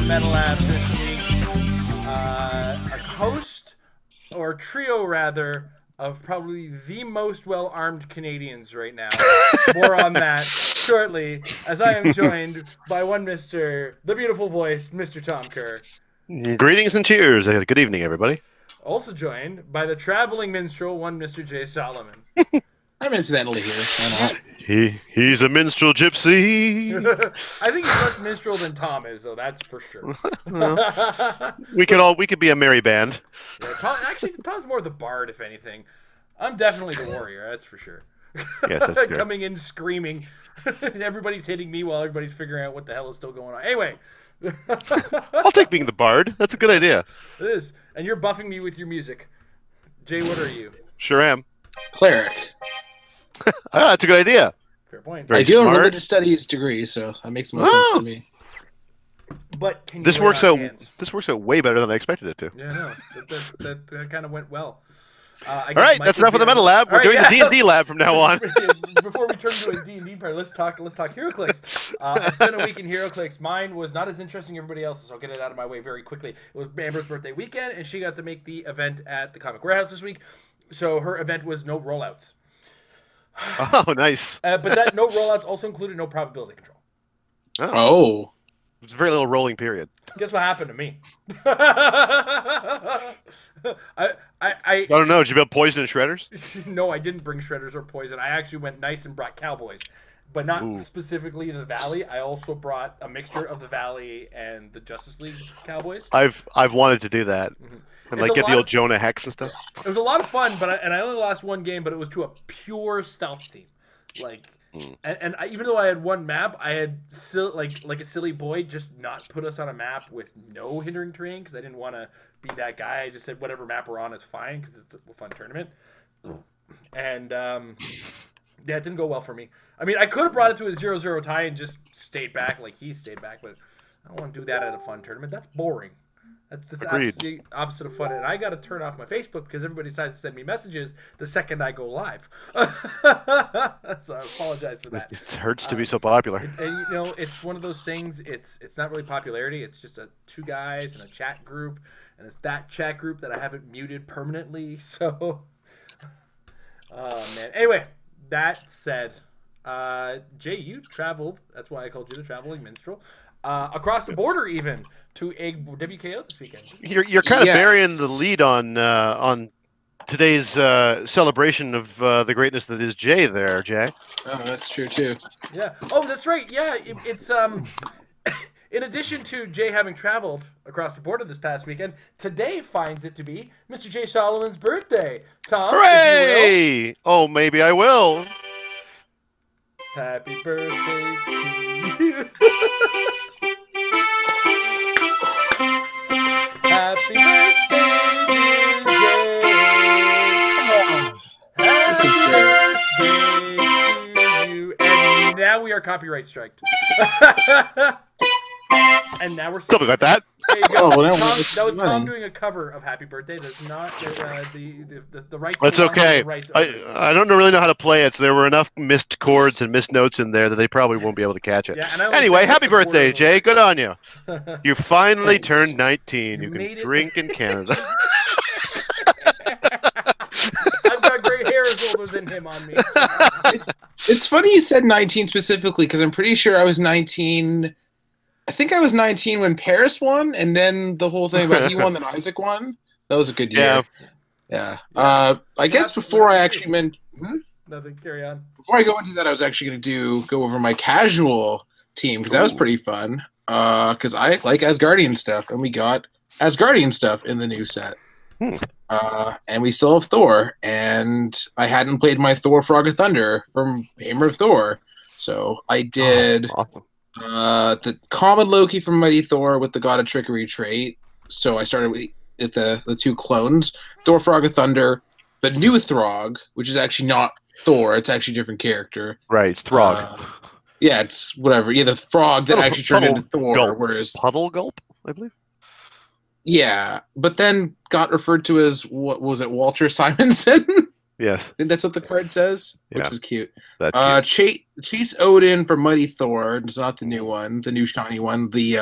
Metal Lab this week. A host, or trio rather, of probably the most well-armed Canadians right now. More on that shortly, as I am joined by one Mr. the beautiful voice, Mr. Tom Kerr. Greetings and cheers. Good evening, everybody. Also joined by the traveling minstrel, one Mr. Jay Solomon. I'm incidentally here. Why not? He's a minstrel gypsy. I think he's less minstrel than Tom is, though. That's for sure. We could be a merry band. Yeah, Tom's more the bard, if anything. I'm definitely the warrior. That's for sure. Yes, that's true. Coming in screaming. Everybody's hitting me while everybody's figuring out what the hell is still going on. Anyway. I'll take being the bard. That's a good idea. It is. And you're buffing me with your music. Jay, what are you? Sure am. Cleric. That's a good idea. Fair point. I do have a religious studies degree, so that makes most sense to me. But can you This works out way better than I expected it to. Yeah, no. That kind of went well. All right, that's enough of the Metal Lab. We're doing the D&D Lab from now on. Before we turn to a D&D part, let's talk HeroClix. It's been a week in HeroClix. Mine was not as interesting as everybody else's, so I'll get it out of my way very quickly. It was Amber's birthday weekend, and she got to make the event at the Comic Warehouse this week. So her event was no rollouts. Oh, nice. But that no rollouts also included no probability control. Oh. It's a very little rolling period. Guess what happened to me? I don't know. Did you build poison and shredders? No, I didn't bring shredders or poison. I actually went nice and brought cowboys. But not specifically the Valley. I also brought a mixture of the Valley and the Justice League Cowboys. I've wanted to do that. And like get the old Jonah Hex and stuff. It was a lot of fun, but I only lost one game, but it was to a pure stealth team. Like, and even though I had one map, I had like a silly boy just not put us on a map with no hindering terrain because I didn't want to be that guy. I just said whatever map we're on is fine because it's a fun tournament. And yeah, it didn't go well for me. I mean, I could have brought it to a 0-0 tie and just stayed back like he stayed back, but I don't want to do that at a fun tournament. That's boring. That's the opposite of fun. And I got to turn off my Facebook because everybody decides to send me messages the second I go live. So I apologize for that. It hurts to be so popular. And you know, it's one of those things. It's not really popularity. It's just two guys in a chat group, and it's that chat group that I haven't muted permanently. So, oh man. Anyway, that said, Jay, you traveled. That's why I called you the traveling minstrel. Across the border, even to a WKO this weekend. You're kind of burying the lead on today's celebration of the greatness that is Jay. There, Jay. Oh, that's true too. Yeah. Oh, that's right. Yeah, it's in addition to Jay having traveled across the border this past weekend, today finds it to be Mr. Jay Solomon's birthday. Tom, hooray! Oh, maybe I will. Happy birthday to you. Happy birthday, dear Jay. Happy birthday to you. And now we are copyright striked. And now we're something like that. There you go. Oh, That was Tom doing a cover of Happy Birthday. There's not the rights. That's okay. I don't really know how to play it, so there were enough missed chords and missed notes in there that they probably won't be able to catch it. Yeah, anyway, happy birthday, Jay. Good on you. You finally turned 19. You can drink in Canada. I've got gray hairs older than him on me. It's funny you said 19 specifically because I'm pretty sure I was 19. I think I was 19 when Paris won, and then the whole thing about he won, then Isaac won. That was a good year. Yeah. I guess before I actually meant nothing. Carry on. Before I go into that, I was actually going to go over my casual team because that was pretty fun. Because I like Asgardian stuff, and we got Asgardian stuff in the new set. And we still have Thor, and I hadn't played my Thor Frog of Thunder from Hammer of Thor, so I did. Awesome. The common Loki from Mighty Thor with the God of Trickery trait. So I started with the two clones, Thor Frog of Thunder, the new Throg, which is actually not Thor, it's actually a different character. Right, it's Throg. Yeah, it's whatever. Yeah, the frog that actually turned into Thor, gulp. whereas Puddle Gulp, I believe. Yeah, but then got referred to as, what was it, Walter Simonson? Yes. I think that's what the card says, which Yeah. is cute. That's cute. Chase Odin from Mighty Thor. It's not the new one, the new shiny one. The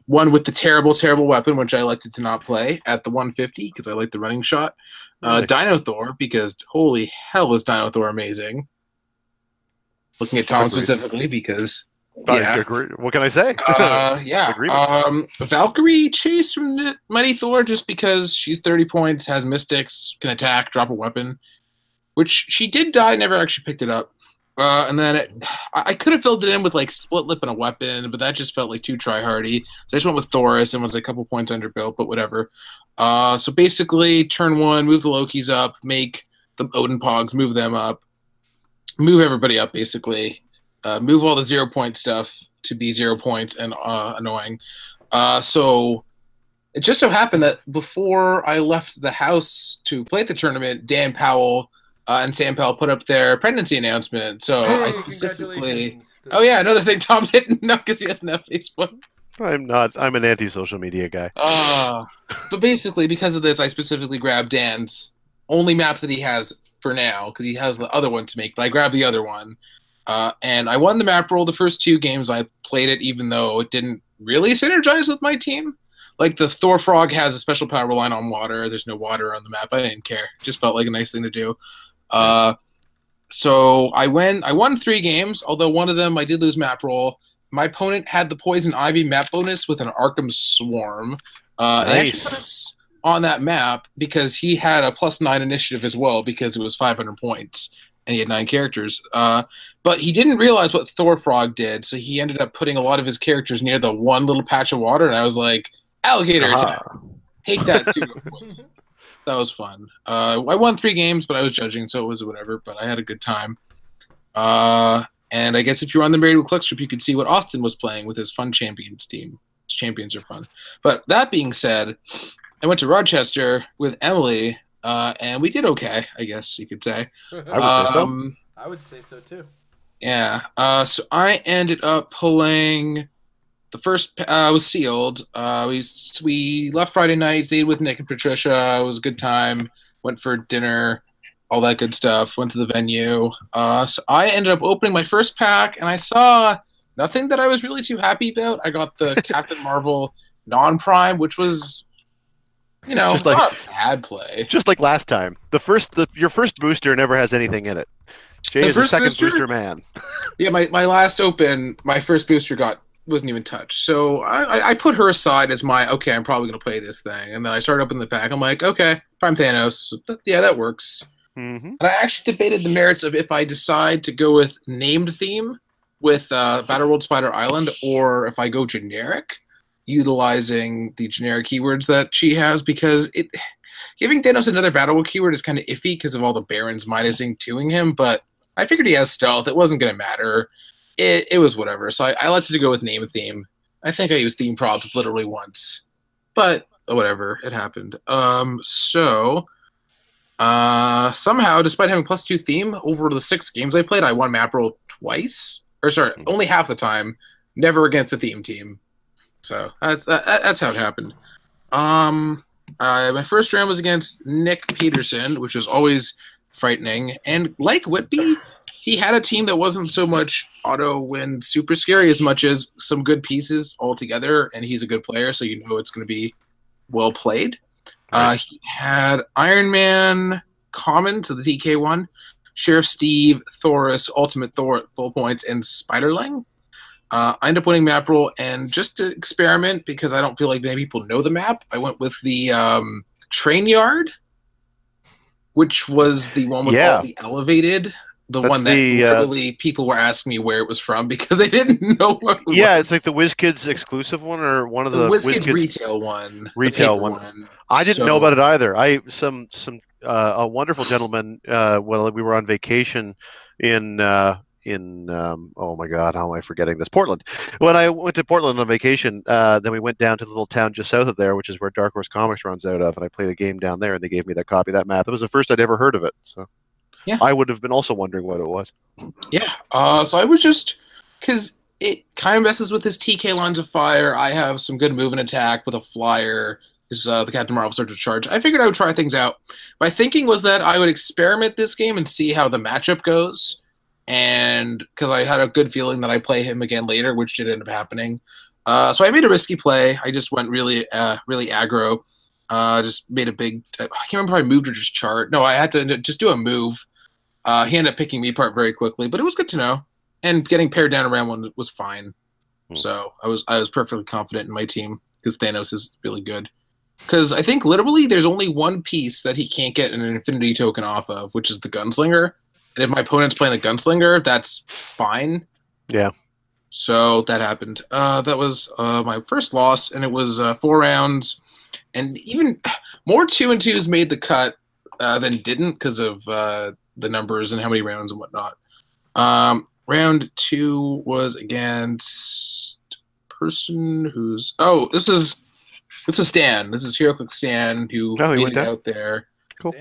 one with the terrible, terrible weapon, which I elected to not play at the 150 because I like the running shot. Nice. Dino Thor, because holy hell was Dino Thor amazing. Looking at Tom Agreed. specifically because What can I say? Valkyrie Chase from Mighty Thor just because she's 30 points, has mystics, can attack, drop a weapon, which she did die, never actually picked it up. And then I could have filled it in with like split lip and a weapon, but that just felt like too try-hardy. So I just went with Thoris and was a couple points underbuilt, but whatever. So basically, turn 1, move the Lokis up, make the Odin Pogs, move them up, move everybody up basically. Move all the 0-point stuff to be 0 points and annoying. So it just so happened that before I left the house to play at the tournament, Dan Powell and Sam Powell put up their pregnancy announcement. So I specifically... Oh, yeah, another thing Tom didn't know because he doesn't have Facebook. I'm not. I'm an anti-social media guy. But basically, because of this, I specifically grabbed Dan's only map that he has for now, because he has the other one to make, but I grabbed the other one. And I won the map roll the first 2 games I played it, even though it didn't really synergize with my team. Like, the Thor Frog has a special power relying on water. There's no water on the map. I didn't care. It just felt like a nice thing to do. So I won 3 games, although one of them I did lose map roll. My opponent had the Poison Ivy map bonus with an Arkham Swarm. And I actually put us on that map because he had a +9 initiative as well because it was 500 points. And he had 9 characters. But he didn't realize what Thor Frog did, so he ended up putting a lot of his characters near the one little patch of water, and I was like, alligator attack. Take that, too. That was fun. I won 3 games, but I was judging, so it was whatever, but I had a good time. And I guess if you were on the Married with Clickstrip, you could see what Austin was playing with his Fun Champions team. His champions are fun. But that being said, I went to Rochester with Emily, and we did okay, I guess you could say. I would say so too. Yeah. So I ended up pulling the first. Was sealed. We left Friday night, stayed with Nick and Patricia. It was a good time. Went for dinner, all that good stuff. Went to the venue. So I ended up opening my first pack, and I saw nothing that I was really too happy about. I got the Captain Marvel non-prime, which was, you know, Just like- not a bad play. Just like last time, your first booster never has anything in it. Jay The is a first second booster? booster man. Yeah, my last open, my first booster wasn't even touched. So I put her aside as okay, I'm probably going to play this thing. And then I started opening the pack. I'm like, okay, Prime Thanos. Yeah, that works. Mm-hmm. And I actually debated the merits of if I decide to go with named theme with Battle World Spider Island, or if I go generic, utilizing the generic keywords that she has, because giving Thanos another Battle World keyword is kind of iffy because of all the Barons minusing 2ing him, but I figured he has stealth. It wasn't going to matter. It was whatever. So I elected to go with name theme. I think I used theme props literally once, but whatever. It happened. Somehow, despite having +2 theme over the 6 games I played, I won map roll twice. Or sorry, only half the time. Never against a theme team. So that's how it happened. My first round was against Nick Peterson, which was always frightening. And like Whitby, he had a team that wasn't so much auto win super scary as much as some good pieces all together, and he's a good player, so you know it's going to be well played. Right. He had Iron Man common to the TK one, Sheriff Steve, Thoris, Ultimate Thor at full points, and Spiderling. I ended up winning map roll, and just to experiment, because I don't feel like many people know the map, I went with the Train Yard, which was the one with all the elevated. That's one that literally people were asking me where it was from because they didn't know what it was. Yeah, it's like the WizKids exclusive one, or one of the WizKids retail one. Retail one. I didn't know about it either. A wonderful gentleman. Well, we were on vacation in oh my God, how am I forgetting this? Portland. When I went to Portland on vacation, then we went down to the little town just south of there, which is where Dark Horse Comics runs out of, and I played a game down there, and they gave me that copy of that map. It was the first I'd ever heard of it, so yeah. I would have been also wondering what it was. Yeah. So I was just, because it kind of messes with his TK lines of fire. I have some good move and attack with a flyer. Is the Captain Marvel starts to charge. I figured I would try things out. My thinking was that I would experiment this game and see how the matchup goes. And because I had a good feeling that I'd play him again later, which did end up happening. So I made a risky play. I just went really aggro. Just made a big. I can't remember if I moved or just chart. No, I had to just do a move. He ended up picking me apart very quickly, but it was good to know. And getting paired down around one was fine. So I was perfectly confident in my team because Thanos is really good. Because I think literally there's only one piece that he can't get an infinity token off of, which is the gunslinger. And if my opponent's playing the gunslinger, that's fine. Yeah. So that happened. That was my first loss, and it was 4 rounds. And even more 2-2s made the cut than didn't because of the numbers and how many rounds and whatnot. Round 2 was against person who's this is Stan. This is HeroClick Stan who made it out there. Cool.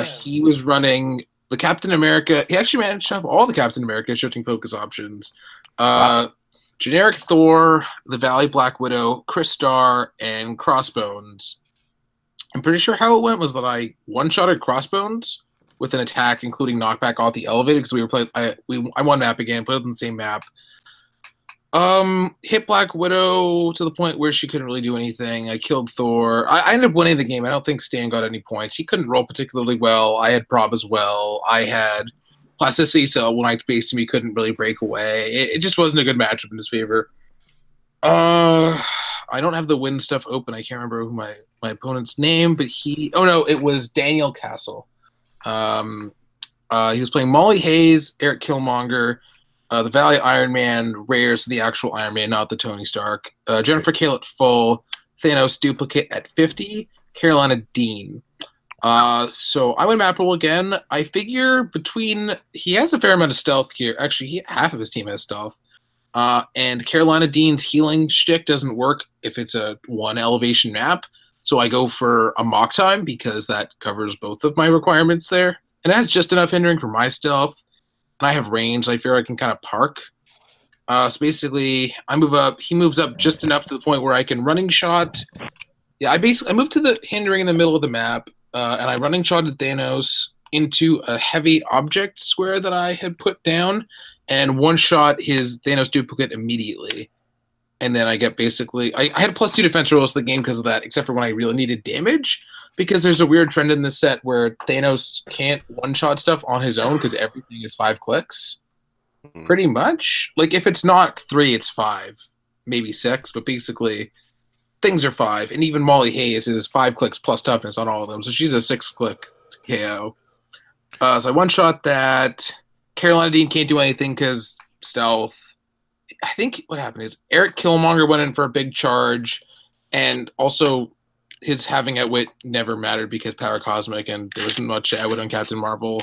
He was running the Captain America. He actually managed to have all the Captain America shifting focus options. Wow. Generic Thor, the Valley Black Widow, Chris Star, and Crossbones. I'm pretty sure how it went was that I one-shotted Crossbones with an attack, including knockback off the elevator, because we were playing. I won map again, put it on the same map. Hit Black Widow to the point where she couldn't really do anything. I killed Thor. I ended up winning the game. I don't think Stan got any points. He couldn't roll particularly well. I had prob as well. I had plasticity, so when I based him, he couldn't really break away. It just wasn't a good matchup in his favor. I don't have the win stuff open. I can't remember who my opponent's name, but it was Daniel Castle. He was playing Molly Hayes, Eric Killmonger, the Valley Iron Man, Rares, the actual Iron Man, not the Tony Stark, Jennifer Kale at full, Thanos duplicate at 50, Carolina Dean. So I went map roll again. I figure he has a fair amount of stealth here. Actually, half of his team has stealth. And Carolina Dean's healing shtick doesn't work if it's a 1 elevation map. So I go for a mock time because that covers both of my requirements there. And it has just enough hindering for my stealth. And I have range. I feel I can kind of park. So basically, I move up. He moves up just enough to the point where I can running shot. Yeah, I moved to the hindering in the middle of the map. And I running shotted Thanos into a heavy object square that I had put down and one-shot his Thanos duplicate immediately. And then I get basically... I had +2 defense rolls the game because of that, except for when I really needed damage, because there's a weird trend in this set where Thanos can't one-shot stuff on his own because everything is 5 clicks. Pretty much. Like, if it's not 3, it's 5. Maybe 6, but basically... things are 5, and even Molly Hayes is 5 clicks plus toughness on all of them, so she's a 6-click KO. So I one-shot that. Carolina Dean can't do anything because stealth. I think what happened is Eric Killmonger went in for a big charge, and also his having Outwit never mattered because Power Cosmic, and there wasn't much Outwit on Captain Marvel.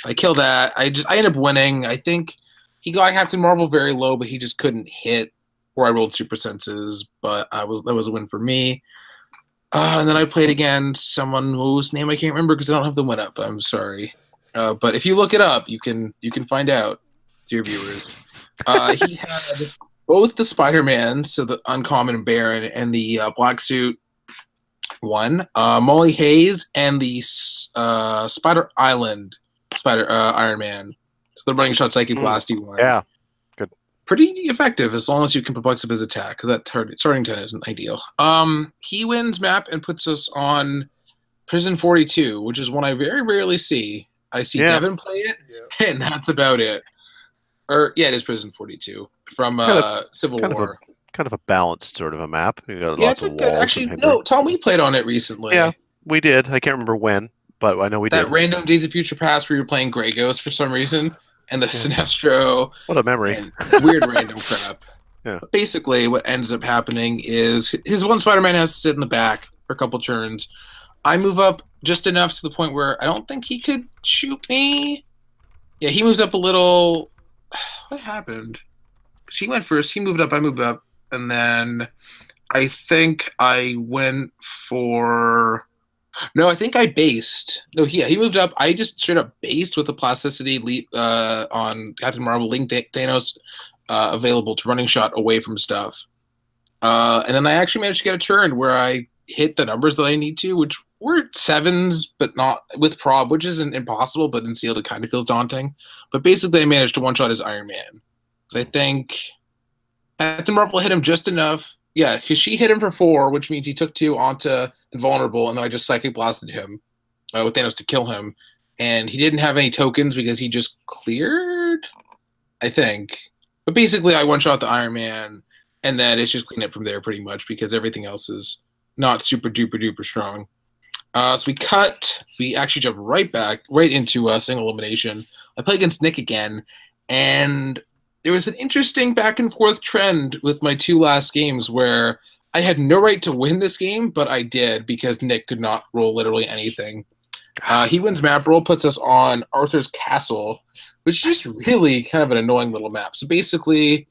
I kill that. I end up winning. I think he got Captain Marvel very low, but he just couldn't hit. Where I rolled super senses, but that was a win for me. And then I played against someone whose name I can't remember because I don't have the win up. I'm sorry, but if you look it up, you can find out, dear viewers. He had both the Spider-Man, so the uncommon and Baron, and the black suit one, Molly Hayes, and the Spider Island Iron Man. So the running shot Psychic Blasty one. Yeah. Pretty effective as long as you can perplex up his attack, because that starting 10 isn't ideal. He wins map and puts us on Prison 42, which is one I very rarely see. I see Devin play it, and that's about it. It is Prison 42 from Civil War. Kind of a balanced sort of a map. You got lots of walls. Actually, no, Tom, we played on it recently. Yeah, we did. I can't remember when, but I know we did. That random Days of Future Past where you were playing Grey Ghost for some reason. And the Sinestro. What a memory. And weird random crap. Yeah. But basically, what ends up happening is his one Spider-Man has to sit in the back for a couple turns. I move up just enough to the point where I don't think he could shoot me. Yeah, he moves up a little. What happened? He went first. He moved up. I moved up. And then I think I went for... No, I think I based. No, he moved up. I just straight up based with the plasticity leap on Captain Marvel, Link Thanos available to running shot away from stuff. And then I actually managed to get a turn where I hit the numbers that I need to, which were 7s, but not with prob, which isn't impossible, but in sealed it kind of feels daunting. But basically I managed to one-shot his Iron Man. So I think Captain Marvel hit him just enough Yeah, because she hit him for 4, which means he took 2 onto invulnerable, and then I just psychic blasted him with Thanos to kill him. And he didn't have any tokens because he just cleared, I think. But basically, I one-shot the Iron Man, and then it's just clean up from there pretty much because everything else is not super duper duper strong. So we cut. We actually jump right into a single elimination. I play against Nick again, and there was an interesting back and forth trend with my 2 last games where I had no right to win this game, but I did because Nick could not roll literally anything. He wins map roll, puts us on Arthur's Castle, which is just really kind of an annoying little map. So basically,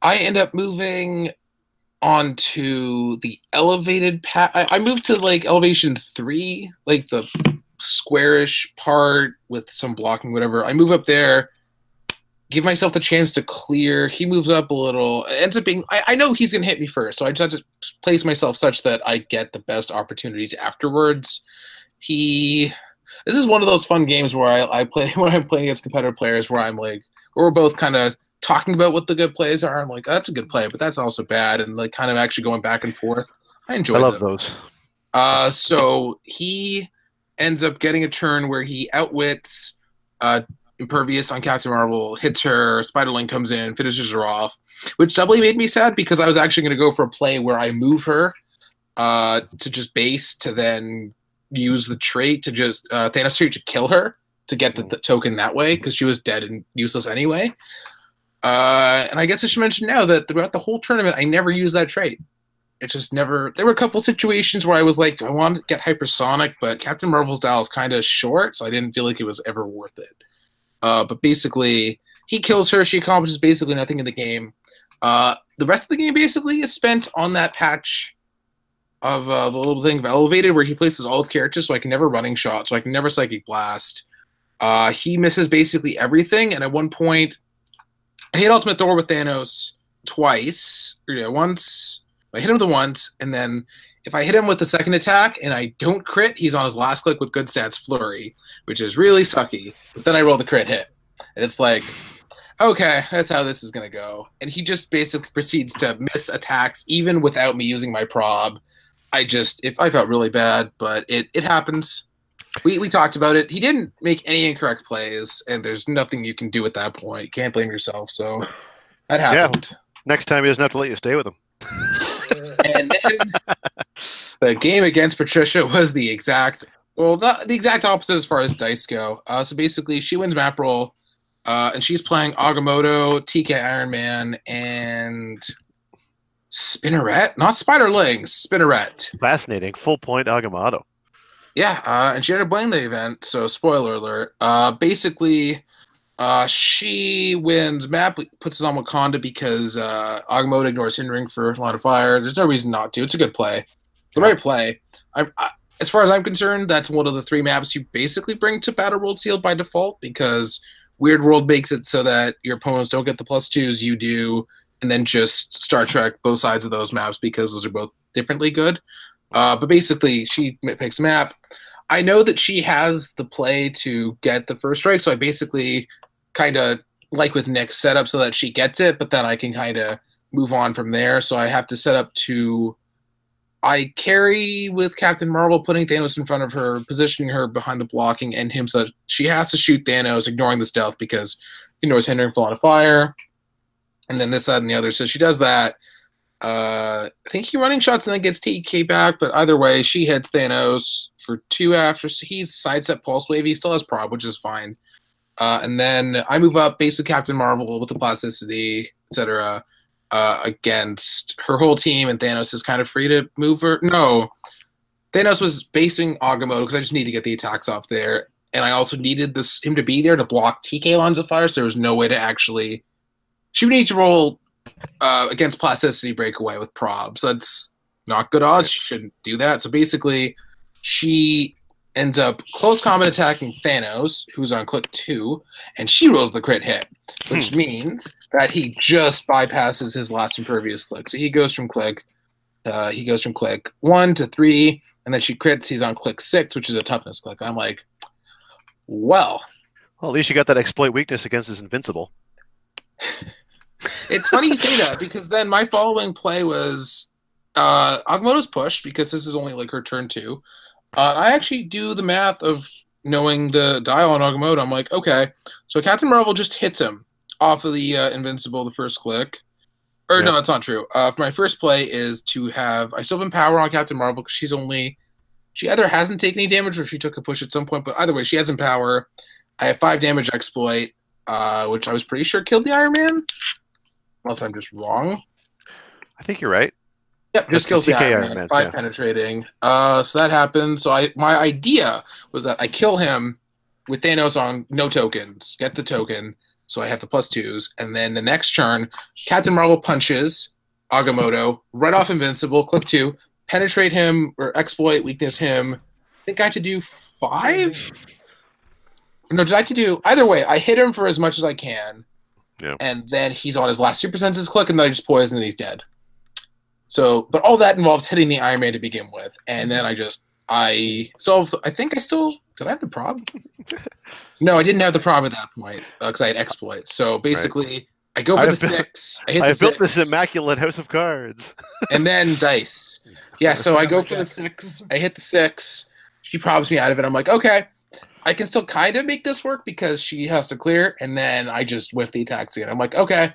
I end up moving onto the elevated path. I moved to like elevation 3, like the squarish part with some blocking, whatever. I move up there, give myself the chance to clear. He moves up a little. It ends up being, I know he's going to hit me first, so I just have to place myself such that I get the best opportunities afterwards. This is one of those fun games where I play when I'm playing against competitive players where I'm like, we're both kind of talking about what the good plays are. I'm like, oh, that's a good play, but that's also bad, and like kind of actually going back and forth. I enjoy them. I love those. So he ends up getting a turn where he outwits Impervious on Captain Marvel, hits her, Spider-Link comes in, finishes her off, which doubly made me sad because I was actually going to go for a play where I move her to just base to then use the trait to just Thanos trait to kill her to get the token that way because she was dead and useless anyway. And I guess I should mention now that throughout the whole tournament, I never used that trait. It just never. There were a couple situations where I was like, do I want to get hypersonic? But Captain Marvel's dial is kind of short, so I didn't feel like it was ever worth it. But basically, he kills her. She accomplishes basically nothing in the game. The rest of the game basically is spent on that patch of the little thing of Elevated where he places all his characters, so I can never running shot, so I can never psychic blast. He misses basically everything, and at one point, I hit Ultimate Thor with Thanos twice. Once. I hit him the once, and then if I hit him with the second attack and I don't crit, he's on his last click with good stats Flurry, which is really sucky. But then I roll the crit hit. And it's like, okay, that's how this is going to go. And he just basically proceeds to miss attacks even without me using my prob. I felt really bad, but it happens. We talked about it. He didn't make any incorrect plays, and there's nothing you can do at that point. You can't blame yourself, so that happened. Yeah. Next time he doesn't have to let you stay with him. And then the game against Patricia was not the exact opposite as far as dice go. So basically, she wins map roll, and she's playing Agamotto, TK Iron Man, and Spinneret? Not Spiderling, Spinneret. Fascinating. Full point Agamotto. Yeah, and she ended up winning the event, so spoiler alert. Basically, she wins map, puts us on Wakanda because Agamotto ignores hindering for line of fire. There's no reason not to. It's a good play. The right play. As far as I'm concerned, that's one of the 3 maps you basically bring to Battle World Sealed by default because Weird World makes it so that your opponents don't get the +2s, you do, and then just Star Trek both sides of those maps because those are both differently good. But basically, she picks a map. I know that she has the play to get the first strike, so I basically kind of, like with Nick, set up so that she gets it, but then I can kind of move on from there. So I have to set up to... I carry with Captain Marvel, putting Thanos in front of her, positioning her behind the blocking, and him so she has to shoot Thanos, ignoring the stealth because he ignores hindering for line of fire. And then this, that, and the other. So she does that. I think he running shots and then gets TK back, but either way, she hits Thanos for 2 after. So he's sidestep pulse wave. He still has prob, which is fine. And then I move up base with Captain Marvel with the plasticity, etc. Against her whole team, and Thanos is kind of free to move her. No, Thanos was basing Agamotto because I just need to get the attacks off there, and I also needed him to be there to block TK lines of fire, so there was no way to actually... She would need to roll against plasticity breakaway with prob, so that's not good odds. She shouldn't do that. So basically, she ends up close combat attacking Thanos, who's on click 2, and she rolls the crit hit, which means that he just bypasses his last impervious click. So he goes from click 1 to 3, and then she crits. He's on click 6, which is a toughness click. I'm like, well, Well, at least you got that exploit weakness against his invincible. It's funny you say that because then my following play was Agamotto's push because this is only like her turn 2. I actually do the math of knowing the dial on Agamotto. I'm like, okay, so Captain Marvel just hits him off of the Invincible the first click. Or Yep. no, that's not true. For my first play is to have I still have Empower on Captain Marvel because she either hasn't taken any damage or she took a push at some point, but either way, she has Empower. I have 5 damage exploit, which I was pretty sure killed the Iron Man. Unless I'm just wrong. I think you're right. Yep, just kills the Iron Man. 5 yeah. penetrating. So that happened. So my idea was that I kill him with Thanos on no tokens. Get the token. So I have the +2s. And then the next turn, Captain Marvel punches Agamotto right off Invincible. Click 2. Penetrate him or exploit, weakness him. I think I had to do 5? No, did I have to do... Either way, I hit him for as much as I can. Yeah. And then he's on his last Super Senses click, and then I just poison and he's dead. So, but all that involves hitting the Iron Man to begin with. And then I solved... I think I still... Did I have the prob? No, I didn't have the prob at that point because I had exploit. So basically... Right. I go for the 6. I hit the 6. I built this immaculate house of cards. And then dice. Yeah, so I go for the 6. I hit the 6. She probs me out of it. I'm like, okay, I can still kind of make this work because she has to clear. And then I just whiff the attacks again. I'm like, okay.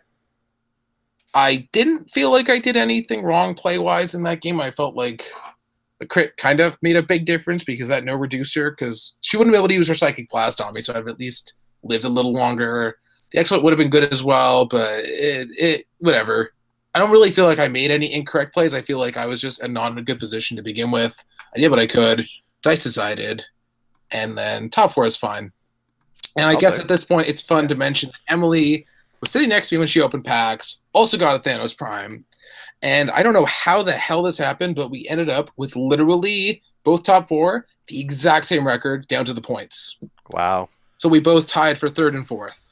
I didn't feel like I did anything wrong play-wise in that game. I felt like the crit kind of made a big difference because that no reducer, because she wouldn't be able to use her Psychic Blast on me, so I've at least lived a little longer. The exploit would have been good as well, but it whatever. I don't really feel like I made any incorrect plays. I feel like I was just not in a good position to begin with. I did what I could. Dice decided. And then top 4 is fine. And I guess at this point, it's fun to mention that Emily was sitting next to me when she opened packs, also got a Thanos Prime. And I don't know how the hell this happened, but we ended up with literally both top 4, the exact same record down to the points. Wow. So we both tied for 3rd and 4th.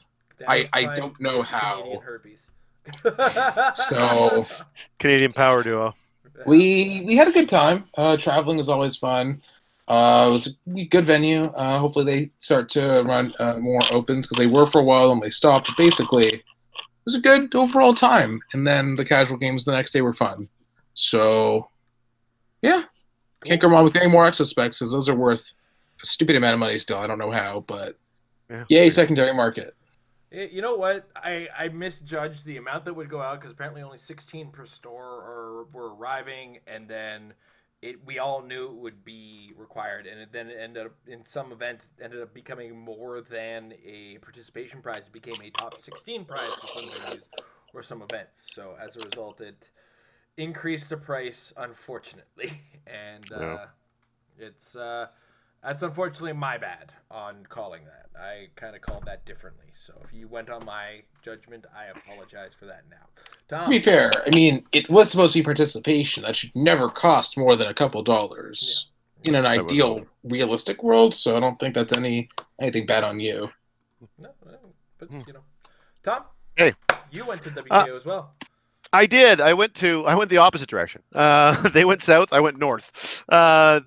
I don't know how. So Canadian Power Duo. We had a good time. Traveling is always fun. It was a good venue. Hopefully they start to run more opens because they were for a while and they stopped. But basically, it was a good overall time. And then the casual games the next day were fun. So yeah, can't go wrong with any more access specs because those are worth a stupid amount of money still. I don't know how, but yay, secondary market. You know what? I misjudged the amount that would go out because apparently only 16 per store were arriving, and then we all knew it would be required, and then it ended up in some events ended up becoming more than a participation prize. It became a top 16 prize for some venues or some events. So as a result, it increased the price, unfortunately, and that's unfortunately my bad on calling that. I kind of called that differently. So if you went on my judgment, I apologize for that now. Tom? To be fair, I mean, it was supposed to be participation. That should never cost more than a couple dollars in an ideal, realistic world. So I don't think that's anything bad on you. No, but, Tom? Hey. You went to WKO as well. I did. I went the opposite direction. They went south. I went north. I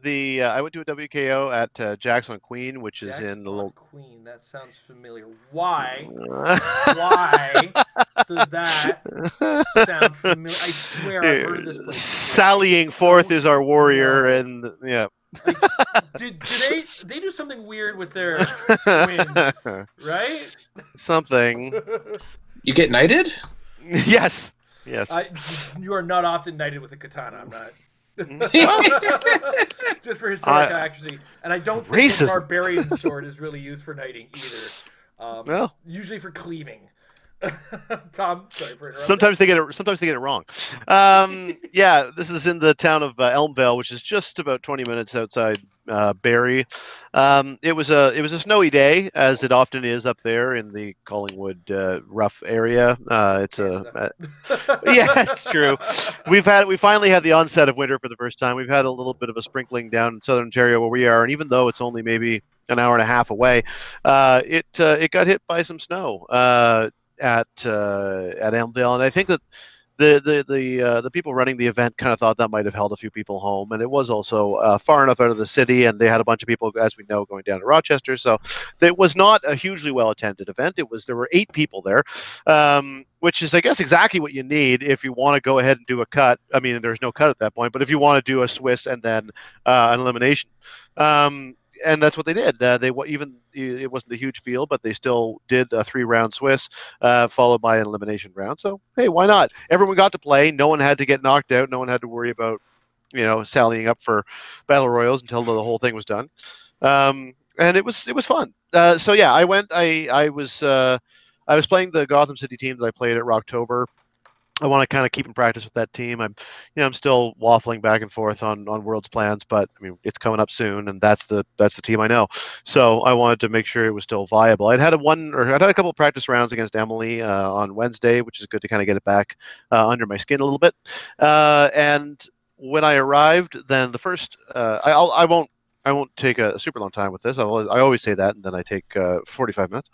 went to a WKO at Jackson on Queen, which is in the little Queen. That sounds familiar. Why? Why does that sound familiar? I swear I've heard this place. Sallying forth is our warrior, and yeah. Like, do they do something weird with their wins, right? Something. You get knighted? Yes. Yes. You are not often knighted with a katana. I'm not. Just for historical accuracy. And I don't think the barbarian sword is really used for knighting either. Usually for cleaving. Tom, sorry for interrupting. Sometimes they get it wrong. Yeah, this is in the town of Elmvale, which is just about 20 minutes outside Barrie. It was a snowy day, as it often is up there in the Collingwood rough area. Yeah, it's true. We finally had the onset of winter for the first time. We've had a little bit of a sprinkling down in southern Ontario where we are, and even though it's only maybe an hour and a half away, it got hit by some snow at Elmvale, and I think that the people running the event kind of thought that might have held a few people home, and it was also far enough out of the city, and they had a bunch of people, as we know, going down to Rochester. So it was not a hugely well attended event. There were 8 people there, which is, I guess, exactly what you need if you want to go ahead and do a cut. I mean, there's no cut at that point, but if you want to do a Swiss and then an elimination. And that's what they did. It wasn't a huge field, but they still did a 3-round Swiss, followed by an elimination round. So hey, why not? Everyone got to play. No one had to get knocked out. No one had to worry about sallying up for battle royals until the whole thing was done. And it was fun. So yeah, I went. I was playing the Gotham City team that I played at Rocktober. I want to kind of keep in practice with that team. I'm still waffling back and forth on Worlds plans, but I mean, it's coming up soon, and that's the team I know. So I wanted to make sure it was still viable. I'd had a couple of practice rounds against Emily on Wednesday, which is good to kind of get it back under my skin a little bit. And when I arrived, then the first I won't take a super long time with this. I always say that, and then I take 45 minutes.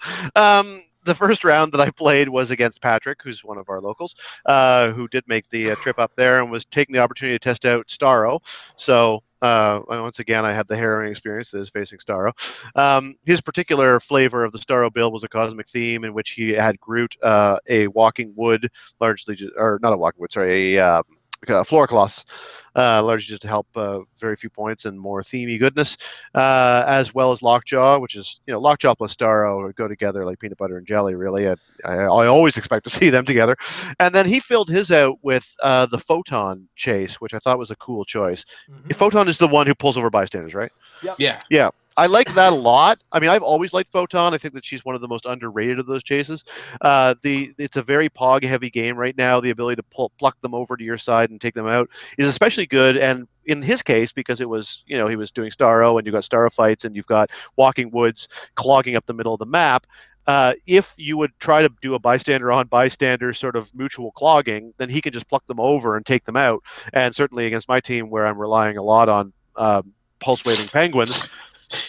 The first round that I played was against Patrick, who's one of our locals, who did make the trip up there and was taking the opportunity to test out Starro. So once again, I had the harrowing experience that is facing Starro. His particular flavor of the Starro build was a cosmic theme in which he had Groot, a walking wood, or not a walking wood, sorry, a Flora Colossus, largely just to help very few points and more themey goodness, as well as Lockjaw, which is, Lockjaw plus Starro go together like peanut butter and jelly, really. I always expect to see them together. And then he filled his out with the Photon Chase, which I thought was a cool choice. Mm-hmm. Photon is the one who pulls over bystanders, right? Yep. Yeah. Yeah. I like that a lot. I mean, I've always liked Photon. I think that she's one of the most underrated of those chases. It's a very pog-heavy game right now. The ability to pluck them over to your side and take them out is especially good. And in his case, because it was, he was doing Starro, and you've got Starro fights, and you've got walking woods clogging up the middle of the map. If you would try to do a bystander sort of mutual clogging, then he can just pluck them over and take them out. And certainly against my team, where I'm relying a lot on pulse-waving penguins.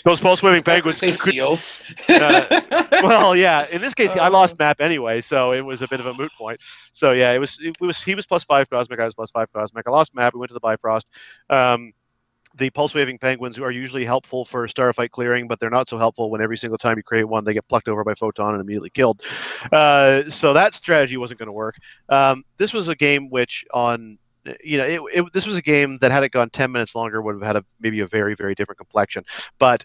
Those pulse-waving penguins. Seals. Well, yeah. In this case, I lost map anyway, so it was a bit of a moot point. So yeah, he was +5 cosmic. I was +5 cosmic. I lost map. We went to the Bifrost. The pulse-waving penguins are usually helpful for starfight clearing, but they're not so helpful when every single time you create one, they get plucked over by Photon and immediately killed. So that strategy wasn't going to work. This was a game which this was a game that had it gone 10 minutes longer would have had maybe a very, very different complexion. But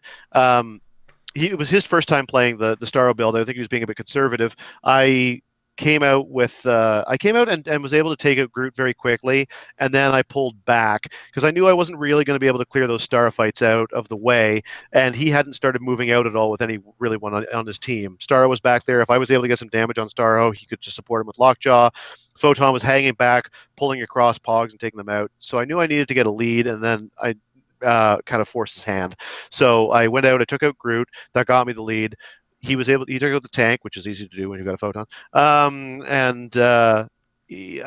it was his first time playing the Starro build. I think he was being a bit conservative. I came out and was able to take out Groot very quickly, and then I pulled back because I knew I wasn't really going to be able to clear those star fights out of the way, and he hadn't started moving out at all with any really one on his team. Starro was back there. If I was able to get some damage on Starro, he could just support him with Lockjaw. Photon was hanging back, pulling across Pogs and taking them out. So I knew I needed to get a lead, and then I kind of forced his hand. So I went out, I took out Groot. That got me the lead. He took out the tank, which is easy to do when you've got a Photon. He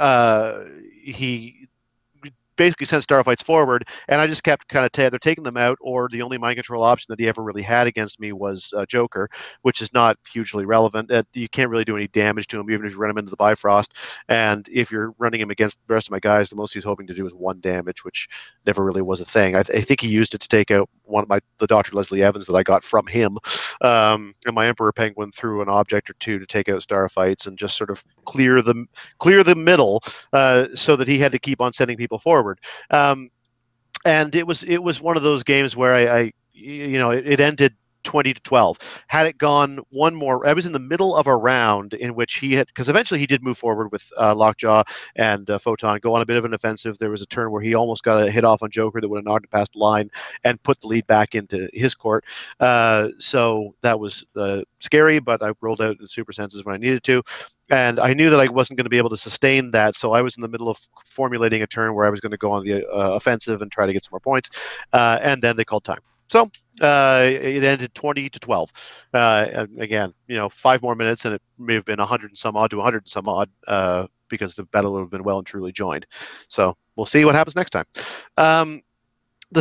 basically sent starfights forward, and I just kept kind of either taking them out, or the only mind control option that he ever really had against me was Joker, which is not hugely relevant. You can't really do any damage to him, even if you run him into the Bifrost. And if you're running him against the rest of my guys, the most he's hoping to do is 1 damage, which never really was a thing. I think he used it to take out the Dr. Leslie Evans that I got from him, and my Emperor Penguin threw an object or two to take out starfights and just sort of clear the middle, so that he had to keep on sending people forward. And it was one of those games where it ended 20-12. Had it gone one more, I was in the middle of a round in which because eventually he did move forward with Lockjaw and Photon, go on a bit of an offensive. There was a turn where he almost got a hit off on Joker that would have knocked him past the line and put the lead back into his court. So that was scary, but I rolled out the super senses when I needed to. And I knew that I wasn't going to be able to sustain that, so I was in the middle of formulating a turn where I was going to go on the offensive and try to get some more points. And then they called time. So it ended 20-12. Again, 5 more minutes, and it may have been 100 and some odd to 100 and some odd, because the battle would have been well and truly joined. So we'll see what happens next time. The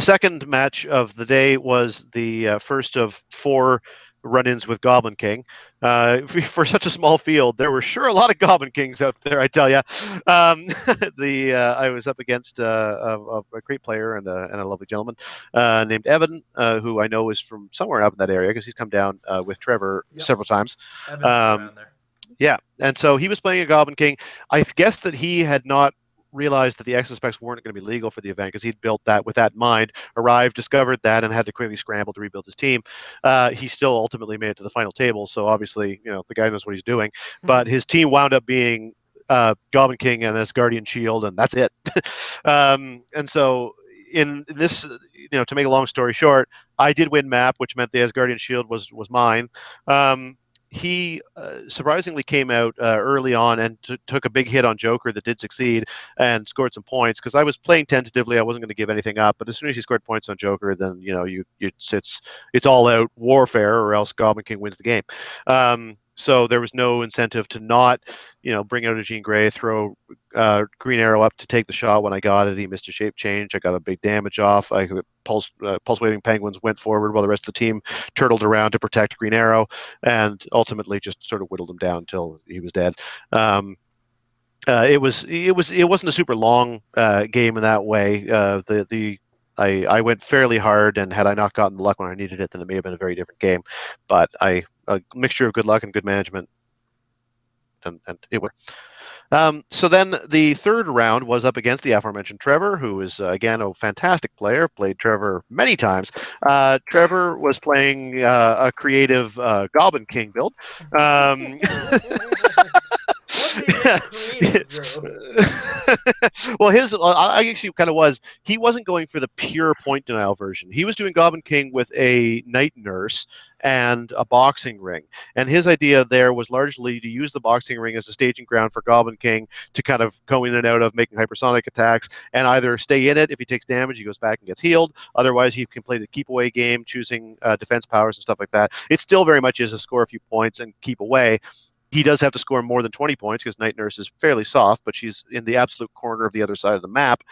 second match of the day was the first of 4 run-ins with Goblin King. For such a small field, there were sure a lot of Goblin Kings out there, I tell you. I was up against a great player and a lovely gentleman named Evan, who I know is from somewhere up in that area because he's come down with Trevor several times. Evan's around there. Yeah, and so he was playing a Goblin King. I guess that he had not realized that the exospecs weren't going to be legal for the event because he'd built that with that in mind, arrived, discovered that, and had to quickly scramble to rebuild his team. He still ultimately made it to the final table, so obviously, the guy knows what he's doing. But his team wound up being Goblin King and Asgardian Shield, and that's it. And so in this, to make a long story short, I did win map, which meant the Asgardian Shield was mine. He surprisingly came out early on and took a big hit on Joker that did succeed and scored some points because I was playing tentatively. I wasn't going to give anything up, but as soon as he scored points on Joker, then it's all out warfare, or else Goblin King wins the game. So there was no incentive to not, bring out a Jean Grey, throw Green Arrow up to take the shot when I got it. He missed a shape change. I got a big damage off. Pulse waving penguins went forward while the rest of the team turtled around to protect Green Arrow, and ultimately just sort of whittled him down until he was dead. It wasn't a super long game in that way. I went fairly hard, and had I not gotten the luck when I needed it, then it may have been a very different game. But a mixture of good luck and good management, and it worked. So then the third round was up against the aforementioned Trevor, who is, again, a fantastic player, played Trevor many times. Trevor was playing a creative Goblin King build. Well, I actually kind of was. He wasn't going for the pure point denial version. He was doing Goblin King with a Night Nurse and a boxing ring. And his idea there was largely to use the boxing ring as a staging ground for Goblin King to kind of go in and out of making hypersonic attacks and either stay in it. If he takes damage, he goes back and gets healed. Otherwise, he can play the keep away game, choosing defense powers and stuff like that. It still very much is a score a few points and keep away. He does have to score more than 20 points because Night Nurse is fairly soft, but she's in the absolute corner of the other side of the map.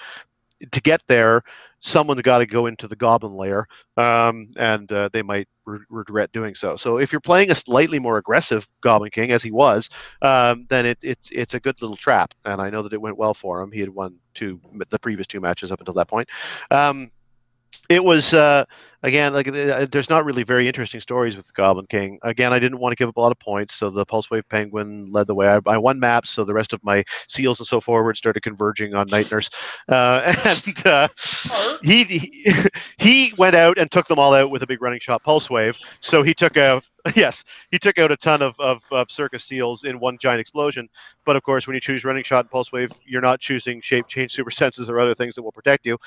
To get there, someone's got to go into the Goblin lair, and they might regret doing so. So if you're playing a slightly more aggressive Goblin King, as he was, then it's a good little trap. And I know that it went well for him. He had won the previous two matches up until that point. It was, again, there's not really very interesting stories with the Goblin King. Again, I didn't want to give up a lot of points, so the Pulse Wave Penguin led the way. I won maps, so the rest of my seals and so forward started converging on Night Nurse. He went out and took them all out with a big running shot Pulse Wave. So he took out a ton of Circus Seals in one giant explosion. But of course, when you choose running shot and Pulse Wave, you're not choosing shape change super senses or other things that will protect you.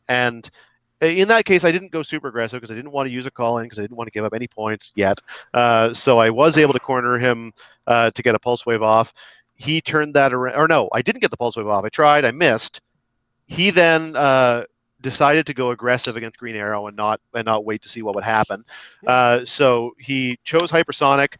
And in that case, I didn't go super aggressive because I didn't want to use a call-in because I didn't want to give up any points yet. So I was able to corner him to get a Pulse Wave off. He turned that around. Or no, I didn't get the Pulse Wave off. I tried. I missed. He then decided to go aggressive against Green Arrow and not wait to see what would happen. So he chose Hypersonic,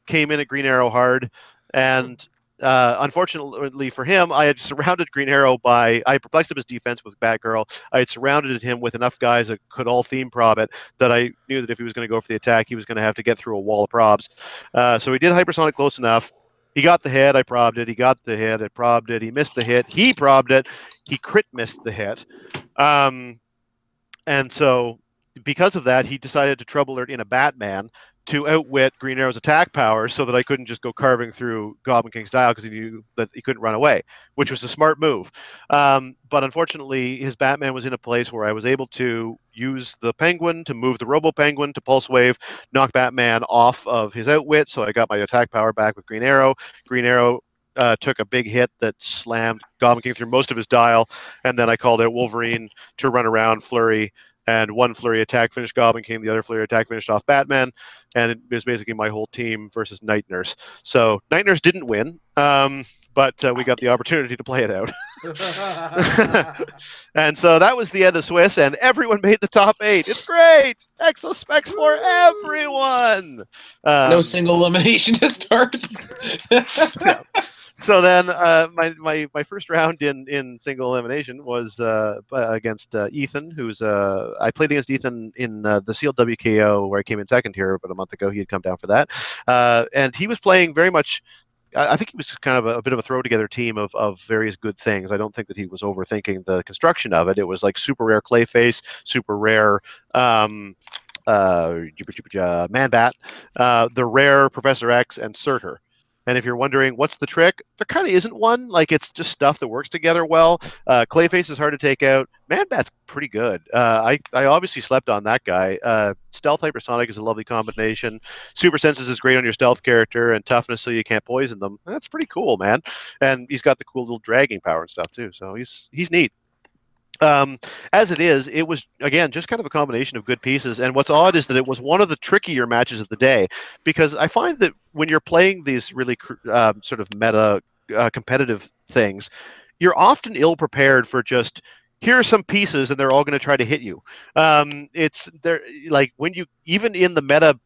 came in at Green Arrow hard, and unfortunately for him, I had surrounded Green Arrow I perplexed up his defense with Batgirl. I had surrounded him with enough guys that could all theme prob it that I knew that if he was going to go for the attack, he was going to have to get through a wall of probs. So he did Hypersonic close enough. He got the hit, I probbed it. He got the hit, I probbed it. He missed the hit, he probbed it. He crit missed the hit. And so because of that, he decided to trouble alert in a Batman to outwit Green Arrow's attack power so that I couldn't just go carving through Goblin King's dial because he knew that he couldn't run away, which was a smart move. But unfortunately, his Batman was in a place where I was able to use the Penguin to move the Robo Penguin to Pulse Wave, knock Batman off of his outwit, so I got my attack power back with Green Arrow. Green Arrow took a big hit that slammed Goblin King through most of his dial, and then I called out Wolverine to run around, flurry, and one flurry attack finished Goblin King, the other flurry attack finished off Batman, and it was basically my whole team versus Night Nurse. So Night Nurse didn't win, but we got the opportunity to play it out. And so that was the end of Swiss, and everyone made the top 8. It's great! Exospecs for everyone! No single elimination to start. Yeah. So then my first round in single elimination was against Ethan, who's I played against Ethan in the sealed WKO where I came in second here about a month ago. He had come down for that, and he was playing very much. I think he was kind of a bit of a throw together team of various good things. I don't think that he was overthinking the construction of it. It was like super rare Clayface, super rare Man Bat, the rare Professor X, and Surtur. And if you're wondering what's the trick, there kind of isn't one. Like, it's just stuff that works together well. Clayface is hard to take out. Man Bat's pretty good. I obviously slept on that guy. Stealth Hypersonic is a lovely combination. Super Senses is great on your stealth character, and toughness so you can't poison them. That's pretty cool, man. And he's got the cool little dragging power and stuff too. So he's neat. As it was again just kind of a combination of good pieces. And what's odd is that it was one of the trickier matches of the day, because I find that when you're playing these really sort of meta competitive things, you're often ill prepared for just here are some pieces and they're all going to try to hit you. It's there, like when you even in the meta.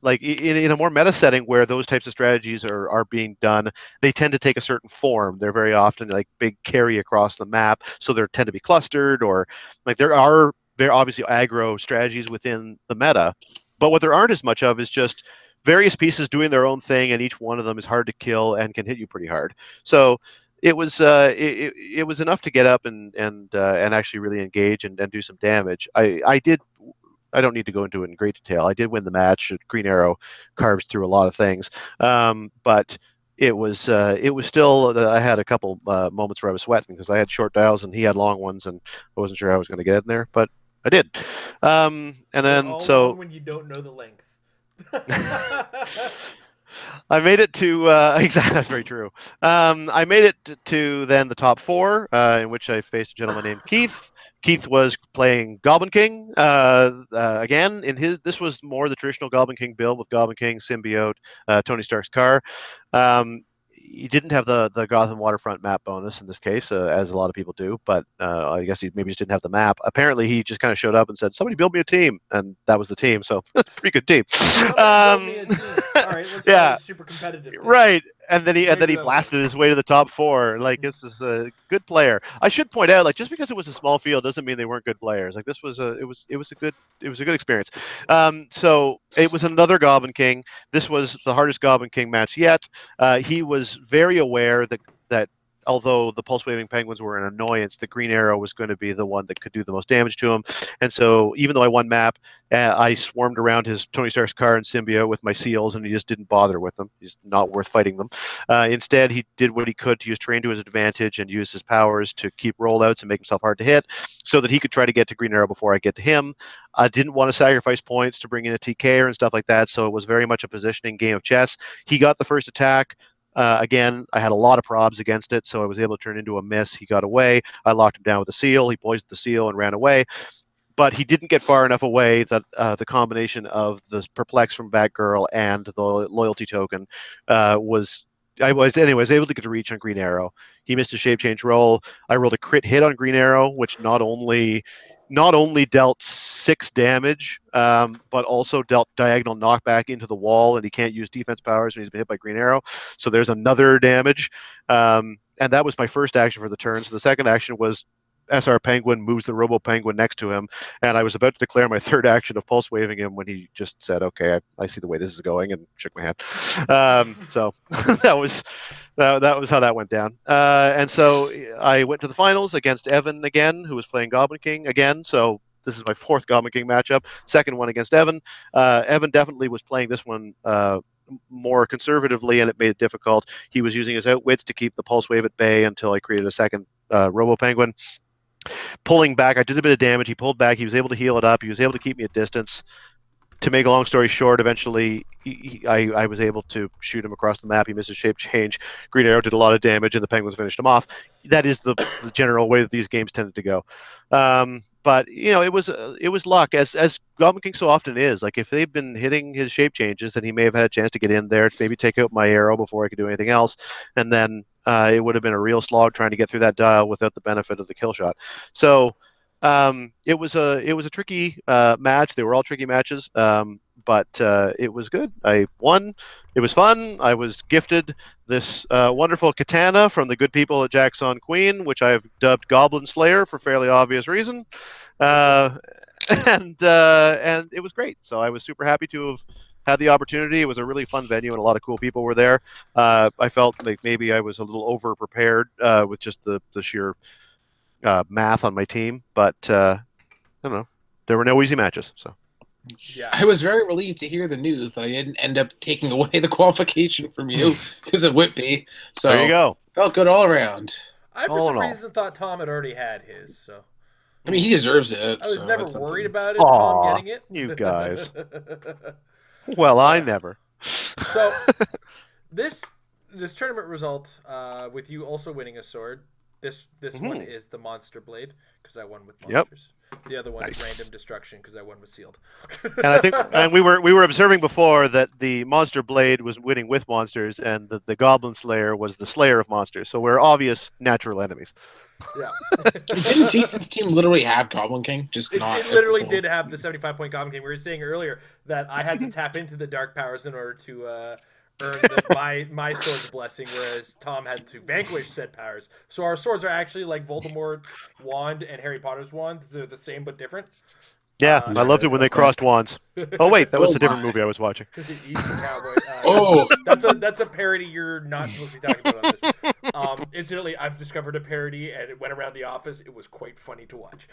Like in a more meta setting where those types of strategies are being done, they tend to take a certain form. They're very often like big carry across the map, so they tend to be clustered, or like there are very obviously aggro strategies within the meta, but what there aren't as much of is just various pieces doing their own thing, and each one of them is hard to kill and can hit you pretty hard. So it was it was enough to get up and actually really engage and do some damage. I don't need to go into it in great detail. I did win the match. Green Arrow carves through a lot of things, but it was still. I had a couple moments where I was sweating because I had short dials and he had long ones, and I wasn't sure I was going to get in there, but I did. And then all so when you don't know the length. I made it to exactly. That's very true. I made it to then the top four, in which I faced a gentleman named Keith. Keith was playing Goblin King again. This was more the traditional Goblin King build with Goblin King, Symbiote, Tony Stark's car. He didn't have the Gotham waterfront map bonus in this case, as a lot of people do. But I guess he maybe just didn't have the map. Apparently, he just kind of showed up and said, "Somebody build me a team," and that was the team. So that's a pretty good team. Build me a team. All right, let's try a super competitive thing. Right. And then he blasted his way to the top four. Like, this is a good player. I should point out, like, just because it was a small field doesn't mean they weren't good players. Like, this was a good experience. So it was another Goblin King. This was the hardest Goblin King match yet. He was very aware that although the pulse waving penguins were an annoyance, the Green Arrow was going to be the one that could do the most damage to him. And so even though I won map, I swarmed around his Tony Stark's car and symbiote with my seals, and he just didn't bother with them. He's not worth fighting them. Instead, he did what he could to use terrain to his advantage and use his powers to keep rollouts and make himself hard to hit so that he could try to get to Green Arrow before I get to him. I didn't want to sacrifice points to bring in a TKer and stuff like that, so it was very much a positioning game of chess. He got the first attack. Again, I had a lot of probs against it, so I was able to turn into a miss. He got away. I locked him down with a seal. He poisoned the seal and ran away. But he didn't get far enough away that the combination of the Perplex from Batgirl and the loyalty token I was able to get a reach on Green Arrow. He missed a shape change roll. I rolled a crit hit on Green Arrow, which not only dealt 6 damage, but also dealt diagonal knockback into the wall, and he can't use defense powers when he's been hit by Green Arrow. So there's another damage. And that was my first action for the turn. So the second action was SR Penguin moves the Robo Penguin next to him, and I was about to declare my third action of pulse waving him when he just said, "Okay, I see the way this is going," and shook my hand. So that was how that went down. And so I went to the finals against Evan again, who was playing Goblin King again. So this is my 4th Goblin King matchup, second one against Evan. Evan definitely was playing this one more conservatively, and it made it difficult. He was using his outwits to keep the pulse wave at bay until I created a second Robo Penguin. Pulling back, I did a bit of damage. He pulled back. He was able to heal it up. He was able to keep me at distance. To make a long story short, eventually I was able to shoot him across the map. He missed his shape change. Green Arrow did a lot of damage, and the Penguins finished him off. That is the general way that these games tended to go. But it was luck, as Goblin King so often is. Like, if they've been hitting his shape changes, then he may have had a chance to get in there, to maybe take out my arrow before I could do anything else, and then it would have been a real slog trying to get through that dial without the benefit of the kill shot. So it was a tricky match. They were all tricky matches, but it was good. I won. It was fun. I was gifted this wonderful katana from the good people at Jackson Queen, which I've dubbed Goblin Slayer for fairly obvious reason. And it was great. So I was super happy to have had the opportunity. It was a really fun venue, and a lot of cool people were there. I felt like maybe I was a little over prepared with just the sheer math on my team, but I don't know. There were no easy matches. So Yeah, I was very relieved to hear the news that I didn't end up taking away the qualification from you because of Whitby. So there you go. Felt good all around. I for some reason thought Tom had already had his. So I mean, he deserves it. I was never worried about it. Aw, Tom getting it. You guys. Well, I never. So this tournament result, with you also winning a sword. This one is the Monster Blade because I won with monsters. Yep. The other one is Random Destruction because I won with Sealed. And I think, and we were observing before that the Monster Blade was winning with monsters, and the Goblin Slayer was the Slayer of monsters. So we're obvious natural enemies. Yeah. Didn't Jason's team literally have Goblin King? Just it not. It literally did have the 75-point Goblin King. We were saying earlier that I had to tap into the dark powers in order to earn my sword's blessing, whereas Tom had to vanquish said powers. So our swords are actually like Voldemort's wand and Harry Potter's wand. They're the same but different. Yeah, I loved it when they crossed wands. Oh wait, that was a different movie I was watching. Easy Cowboy. That's a parody you're not supposed to be talking about on this. Incidentally, I've discovered a parody, and it went around the office. It was quite funny to watch.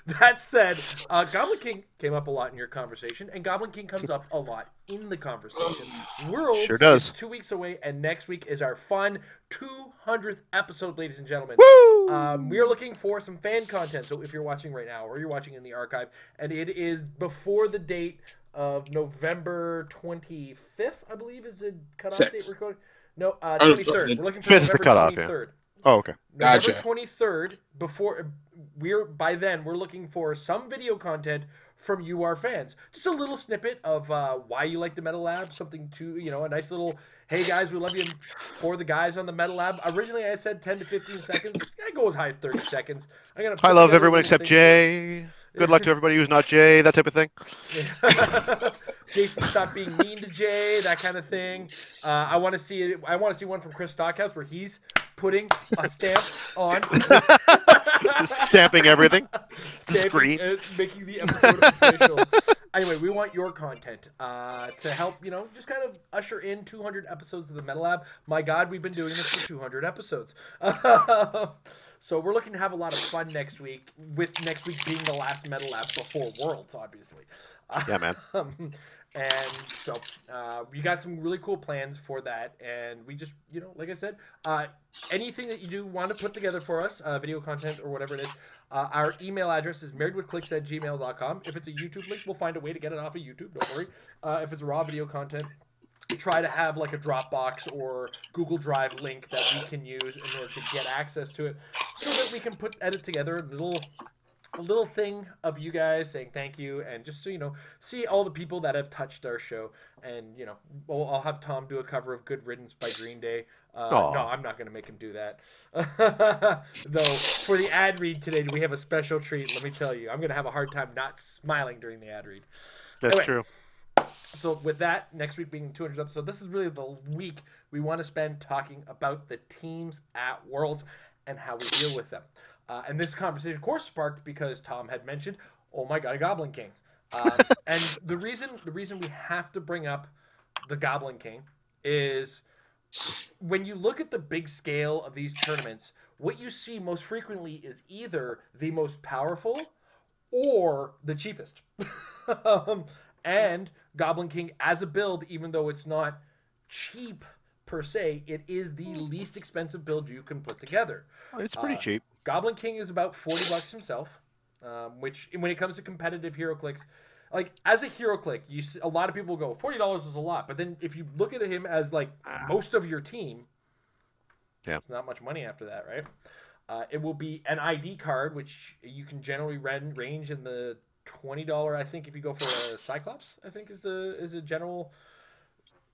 That said, Goblin King came up a lot in your conversation, and Goblin King comes up a lot in the conversation. Worlds sure does. is 2 weeks away, and next week is our fun 200th episode, ladies and gentlemen. Woo! We are looking for some fan content, so if you're watching right now, or you're watching in the archive, and it is before the date of November 25th, I believe is the cutoff date we're going. No, 23rd. We're looking for 5th is the November cutoff, 23rd. Yeah. Oh, okay. Gotcha. November 23rd, by then we're looking for some video content from you, our fans. Just a little snippet of why you like the Metal Lab, something to, a nice little, hey guys, we love you, for the guys on the Metal Lab. Originally I said 10 to 15 seconds. I go as high as 30 seconds. I love everyone except Jay. Good luck to everybody who's not Jay, that type of thing. Jason, stop being mean to Jay, that kind of thing. I want to see one from Chris Stockhouse where he's putting a stamp on. Stamping everything. Screen. Making the episode official. Anyway, we want your content to help, just kind of usher in 200 episodes of the Metal Lab. My God, we've been doing this for 200 episodes. So we're looking to have a lot of fun next week, with next week being the last Metal Lab before Worlds, obviously. Yeah, man. And so we got some really cool plans for that. And we just, like I said, anything that you do want to put together for us, video content or whatever it is, our email address is marriedwithclicks@gmail.com. If it's a YouTube link, we'll find a way to get it off of YouTube. Don't worry. If it's raw video content, try to have like a Dropbox or Google Drive link that we can use in order to get access to it, so that we can edit together a little thing of you guys saying thank you, and just so see all the people that have touched our show. And I'll have Tom do a cover of Good Riddance by Green Day. No, I'm not going to make him do that. Though for the ad read today, we have a special treat. Let me tell you, I'm going to have a hard time not smiling during the ad read. That's true. So with that, next week being 200 episode, this is really the week we want to spend talking about the teams at Worlds and how we deal with them. And this conversation, of course, sparked because Tom had mentioned, oh my God, a Goblin King. And the reason we have to bring up the Goblin King is when you look at the big scale of these tournaments, what you see most frequently is either the most powerful or the cheapest. And Goblin King as a build, even though it's not cheap per se, it is the least expensive build you can put together. It's pretty cheap. Goblin King is about $40 himself, which when it comes to competitive HeroClix, like as a HeroClick, a lot of people go $40 is a lot, but then if you look at him as like most of your team, it's not much money after that, right? It will be an ID card, which you can generally range in the $20. I think if you go for a Cyclops, I think is a general.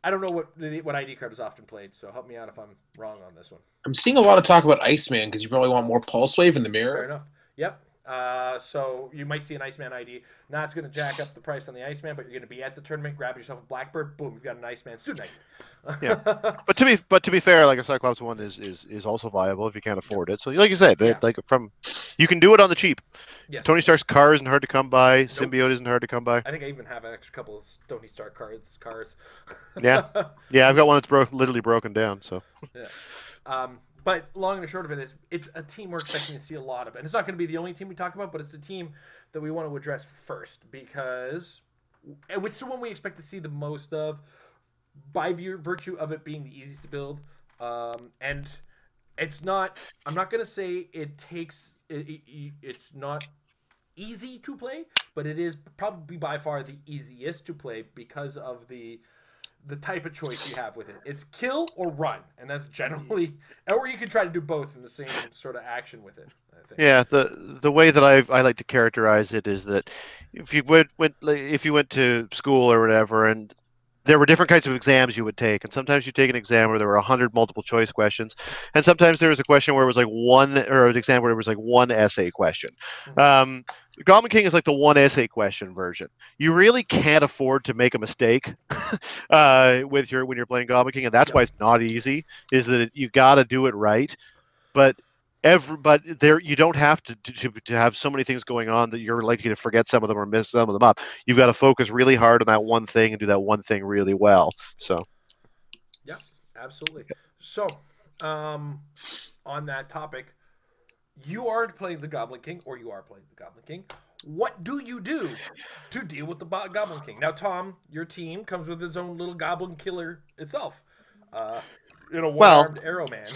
I don't know what ID card is often played, so help me out if I'm wrong on this one. I'm seeing a lot of talk about Iceman because you probably want more Pulse Wave in the mirror. Fair enough. Yep. So you might see an Iceman ID. Now it's going to jack up the price on the Iceman, but you're going to be at the tournament, grab yourself a Blackbird, boom, you've got an Iceman student ID. Yeah, but to be fair, like a Cyclops one is also viable if you can't afford it. So like you said, like you can do it on the cheap. Yes. Tony Stark's car isn't hard to come by. Nope. Symbiote isn't hard to come by. I think I even have an extra couple of Tony Stark cars. Yeah, I've got one that's literally broken down. So yeah. But long and the short of it is, it's a team we're expecting to see a lot of. And it's not going to be the only team we talk about, but it's the team that we want to address first because it's the one we expect to see the most of by virtue of it being the easiest to build. And it's not, I'm not going to say it's not easy to play, but it is probably by far the easiest to play because of the type of choice you have with it. It's kill or run, and that's generally, or you can try to do both in the same sort of action with it, I think. Yeah, the way that I like to characterize it is that if you went to school or whatever, and there were different kinds of exams you would take, and sometimes you take an exam where there were 100 multiple choice questions, and sometimes there was a question where it was like an exam where it was like one essay question. Goblin King is like the one essay question version. You really can't afford to make a mistake when you're playing Goblin King, and that's why it's not easy. Is that you got to do it right, but there you don't have to have so many things going on that you're likely to forget some of them or miss some of them up. You've got to focus really hard on that one thing and do that one thing really well. So, yeah, absolutely. So, on that topic, you aren't playing the Goblin King, or you are playing the Goblin King. What do you do to deal with the Goblin King? Now, Tom, your team comes with its own little Goblin Killer itself. One-armed arrow man.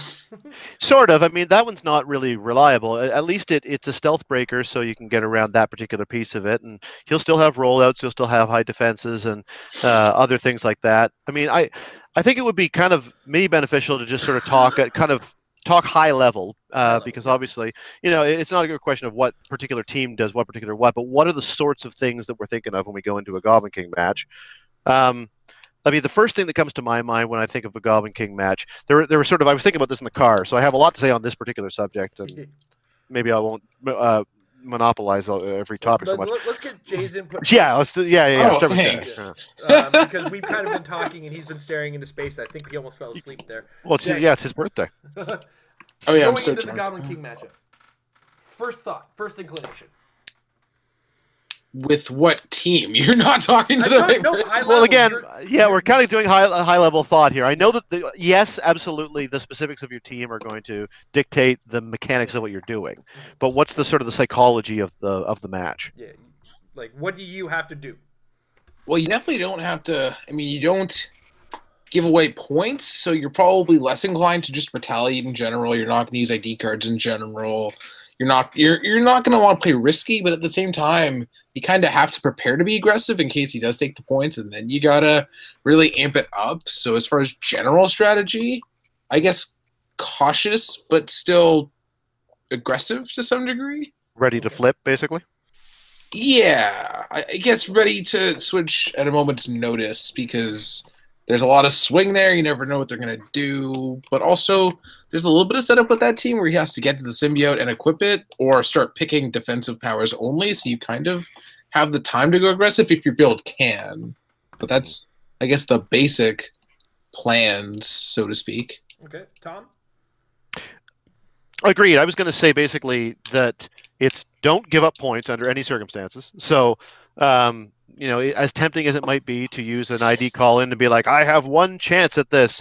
Sort of. I mean, that one's not really reliable. At least it's a stealth breaker, so you can get around that particular piece of it. And he'll still have rollouts. He'll still have high defenses and other things like that. I mean, I think it would be kind of maybe beneficial to just sort of talk high level, because obviously, it's not a good question of what particular team does what particular what, but what are the sorts of things that we're thinking of when we go into a Goblin King match. I mean, the first thing that comes to my mind when I think of a Goblin King match, there were sort of, I was thinking about this in the car, so I have a lot to say on this particular subject, and maybe I won't monopolize every topic so much. Let's get Jay's input. Yeah, yeah. Oh, thanks. Because we've kind of been talking, and he's been staring into space. I think he almost fell asleep there. Well, it's his birthday. Oh yeah, going I'm so into drunk. the Goblin King matchup. First thought, first inclination. With what team? You're not talking to the right person. Well, again, we're kind of doing high level thought here. I know that yes, absolutely, the specifics of your team are going to dictate the mechanics of what you're doing. But what's the sort of the psychology of the match? Yeah, like what do you have to do? Well, you definitely don't have to. I mean, you don't give away points, so you're probably less inclined to just retaliate in general. You're not going to use ID cards in general. You're not going to want to play risky, but at the same time, you kind of have to prepare to be aggressive in case he does take the points, and then you got to really amp it up. So as far as general strategy, I guess cautious, but still aggressive to some degree. Ready to flip, basically? Yeah, I guess ready to switch at a moment's notice because there's a lot of swing there. You never know what they're going to do. But also, there's a little bit of setup with that team where he has to get to the symbiote and equip it or start picking defensive powers only. So you kind of have the time to go aggressive if your build can. But that's, I guess, the basic plans, so to speak. Okay, Tom? Agreed. I was going to say basically that it's don't give up points under any circumstances. So, as tempting as it might be to use an ID call in to be like, I have one chance at this.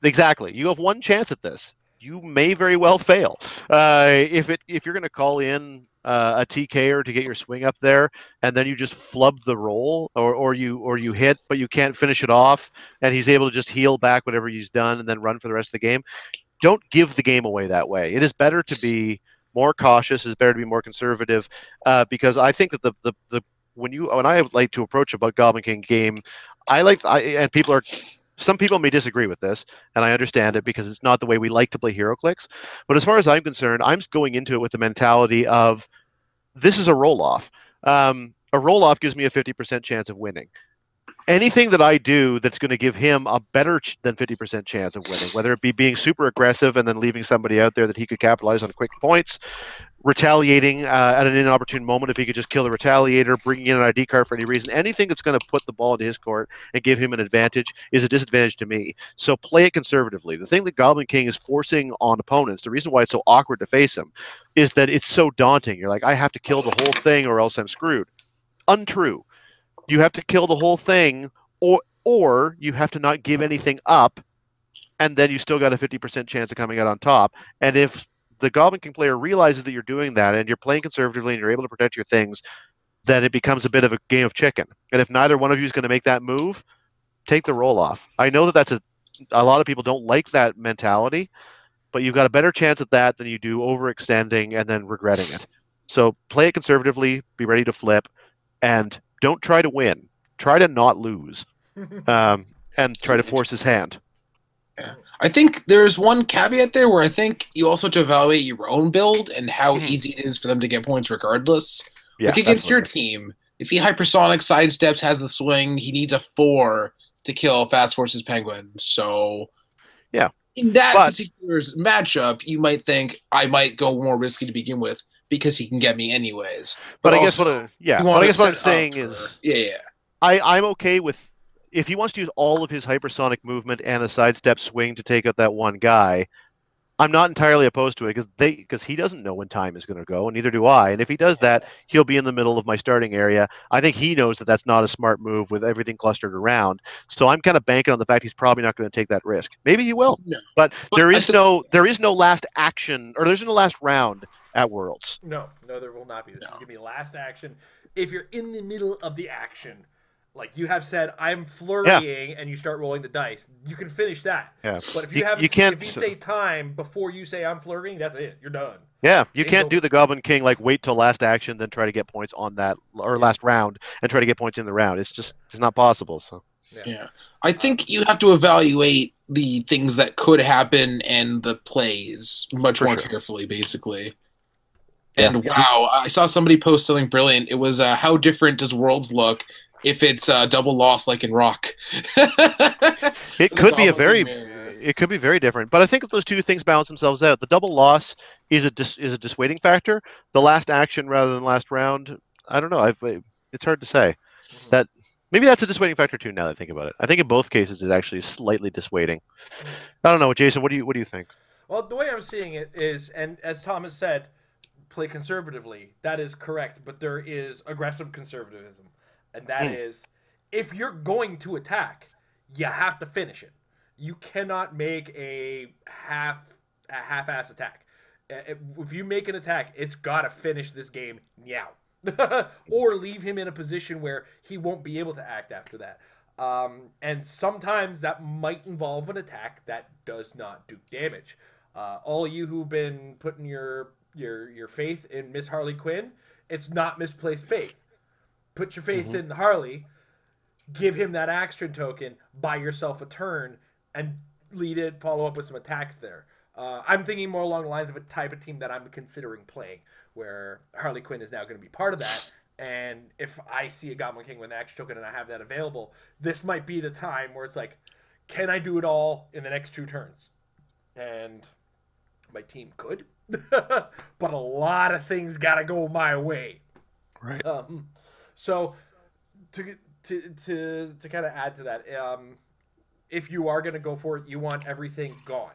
Exactly. You have one chance at this. You may very well fail. If you're going to call in a TKer to get your swing up there, and then you just flub the roll, or you hit, but you can't finish it off, and he's able to just heal back whatever he's done and then run for the rest of the game. Don't give the game away that way. It is better to be more cautious. It's better to be more conservative, because I think that when I like to approach a Goblin King game, some people may disagree with this, and I understand it because it's not the way we like to play HeroClix. But as far as I'm concerned, I'm going into it with the mentality of this is a roll-off. A roll-off gives me a 50% chance of winning. Anything that I do that's going to give him a better than 50% chance of winning, whether it be being super aggressive and then leaving somebody out there that he could capitalize on quick points, retaliating at an inopportune moment if he could just kill the retaliator, bringing in an ID card for any reason. Anything that's going to put the ball into his court and give him an advantage is a disadvantage to me. So play it conservatively. The thing that Goblin King is forcing on opponents, the reason why it's so awkward to face him, is that it's so daunting. You're like, I have to kill the whole thing or else I'm screwed. Untrue. You have to kill the whole thing, or you have to not give anything up, and then you still got a 50% chance of coming out on top. And if the Goblin King player realizes that you're doing that and you're playing conservatively and you're able to protect your things, then it becomes a bit of a game of chicken. And if neither one of you is going to make that move, take the roll off. I know that that's a lot of people don't like that mentality, but you've got a better chance at that than you do overextending and then regretting it. So play it conservatively, be ready to flip, and don't try to win. Try to not lose, and try to force his hand. Yeah. I think there's one caveat there where I think you also have to evaluate your own build and how easy it is for them to get points regardless. Yeah, like against your team, if he hypersonic sidesteps, has the swing, he needs a 4 to kill Fast Force's Penguin. So yeah, in that particular matchup, you might think I might go more risky to begin with because he can get me anyways. But I guess what I'm saying is I'm okay with if he wants to use all of his hypersonic movement and a sidestep swing to take out that one guy. I'm not entirely opposed to it because he doesn't know when time is going to go, and neither do I. And if he does that, he'll be in the middle of my starting area. I think he knows that that's not a smart move with everything clustered around. So I'm kind of banking on the fact he's probably not going to take that risk. Maybe he will, but there is no last action, or there's no last round at Worlds. No, there will not be. This is going to be last action. If you're in the middle of the action, like you have said, I'm flurrying, and you start rolling the dice, you can finish that. Yeah. But if if you say time before you say I'm flurrying, that's it. You're done. Yeah, you can't do the Goblin King like wait till last action, then try to get points on that, or last round, and try to get points in the round. It's not possible. So yeah, I think you have to evaluate the things that could happen and the plays much more carefully, basically. And wow, I saw somebody post something brilliant. It was how different does Worlds look if it's a double loss like in Rock? It could be very different. But I think that those two things balance themselves out. The double loss is a dissuading factor. The last action rather than last round, I don't know. It's hard to say. That maybe that's a dissuading factor too. Now that I think about it, I think in both cases it's actually slightly dissuading. I don't know, Jason. What do you think? Well, the way I'm seeing it is, and as Thomas said, play conservatively. That is correct, but there is aggressive conservatism. And that is, if you're going to attack, you have to finish it. You cannot make a half-ass attack. If you make an attack, it's got to finish this game now. Or leave him in a position where he won't be able to act after that. And sometimes that might involve an attack that does not do damage. All you who've been putting your faith in Miss Harley Quinn, it's not misplaced faith. Put your faith in Harley, give him that action token, buy yourself a turn, and follow up with some attacks there. I'm thinking more along the lines of a type of team that I'm considering playing, where Harley Quinn is now going to be part of that. And if I see a Goblin King with an action token and I have that available, this might be the time where it's like, can I do it all in the next 2 turns? And my team could, but a lot of things got to go my way. Right. So to kind of add to that, if you are going to go for it, you want everything gone.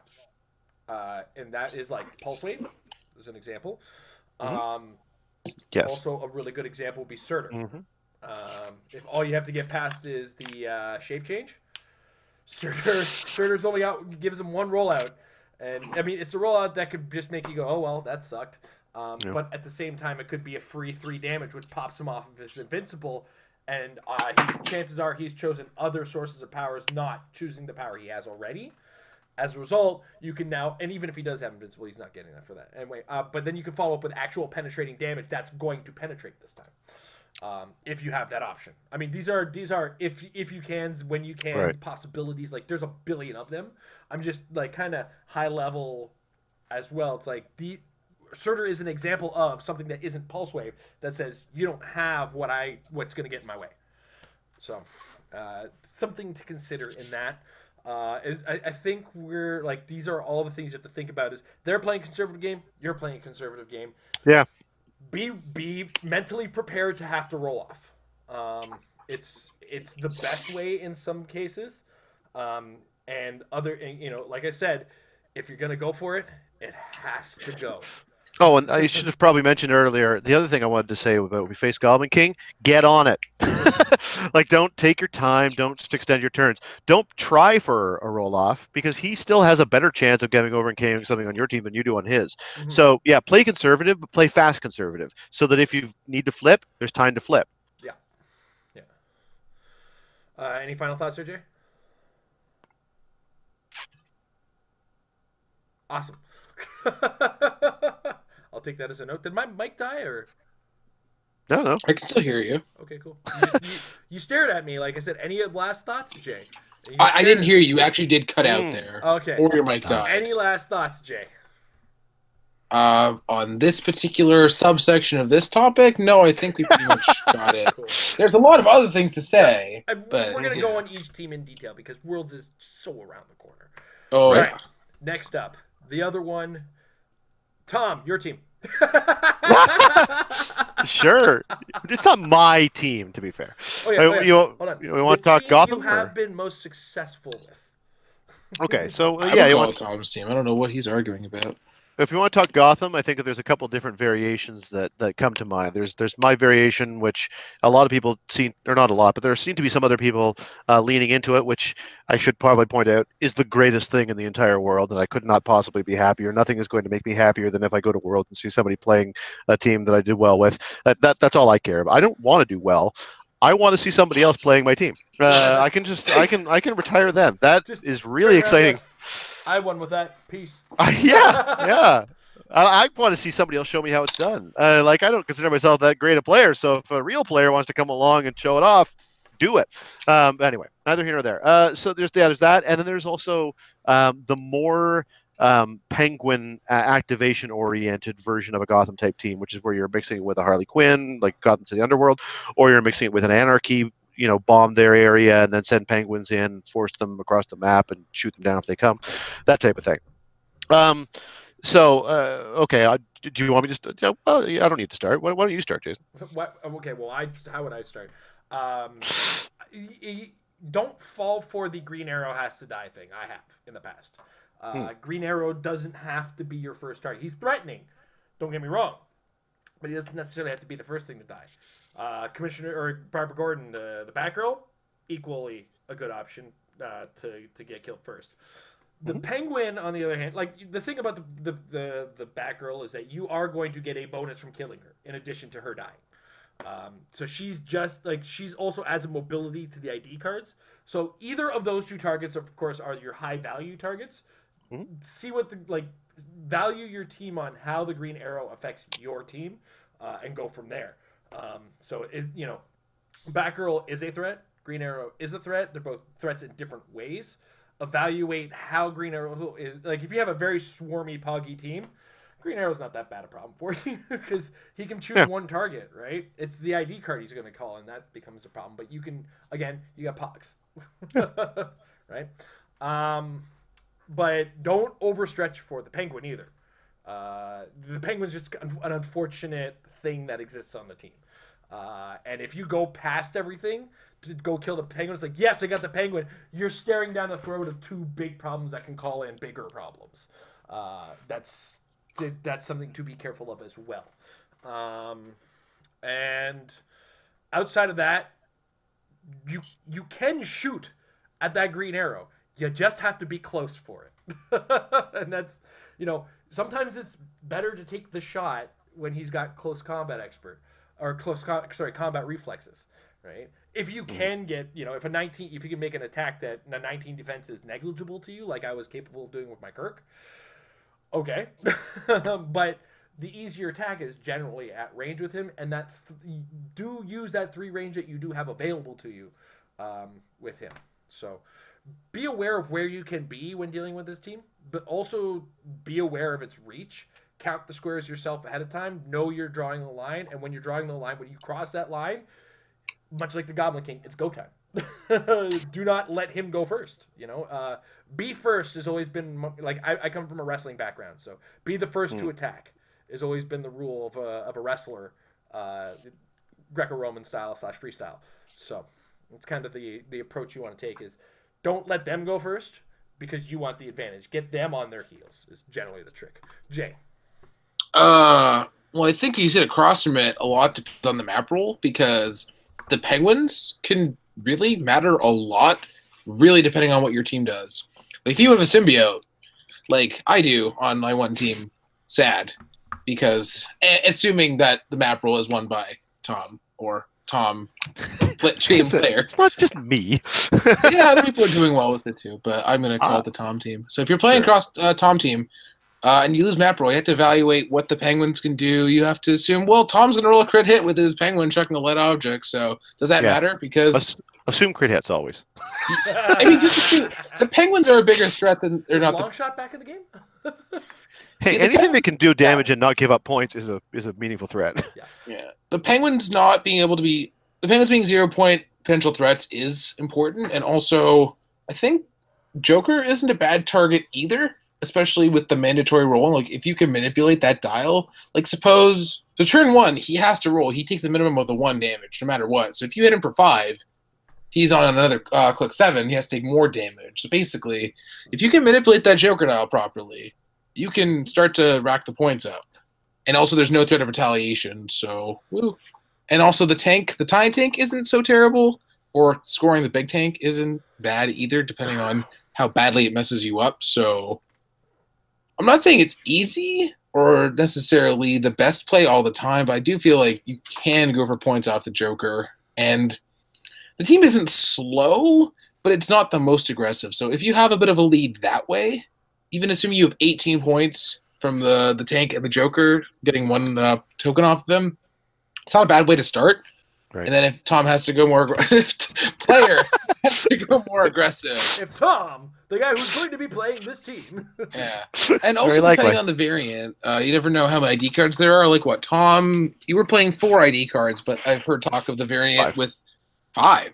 And that is like Pulse Wave, as an example. Yes. Also, a really good example would be Surtur. If all you have to get past is the shape change, Surtur's only gives him 1 rollout. And, I mean, it's a rollout that could just make you go, oh, well, that sucked. But at the same time, it could be a free 3 damage, which pops him off of his invincible. And chances are he's chosen other sources of powers, not choosing the power he has already. As a result, you can now, and even if he does have invincible, he's not getting that for that. Anyway, but then you can follow up with actual penetrating damage that's going to penetrate this time. If you have that option. I mean, these are if you can, when you can, possibilities. Like, there's a billion of them. I'm just, like, kind of high level as well. It's like, Surtur is an example of something that isn't Pulse Wave that says you don't have what's going to get in my way. So, something to consider in that. I think we're like, these are all the things you have to think about. Is they're playing conservative game, you're playing a conservative game. Yeah. Be mentally prepared to have to roll off. It's the best way in some cases, and like I said, if you're gonna go for it, it has to go. Oh, and I should have probably mentioned earlier, the other thing I wanted to say about when we face Goblin King, get on it. Like, don't take your time. Don't extend your turns. Don't try for a roll-off, because he still has a better chance of getting over and carrying something on your team than you do on his. Mm-hmm. So, yeah, play conservative, but play fast conservative, so that if you need to flip, there's time to flip. Yeah. Yeah. Any final thoughts, Sergey? Awesome. I'll take that as a note. Did my mic die, or? No. I can still hear you. Okay, cool. You stared at me like I said. Any last thoughts, Jay? I didn't hear you. You actually did cut out there. Okay. Or your mic died. Any last thoughts, Jay? On this particular subsection of this topic, no, I think we pretty much got it. Cool. There's a lot of other things to say. Yeah. But we're going to go on each team in detail because Worlds is so around the corner. Oh, right. Yeah. Next up, the other one. Tom, your team. Sure. It's not my team, to be fair. Oh, yeah, Hold on. You want to talk Gotham? You have been most successful with. Okay, so yeah, you want Tom's team. I don't know what he's arguing about. If you want to talk Gotham, I think that there's a couple different variations that come to mind. There's my variation, which a lot of people see, or not a lot, but there seem to be some other people leaning into it, which I should probably point out is the greatest thing in the entire world, and I could not possibly be happier. Nothing is going to make me happier than if I go to World and see somebody playing a team that I did well with. That's all I care about. I don't want to do well. I want to see somebody else playing my team. I can retire then. That is really exciting. I won with that. Peace. Yeah. I want to see somebody else show me how it's done. Like, I don't consider myself that great a player, so if a real player wants to come along and show it off, do it. Anyway, neither here nor there. So there's that, and then there's also the more Penguin activation-oriented version of a Gotham type team, which is where you're mixing it with a Harley Quinn, like Gotham City Underworld, or you're mixing it with an Anarchy. Bomb their area and then send penguins in, force them across the map, and shoot them down if they come. That type of thing. Okay. Do you want me to? Well, I don't need to start. Why don't you start, Jason? Okay. Well, how would I start? Don't fall for the Green Arrow has to die thing. I have in the past. Green Arrow doesn't have to be your first target. He's threatening. Don't get me wrong, but he doesn't necessarily have to be the first thing to die. Commissioner or Barbara Gordon, the Batgirl, equally a good option to get killed first. The Penguin, on the other hand, like the thing about the Batgirl is that you are going to get a bonus from killing her in addition to her dying. So she's also adds a mobility to the ID cards. So either of those two targets, of course, are your high value targets. See what value your team on how the Green Arrow affects your team, and go from there. Batgirl is a threat. Green Arrow is a threat. They're both threats in different ways. Evaluate how Green Arrow is. Like, if you have a very swarmy, poggy team, Green Arrow's not that bad a problem for you because he can choose one target, right? It's the ID card he's going to call, and that becomes a problem. But you got pogs, right? But don't overstretch for the Penguin either. The Penguin's just an unfortunate thing that exists on the team. And if you go past everything to go kill the Penguin, it's like, yes, I got the Penguin. You're staring down the throat of two big problems that can call in bigger problems. That's something to be careful of as well. And outside of that, you can shoot at that Green Arrow. You just have to be close for it. And that's, sometimes it's better to take the shot when he's got close combat expert or combat reflexes, right? If you can get, if you can make an attack that a 19 defense is negligible to you, like I was capable of doing with my Kirk, okay. But the easier attack is generally at range with him, and that do use that 3 range that you do have available to you with him. So be aware of where you can be when dealing with this team, but also be aware of its reach. Count the squares yourself ahead of time. Know you're drawing the line, and when you're drawing the line, when you cross that line, much like the Goblin King, it's go time. do not let him go first. You know, be first has always been like I come from a wrestling background, so be the first to attack has always been the rule of a wrestler, Greco-Roman style / freestyle. So it's kind of the approach you want to take is don't let them go first because you want the advantage. Get them on their heels is generally the trick. Jay. Well, I think you sit across from it a lot depends on the map rule because the Penguins can really matter a lot, really depending on what your team does. Like if you have a symbiote, like I do on my one team, sad because assuming that the map rule is won by Tom or Tom team player. It's not just me. Yeah, other people are doing well with it too, but I'm going to call it the Tom team. So if you're playing across Tom team and you lose map roll, you have to evaluate what the Penguins can do. You have to assume, well, Tom's going to roll a crit hit with his Penguin chucking a lead object. So does that matter? Because assume crit hits always. I mean, just assume the Penguins are a bigger threat than they're not. Long shot back in the game. Hey, anything that can do damage and not give up points is a meaningful threat. Yeah. The Penguins not being able to be the Penguins being 0-point potential threats is important, and also I think Joker isn't a bad target either, especially with the mandatory roll. Like if you can manipulate that dial, like suppose the turn 1 he has to roll, he takes a minimum of the 1 damage no matter what. So if you hit him for 5, he's on another click 7, he has to take more damage. So basically, if you can manipulate that Joker dial properly, you can start to rack the points up. And also there's no threat of retaliation, so woo. And also the tiny tank isn't so terrible, or scoring the big tank isn't bad either, depending on how badly it messes you up. So I'm not saying it's easy or necessarily the best play all the time, but I do feel like you can go for points off the Joker. And the team isn't slow, but it's not the most aggressive. So if you have a bit of a lead that way, even assuming you have 18 points from the tank and the Joker, getting 1 token off of them, it's not a bad way to start. Right. And then if Tom has to go more player has to go more aggressive. If Tom, the guy who's going to be playing this team. Yeah. And also depending on the variant, you never know how many ID cards there are. Like what, Tom, you were playing 4 ID cards, but I've heard talk of the variant 5. with 5.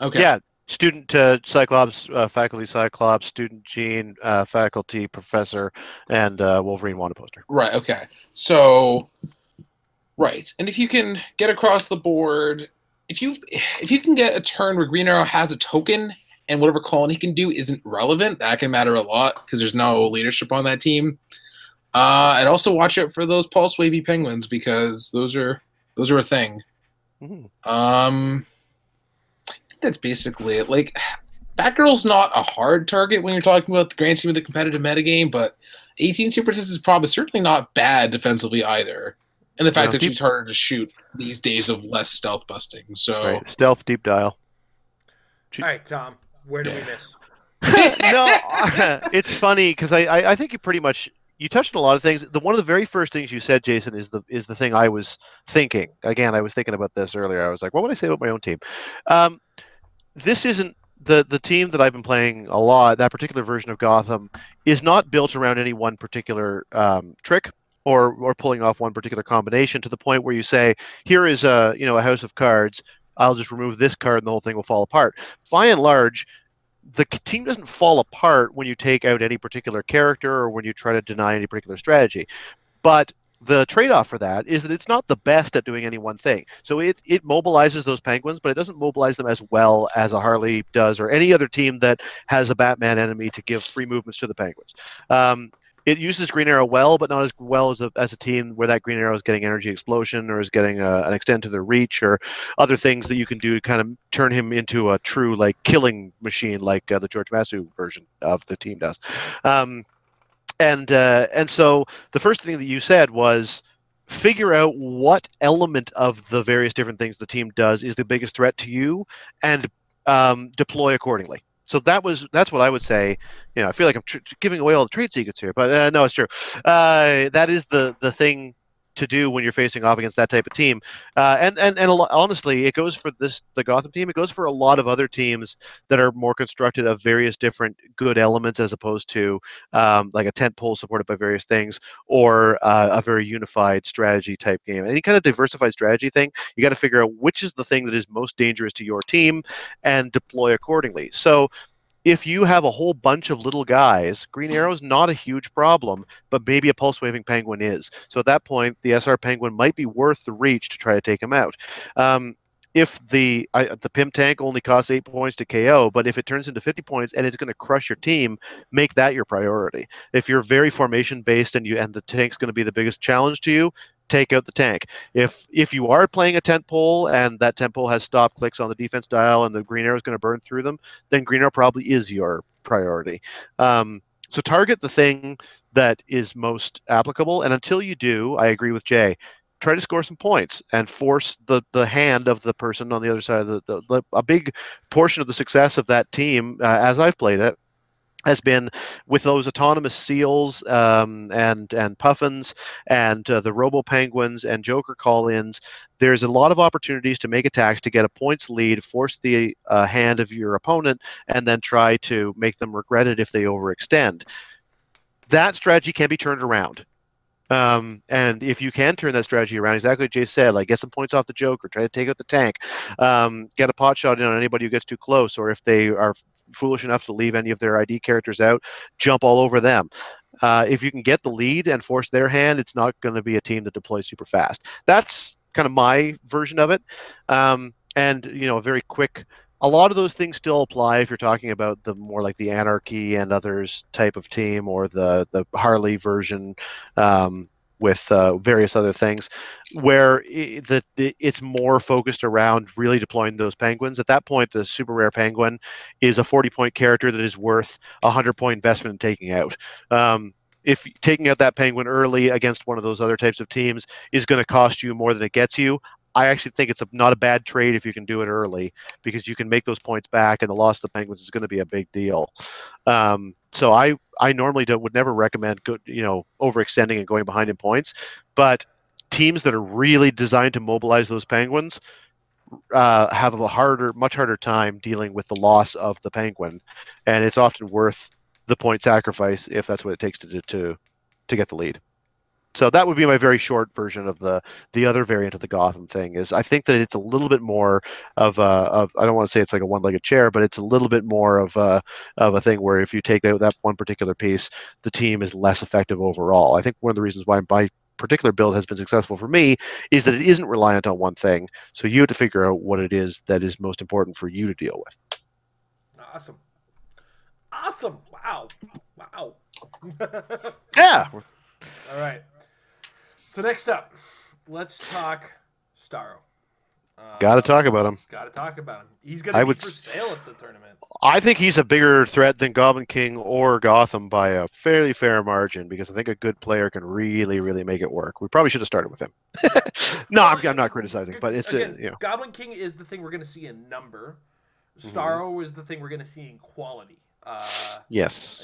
Okay. Yeah. Student Cyclops, faculty Cyclops, student Gene, faculty Professor, and Wolverine Wanda poster. Right, okay. So, right. And if you can get across the board, if you can get a turn where Green Arrow has a token and whatever calling he can do isn't relevant, that can matter a lot because there's no leadership on that team. And also watch out for those pulse wavy penguins because those are a thing. Mm-hmm. That's basically it. Like, Batgirl's not a hard target when you're talking about the grand scheme of the competitive metagame, but 18 Super Assist is probably certainly not bad defensively either. And the fact that she's harder to shoot these days of less stealth busting. So stealth deep dial. All right, Tom, where do we miss? No, it's funny because I think you touched on a lot of things. One of the very first things you said, Jason, is the thing I was thinking. Again, I was thinking about this earlier. I was like, what would I say about my own team? This isn't the team that I've been playing a lot. That particular version of Gotham is not built around any one particular trick or pulling off one particular combination to the point where you say, here is a house of cards. I'll just remove this card and the whole thing will fall apart. By and large, the team doesn't fall apart when you take out any particular character or when you try to deny any particular strategy. But the trade-off for that is that it's not the best at doing any one thing. So it mobilizes those penguins, but it doesn't mobilize them as well as a Harley does or any other team that has a Batman enemy to give free movements to the penguins. It uses Green Arrow well, but not as well as a team where that Green Arrow is getting energy explosion or is getting an extend to their reach or other things that you can do to kind of turn him into a true killing machine like the George Masu version of the team does. And so the first thing that you said was figure out what element of the various different things the team does is the biggest threat to you and deploy accordingly. So that's what I would say. I feel like I'm giving away all the trade secrets here, but no, it's true. That is the thing to do when you're facing off against that type of team. Honestly, it goes for the Gotham team. It goes for a lot of other teams that are more constructed of various different good elements, as opposed to like a tent pole supported by various things, or a very unified strategy type game. Any kind of diversified strategy thing, you got to figure out which is the thing that is most dangerous to your team and deploy accordingly. So if you have a whole bunch of little guys, Green Arrow's not a huge problem, but maybe a pulse waving penguin is. So at that point, the SR penguin might be worth the reach to try to take him out. If the Pimp tank only costs 8 points to KO, but if it turns into 50 points and it's going to crush your team, make that your priority. If you're very formation based and the tank's going to be the biggest challenge to you, take out the tank. If you are playing a tent pole and that tent pole has stop clicks on the defense dial and the Green Arrow is going to burn through them, then Green Arrow probably is your priority. So target the thing that is most applicable, and until you do, I agree with Jay, try to score some points and force the hand of the person on the other side of a big portion of the success of that team, as I've played it, has been with those autonomous seals and puffins and the robo penguins and joker call-ins. There's a lot of opportunities to make attacks to get a points lead, force the hand of your opponent, and then try to make them regret it if they overextend. That strategy can be turned around. And if you can turn that strategy around, exactly what Jay said, like get some points off the Joker, try to take out the tank, get a pot shot in on anybody who gets too close, or if they are foolish enough to leave any of their ID characters out, jump all over them. If you can get the lead and force their hand, it's not going to be a team that deploys super fast. That's kind of my version of it. And, you know, very quick. A lot of those things still apply if you're talking about the more like the Anarchy and others type of team, or the Harley version with various other things, where it's more focused around really deploying those penguins. At that point, the super rare penguin is a 40-point character that is worth a 100-point investment in taking out. If taking out that penguin early against one of those other types of teams is going to cost you more than it gets you, I actually think it's not a bad trade if you can do it early, because you can make those points back, and the loss of the penguins is going to be a big deal. So I normally would never recommend overextending and going behind in points, but teams that are really designed to mobilize those penguins have a much harder time dealing with the loss of the penguin, and it's often worth the point sacrifice if that's what it takes to get the lead. So that would be my very short version of the other variant of the Gotham thing. Is I think that it's a little bit more of I don't want to say it's like a one-legged chair, but it's a little bit more of a thing where if you take out that one particular piece, the team is less effective overall. I think one of the reasons why my particular build has been successful for me is that it isn't reliant on one thing. So you have to figure out what it is that is most important for you to deal with. Awesome. Wow. Yeah. All right. So next up, let's talk Starro. Got to talk about him. Got to talk about him. He's going to be for sale at the tournament. I think he's a bigger threat than Goblin King or Gotham by a fairly fair margin, because I think a good player can really, really make it work. We probably should have started with him. No, I'm not criticizing, but it's Goblin King is the thing we're going to see in number. Starro is the thing we're going to see in quality. Yes.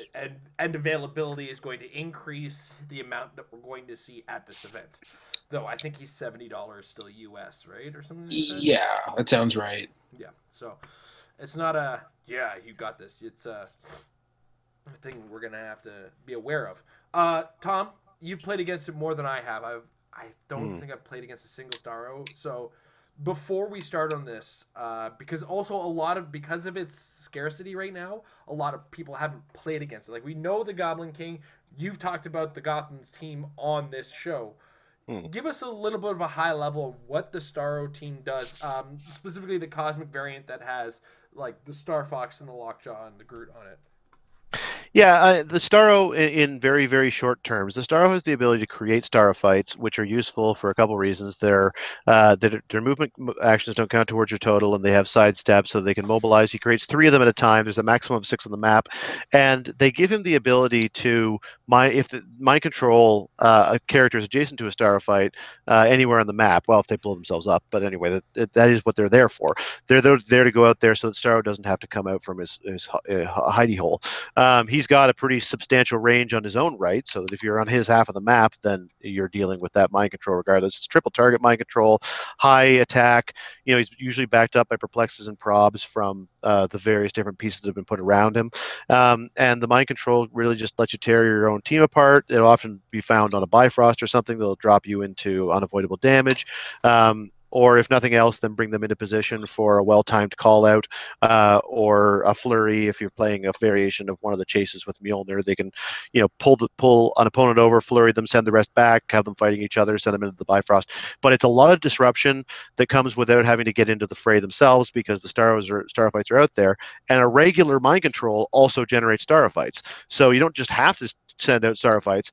And availability is going to increase the amount that we're going to see at this event. Though I think he's $70 still US, right? Or something like that? Yeah, that sounds right. Yeah. So it's not you got this. It's a thing we're going to have to be aware of. Tom, you've played against it more than I have. I don't think I've played against a single Starro. So before we start on this, because of its scarcity right now, a lot of people haven't played against it. Like, we know the Goblin King. You've talked about the Gotham's team on this show. Give us a little bit of a high level of what the Starro team does, specifically the Cosmic variant that has like the Star Fox and the Lockjaw and the Groot on it. Yeah, the Starro, in very, very short terms, the Starro has the ability to create Starro fights, which are useful for a couple reasons. Their movement actions don't count towards your total, and they have side steps, so they can mobilize. He creates 3 of them at a time. There's a maximum of 6 on the map, and they give him the ability to mind control characters adjacent to a Starro fight anywhere on the map. Well, if they blow themselves up, but anyway, that is what they're there for. They're there to go out there so that Starro doesn't have to come out from his hidey hole. He's he's got a pretty substantial range on his own right, so that if you're on his half of the map, then you're dealing with that mind control regardless. It's triple target mind control, high attack. He's usually backed up by perplexes and probs from the various different pieces that have been put around him. And the mind control really just lets you tear your own team apart. It'll often be found on a Bifrost or something that'll drop you into unavoidable damage. Or if nothing else, then bring them into position for a well-timed call-out or a flurry. If you're playing a variation of one of the chases with Mjolnir, they can, pull an opponent over, flurry them, send the rest back, have them fighting each other, send them into the Bifrost. But it's a lot of disruption that comes without having to get into the fray themselves, because the starfights are out there, and a regular mind control also generates starfights. So you don't just have to send out starfights.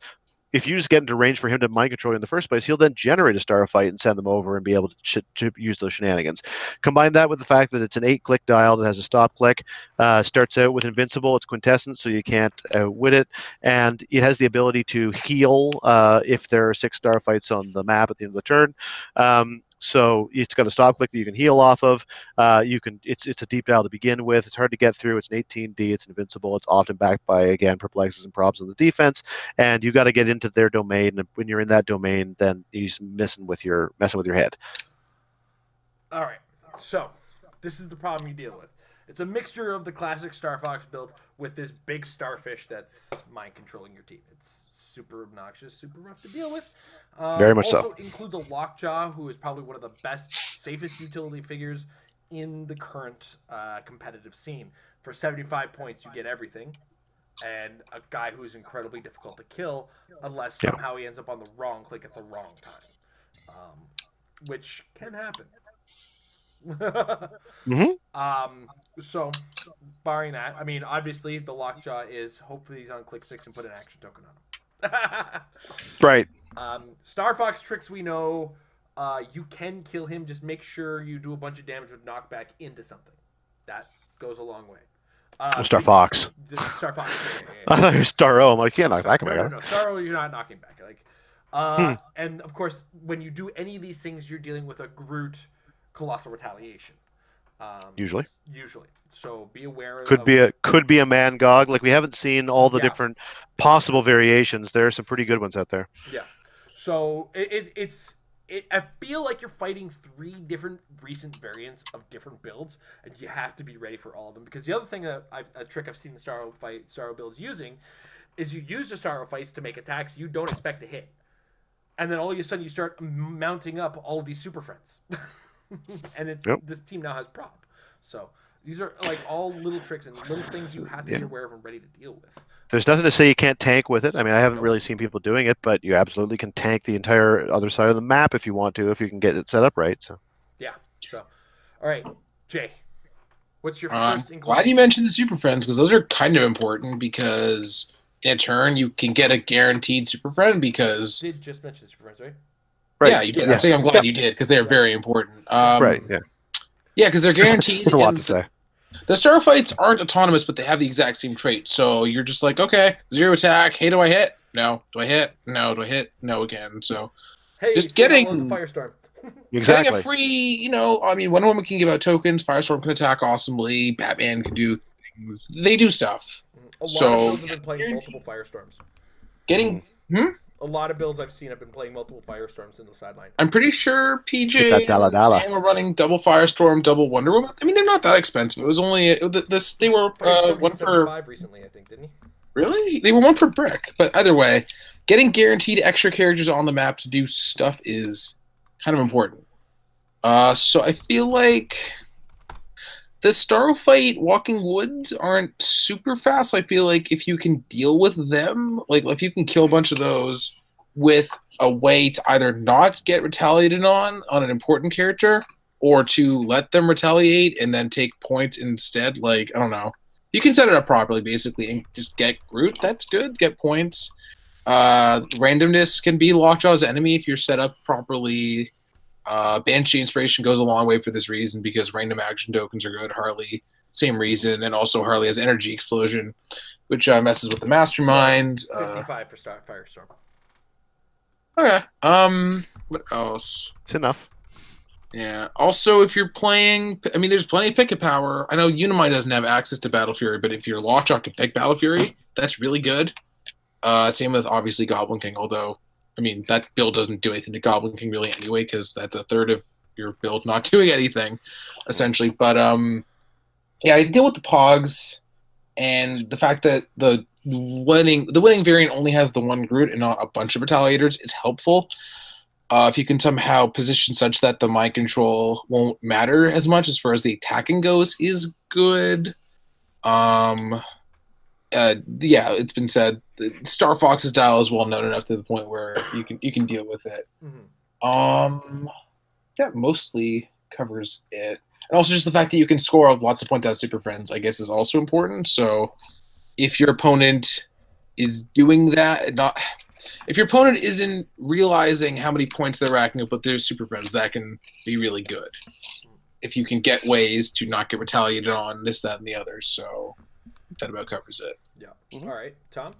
If you just get into range for him to mind control you in the first place, he'll then generate a starfight and send them over and be able to use those shenanigans. Combine that with the fact that it's an 8-click dial that has a stop click, starts out with Invincible, it's quintessent, so you can't outwit it, and it has the ability to heal if there are 6 starfights on the map at the end of the turn. So it's got a stop click that you can heal off of. It's a deep dial to begin with. It's hard to get through. It's an 18D. It's invincible. It's often backed by, again, perplexes and probs on the defense. And you got to get into their domain. And when you're in that domain, then he's messing with your head. All right. So this is the problem you deal with. It's a mixture of the classic Star Fox build with this big starfish that's mind controlling your team. It's super obnoxious, super rough to deal with. Very much so. Also includes a Lockjaw, who is probably one of the best, safest utility figures in the current competitive scene. For 75 points, you get everything. And a guy who's incredibly difficult to kill unless somehow he ends up on the wrong click at the wrong time. Which can happen. So, barring that, I mean, obviously the Lockjaw is hopefully he's on click 6 and put an action token on him. Right. Star Fox tricks we know. You can kill him. Just make sure you do a bunch of damage with knockback into something. That goes a long way. Star Fox. Star Fox. I thought it was Star O. I'm like, you can't knock back. No. Star O, you're not knocking back. And of course, when you do any of these things, you're dealing with a Groot Colossal Retaliation. Usually. So be aware. Could be a Mangog. Like, we haven't seen all the different possible variations. There are some pretty good ones out there. Yeah. So I feel like you're fighting 3 different recent variants of different builds, and you have to be ready for all of them. Because the other thing a trick I've seen the Starro builds using is you use the Starro fights to make attacks you don't expect to hit, and then all of a sudden you start mounting up all of these super friends. And this team now has prop. So these are like all little tricks and little things you have to be aware of and ready to deal with. There's nothing to say you can't tank with it. I mean, I haven't really seen people doing it, but you absolutely can tank the entire other side of the map if you want to, if you can get it set up right. So yeah. So, all right, Jay, what's your first inclination? Glad you mentioned the super friends, because those are kind of important, because in a turn you can get a guaranteed super friend. Because you did just mention super friends, right? Right. Yeah, you did. I'm saying I'm glad you did, because they're very important. Right. Yeah. Yeah, because they're guaranteed. There's a lot to say. The starfights aren't autonomous, but they have the exact same trait. So you're just like, okay, 0 attack. Hey, do I hit? No. Do I hit? No. Do I hit? No again. So just getting Firestorm. Exactly. Getting a free, I mean, Wonder Woman can give out tokens. Firestorm can attack awesomely. Batman can do things. They do stuff. A lot of builds have been playing multiple Firestorms. A lot of builds I've seen have been playing multiple Firestorms in the sideline. I'm pretty sure PJ and we're running double Firestorm, double Wonder Woman. I mean, they're not that expensive. It was only they were one per 5 recently, I think, didn't he? Really? They were 1 per brick. But either way, getting guaranteed extra characters on the map to do stuff is kind of important. So I feel like the Starfight Walking Woods aren't super fast. I feel like if you can deal with them, like if you can kill a bunch of those with a way to either not get retaliated on an important character, or to let them retaliate and then take points instead, like, I don't know. You can set it up properly, basically, and just get Groot. That's good. Get points. Randomness can be Lockjaw's enemy if you're set up properly. Banshee Inspiration goes a long way for this reason, because random action tokens are good. Harley, same reason, and also Harley has Energy Explosion, which messes with the Mastermind. 55 for Firestorm. Okay. What else? It's enough. Yeah. Also, if you're playing, I mean, there's plenty of picket power. I know Unimind doesn't have access to Battle Fury, but if your Lockjaw can pick Battle Fury, That's really good. Same with obviously Goblin King, although I mean that build doesn't do anything to Goblin King really anyway, because that's a third of your build not doing anything, essentially. But yeah, I deal with the Pogs, and the fact that the winning variant only has the one Groot and not a bunch of Retaliators is helpful. If you can somehow position such that the mind control won't matter as much as far as the attacking goes, is good. Yeah, it's been said Star Fox's dial is well known enough to the point where you can deal with it. That mostly covers it. And also just the fact that you can score lots of points out of Super Friends, I guess, is also important. So if your opponent is doing that, if your opponent isn't realizing how many points they're racking up with their Super Friends, that can be really good. If you can get ways to not get retaliated on, this, that, and the other. So that about covers it. Yeah. All right, Tom?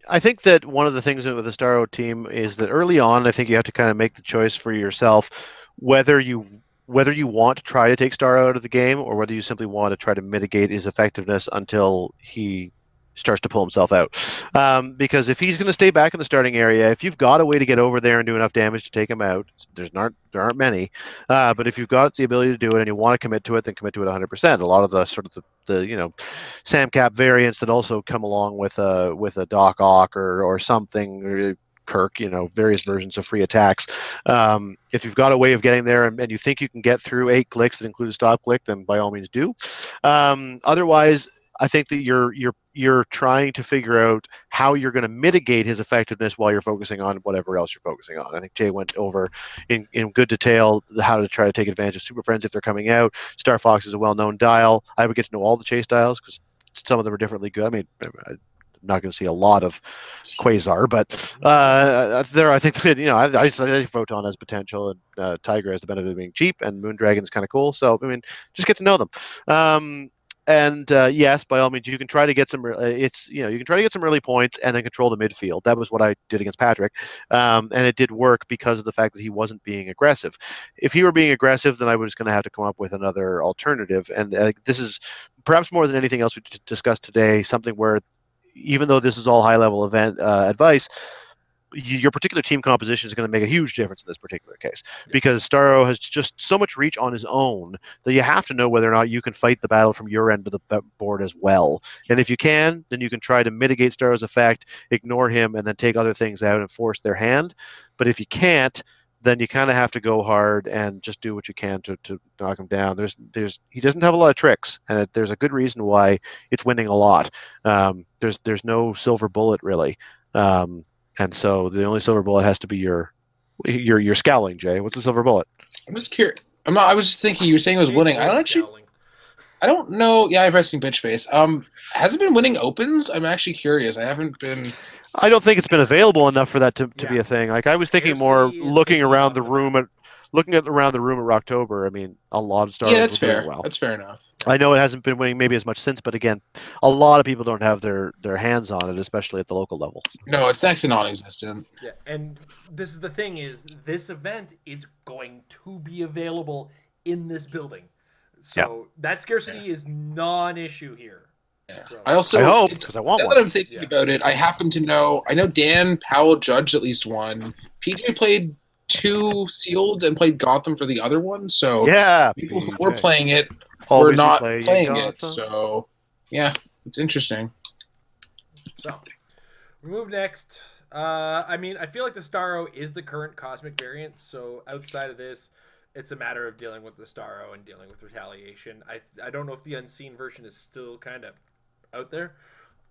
I think that one of the things with the Starro team is that early on, I think you have to kind of make the choice for yourself whether you want to try to take Starro out of the game or whether you simply want to try to mitigate his effectiveness until he starts to pull himself out. Because if he's going to stay back in the starting area, if you've got a way to get over there and do enough damage to take him out, there aren't many. But if you've got the ability to do it and you want to commit to it, then commit to it 100%. A lot of the sort of the Sam Cap variants that also come along with a Doc Ock or something. Or Kirk, various versions of free attacks. If you've got a way of getting there and you think you can get through 8 clicks that include a stop click, then by all means do. Otherwise, I think that you're trying to figure out how you're going to mitigate his effectiveness while you're focusing on whatever else you're focusing on. I think Jay went over in good detail how to try to take advantage of Super Friends if they're coming out. Star Fox is a well-known dial. I would get to know all the chase dials because some of them are differently good. I mean, I'm not going to see a lot of Quasar, but there I think that I think Photon has potential, and Tiger has the benefit of being cheap, and Moondragon is kind of cool. So I mean, just get to know them. And yes, by all means, you can try to get some. You can try to get some early points and then control the midfield. That was what I did against Patrick, and it did work because of the fact that he wasn't being aggressive. If he were being aggressive, then I was going to have to come up with another alternative. And this is perhaps more than anything else we discussed today, something where even though this is all high-level event advice, your particular team composition is going to make a huge difference in this particular case, because Starro has just so much reach on his own that you have to know whether or not you can fight the battle from your end of the board as well. And if you can, then you can try to mitigate Starro's effect, ignore him, and then take other things out and force their hand. But if you can't, then you kind of have to go hard and just do what you can to knock him down. He doesn't have a lot of tricks, and there's a good reason why it's winning a lot. There's no silver bullet really. And so the only silver bullet has to be your scowling, Jay. What's the silver bullet? I'm just curious. I was just thinking you were saying it was winning. I don't know. Yeah, I have resting bitch face. Has it been winning opens? I'm actually curious. I haven't been. I don't think it's been available enough for that to be a thing. Like I was thinking more looking around the room at Rocktober. I mean, a lot of stars. Yeah, that's fair. Well. That's fair enough. I know it hasn't been winning maybe as much since, but again, a lot of people don't have their hands on it, especially at the local level. No, it's next to non-existent. Yeah, and this is the thing: is this event is going to be available in this building, so that scarcity is non-issue here. Yeah. So. I hope, because I want one. Now that I'm thinking about it, I happen to know. I know Dan Powell judged at least one. PJ played 2 sealed and played Gotham for the other one. So people who were playing it were not playing it. So yeah, it's interesting. So we move next. I mean, I feel like the Starro is the current cosmic variant. So outside of this, it's a matter of dealing with the Starro and dealing with retaliation. I don't know if the unseen version is still kind of out there.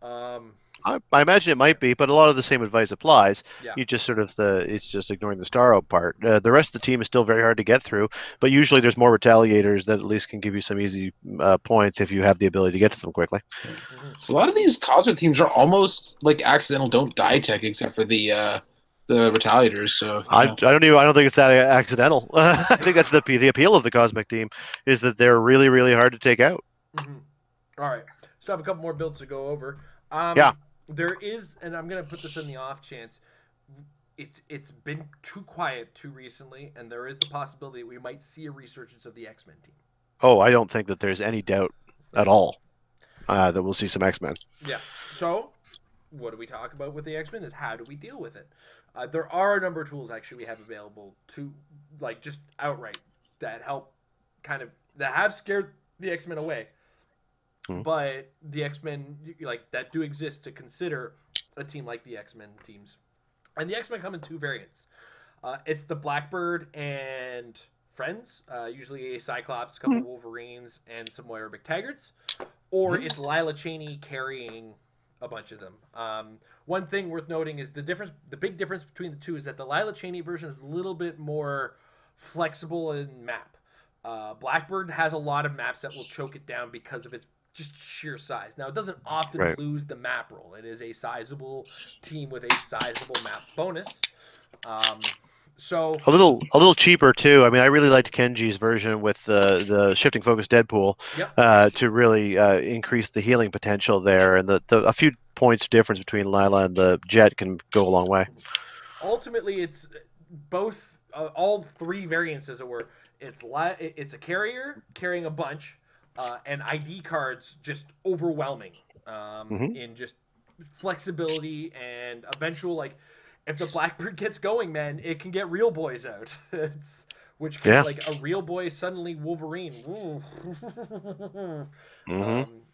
I imagine it might be, but a lot of the same advice applies. Yeah. You just it's just ignoring the Starro part. The rest of the team is still very hard to get through, but usually there's more retaliators that at least can give you some easy points if you have the ability to get to them quickly. A lot of these cosmic teams are almost like accidental don't die tech, except for the retaliators. So I don't think it's that accidental. I think that's the appeal of the cosmic team is that they're really, really hard to take out. Mm-hmm. All right. So I have a couple more builds to go over. There is, and I'm going to put this in the off chance, it's been too quiet too recently, and there is the possibility that we might see a resurgence of the X-Men team. Oh, I don't think that there's any doubt at all. that we'll see some X-Men. Yeah. So, what do we talk about with the X-Men is how do we deal with it? There are a number of tools actually we have available to, like, just outright that help that have scared the X-Men away. But the X-Men, like, that do exist to consider a team like the X-Men teams. And the X-Men come in two variants. It's the Blackbird and friends, usually a Cyclops, a couple Wolverines, and some Moira McTaggarts. Or it's Lila Cheney carrying a bunch of them. One thing worth noting is the big difference between the two is that the Lila Cheney version is a little bit more flexible in map. Blackbird has a lot of maps that will choke it down because of its just sheer size. Now, it doesn't often lose the map roll. It is a sizable team with a sizable map bonus. So a little cheaper too. I mean, I really liked Kenji's version with the shifting focus Deadpool to really increase the healing potential there, and a few points difference between Lila and the Jet can go a long way. Ultimately, it's both all three variants, as it were. It's a carrier carrying a bunch, and ID cards just overwhelming in just flexibility and eventual, like, if the Blackbird gets going, man, it can get real boys out. Which can like a real boy suddenly Wolverine.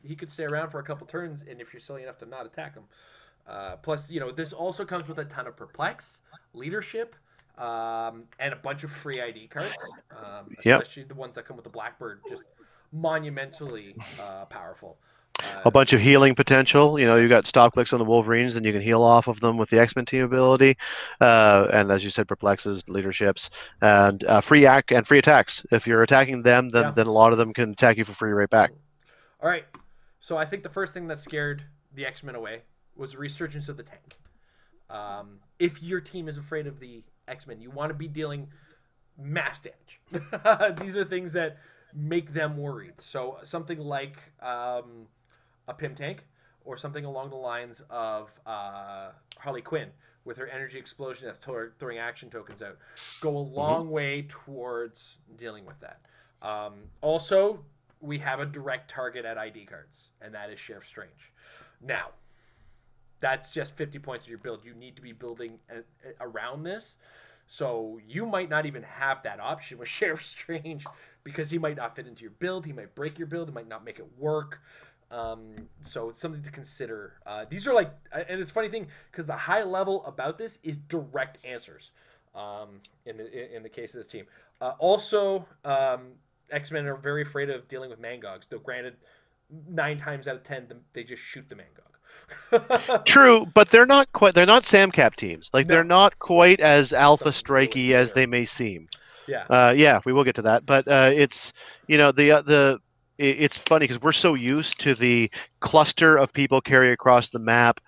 He could stay around for a couple turns, and if you're silly enough to not attack him. Plus, this also comes with a ton of perplex, leadership, and a bunch of free ID cards, especially the ones that come with the Blackbird, just monumentally powerful. A bunch of healing potential. You got stop clicks on the Wolverines, and you can heal off of them with the X-Men team ability. And as you said, perplexes, leaderships, and free attacks. If you're attacking them, then a lot of them can attack you for free right back. All right. So I think the first thing that scared the X-Men away was the resurgence of the tank. If your team is afraid of the X-Men, you want to be dealing mass damage. These are things that make them worried. So something like a Pym tank, or something along the lines of Harley Quinn with her energy explosion that's throwing action tokens out, go a long way towards dealing with that. Also, we have a direct target at ID cards, and that is Sheriff Strange. Now, that's just 50 points of your build. You need to be building around this. So you might not even have that option with Sheriff Strange because he might not fit into your build. He might break your build. He might not make it work. So it's something to consider. These are like, and it's a funny thing because the high level about this is direct answers. In the case of this team, also X-Men are very afraid of dealing with Mangogs. Though granted, 9 times out of 10 they just shoot the Mangog. True, but they're not Samcap teams. Like they're not quite as alpha strikey as they may seem. Yeah. We will get to that, but it's it's funny because we're so used to the cluster of people carry across the map.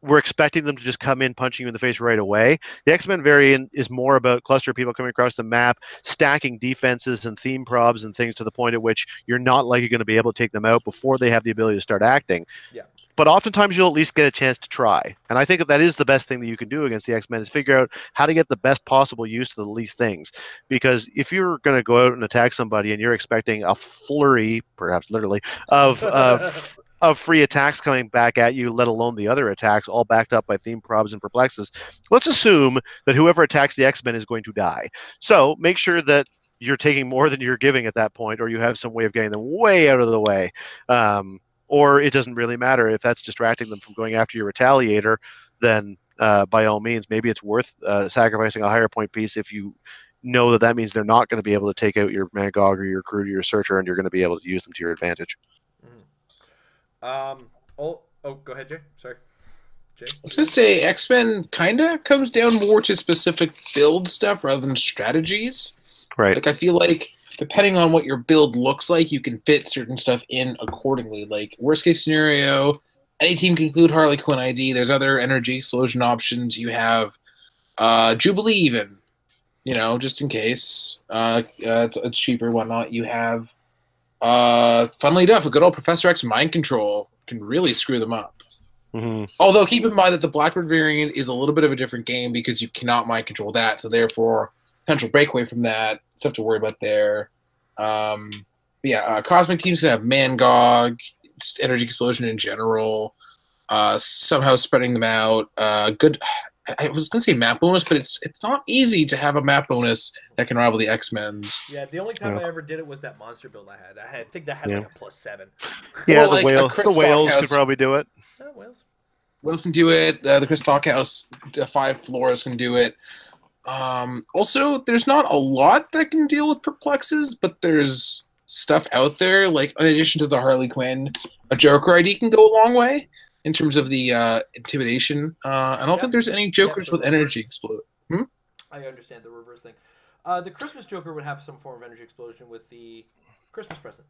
We're expecting them to just come in punching you in the face right away. The X-Men variant is more about cluster of people coming across the map, stacking defenses and theme probs and things to the point at which you're not likely going to be able to take them out before they have the ability to start acting. Yeah. But oftentimes you'll at least get a chance to try. And I think that is the best thing that you can do against the X-Men is figure out how to get the best possible use to the least things. Because if you're going to go out and attack somebody and you're expecting a flurry, perhaps literally, of free attacks coming back at you, let alone the other attacks, all backed up by theme probs and perplexes, let's assume that whoever attacks the X-Men is going to die. So make sure that you're taking more than you're giving at that point, or you have some way of getting them way out of the way. Or it doesn't really matter if that's distracting them from going after your retaliator, then by all means, maybe it's worth sacrificing a higher point piece if you know that means they're not going to be able to take out your Magog or your Crew or your Searcher, and you're going to be able to use them to your advantage. Go ahead, Jay. Sorry. Jay? I was going to say X-Men kind of comes down more to specific build stuff rather than strategies. Right. Like, I feel like depending on what your build looks like, you can fit certain stuff in accordingly. Like, worst case scenario, any team can include Harley Quinn ID. There's other energy explosion options. You have Jubilee even, just in case. It's cheaper, whatnot. You have, funnily enough, a good old Professor X mind control can really screw them up. Although, keep in mind that the Blackbird variant is a little bit of a different game because you cannot mind control that. So, therefore, potential breakaway from that, stuff to worry about there. Cosmic teams can have Mangog. energy explosion in general. Somehow spreading them out. Good. I was gonna say map bonus, but it's not easy to have a map bonus that can rival the X-Men's. Yeah, the only time I ever did it was that monster build I had. I think that had like a +7. Yeah, Well, like the whales could probably do it. Whales. Whales can do it. The Chris Stockhouse 5 floors can do it. Also, there's not a lot that can deal with perplexes, but there's stuff out there. Like in addition to the Harley Quinn, a Joker ID can go a long way. In terms of the intimidation, I don't think there's any Jokers with energy explode. I understand the reverse thing. The Christmas Joker would have some form of energy explosion with the Christmas present,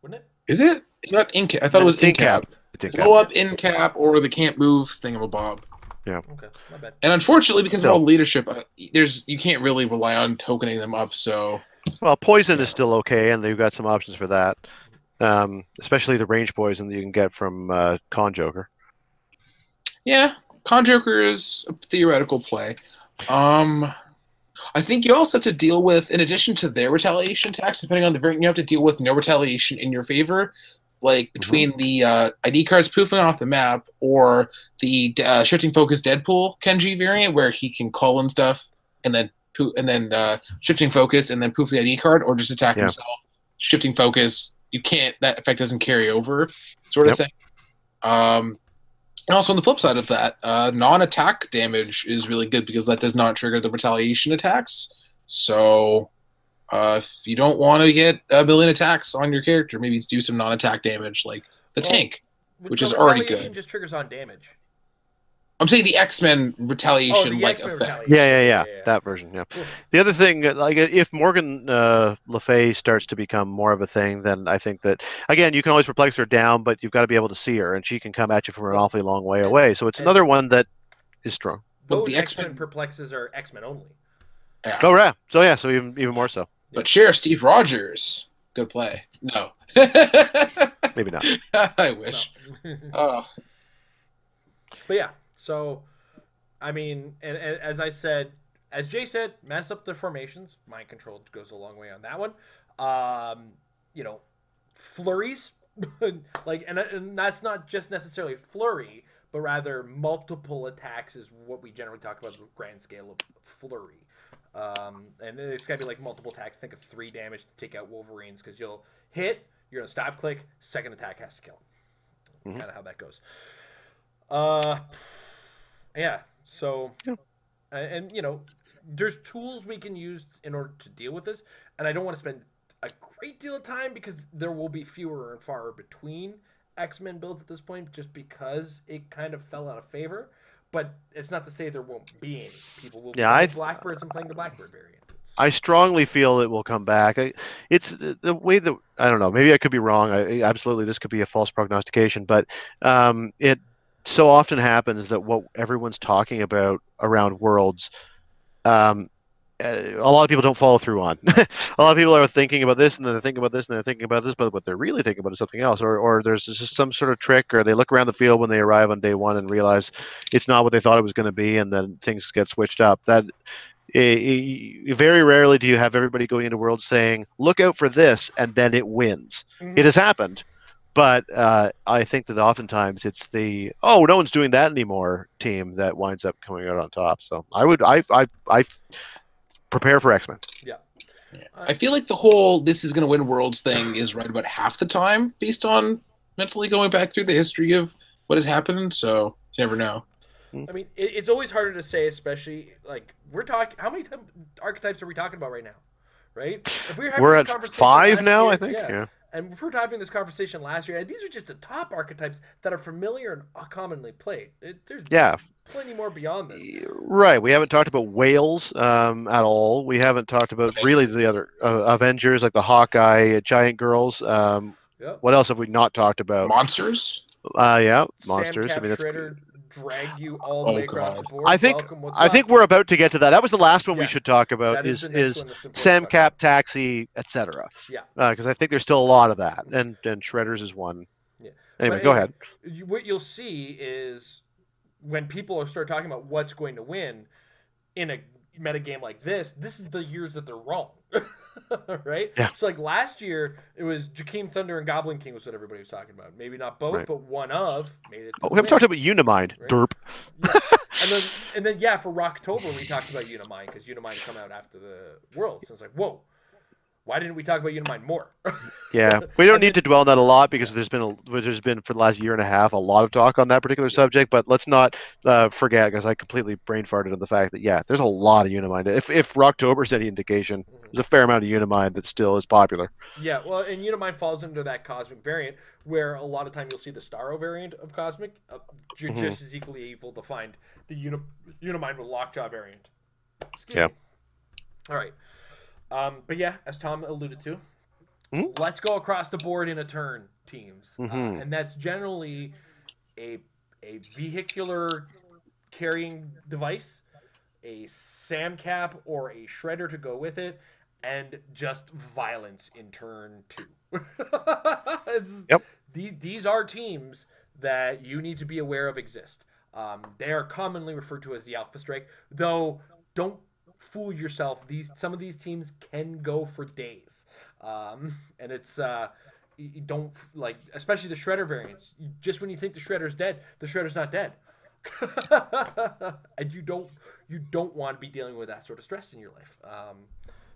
wouldn't it? Is it? Not in cap. I thought it was in cap. Blow up in cap or the can't move thingamabob. Yeah. Okay, my bad. And unfortunately, because of all leadership, you can't really rely on tokening them up. So. Well, poison is still okay, and they've got some options for that. Especially the range poison that you can get from Con Joker. Yeah, Con Joker is a theoretical play. I think you also have to deal with, in addition to their retaliation attacks, depending on the variant, you have to deal with no retaliation in your favor. Like between the ID cards poofing off the map or the shifting focus Deadpool Kenji variant, where he can call in stuff and then shifting focus and then poof the ID card, or just attack himself. Shifting focus. You can't, that effect doesn't carry over, sort of thing. And also on the flip side of that, non-attack damage is really good because that does not trigger the retaliation attacks. So if you don't want to get a million attacks on your character, maybe do some non-attack damage like the tank, which is already good. Retaliation just triggers on damage. I'm saying the X-Men retaliation like effect. Yeah. That version. Yeah. Cool. The other thing, like if Morgan Le Fay starts to become more of a thing, then I think that again you can always perplex her down, but you've got to be able to see her, and she can come at you from an awfully long way away. So it's another one that is strong. Those the X-Men perplexes are X-Men only. Yeah. Oh yeah. So even more so. But Sheriff Steve Rogers, good play. No. Maybe not. I wish. No. But yeah. So, I mean, and as I said, as Jay said, mess up the formations. Mind control goes a long way on that one. Flurries, like, and that's not just necessarily flurry, but rather multiple attacks is what we generally talk about the grand scale of flurry. And it's got to be like multiple attacks. Think of 3 damage to take out Wolverines because you'll hit, you're going to stop click, second attack has to kill him. Kind of how that goes. Yeah, so, and there's tools we can use in order to deal with this, and I don't want to spend a great deal of time because there will be fewer and far between X-Men builds at this point just because it kind of fell out of favor, but it's not to say there won't be any. People will be playing Blackbirds and playing the Blackbird variant. I strongly feel it will come back. It's the way that, I don't know, maybe I could be wrong. Absolutely, this could be a false prognostication, but it so often happens that what everyone's talking about around Worlds, a lot of people don't follow through on. A lot of people are thinking about this, and then they're thinking about this, and they're thinking about this, but what they're really thinking about is something else. Or there's just some sort of trick, or they look around the field when they arrive on day one and realize it's not what they thought it was going to be, and then things get switched up. Very rarely do you have everybody going into Worlds saying, look out for this, and then it wins. It has happened. But I think that oftentimes it's the no one's doing that anymore team that winds up coming out on top. So I prepare for X-Men. Yeah. I feel like the whole this is going to win Worlds thing is right about half the time based on mentally going back through the history of what has happened. So you never know. I mean, it's always harder to say, especially like we're talking. How many archetypes are we talking about right now? Right? If we're at 5 now, I think. Yeah. And if we're having this conversation last year, and these are just the top archetypes that are familiar and commonly played. There's plenty more beyond this. Right. We haven't talked about whales at all. We haven't talked about really the other Avengers, like the Hawkeye, Giant Girls. What else have we not talked about? Monsters? Monsters. Sam Shredder dragged you all the way across the board. I think we're about to get to that. That was the last one we should talk about. Is Sam Cap, Taxi, etc. Yeah. Because I think there's still a lot of that, and Shredders is one. Yeah. Anyway, go ahead. What you'll see is when people start talking about what's going to win in a meta game like this is the years that they're wrong. right? Yeah. So like last year, it was Jakeem Thunder and Goblin King was what everybody was talking about. Maybe not both, Right. but one of made it. Oh, we haven't talked about Unimind. Right? Derp. Yeah. And then yeah, for Rocktober we talked about Unimind because Unimind come out after the Worlds. So it's like, whoa, why didn't we talk about Unimind more? Yeah, we don't need to dwell on that a lot because there's been for the last year and a half a lot of talk on that particular subject. But let's not forget, because I completely brain farted on the fact that there's a lot of Unimind. If Rocktober is any indication, there's a fair amount of Unimind that still is popular. Yeah, well, and Unimind falls into that Cosmic variant where a lot of time you'll see the Starro variant of Cosmic. You're just as equally able to find the Unimind with Lockjaw variant. Excuse me. All right. But yeah, as Tom alluded to, let's go across the board in a turn, teams. And that's generally a vehicular carrying device, a SAM cap or a shredder to go with it, and just violence in turn 2. These are teams that you need to be aware of exist. They are commonly referred to as the Alpha Strike, though don't fool yourself. Some of these teams can go for days, and it's you don't like, especially the Shredder variants. Just when you think the Shredder's dead, the Shredder's not dead, and you don't want to be dealing with that sort of stress in your life.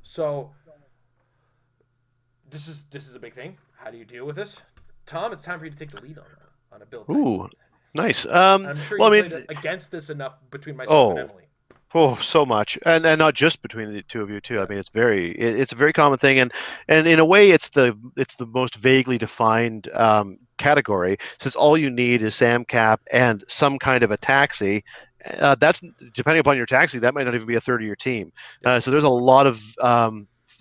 So this is a big thing. How do you deal with this, Tom? It's time for you to take the lead on a build. Ooh, nice. I'm sure you played against this enough between myself and Emily. Oh, so much, and not just between the two of you too. I mean, it's a very common thing, and in a way, it's the most vaguely defined category, since all you need is SAM cap and some kind of a taxi. That's depending upon your taxi, that might not even be a third of your team. So there's a lot of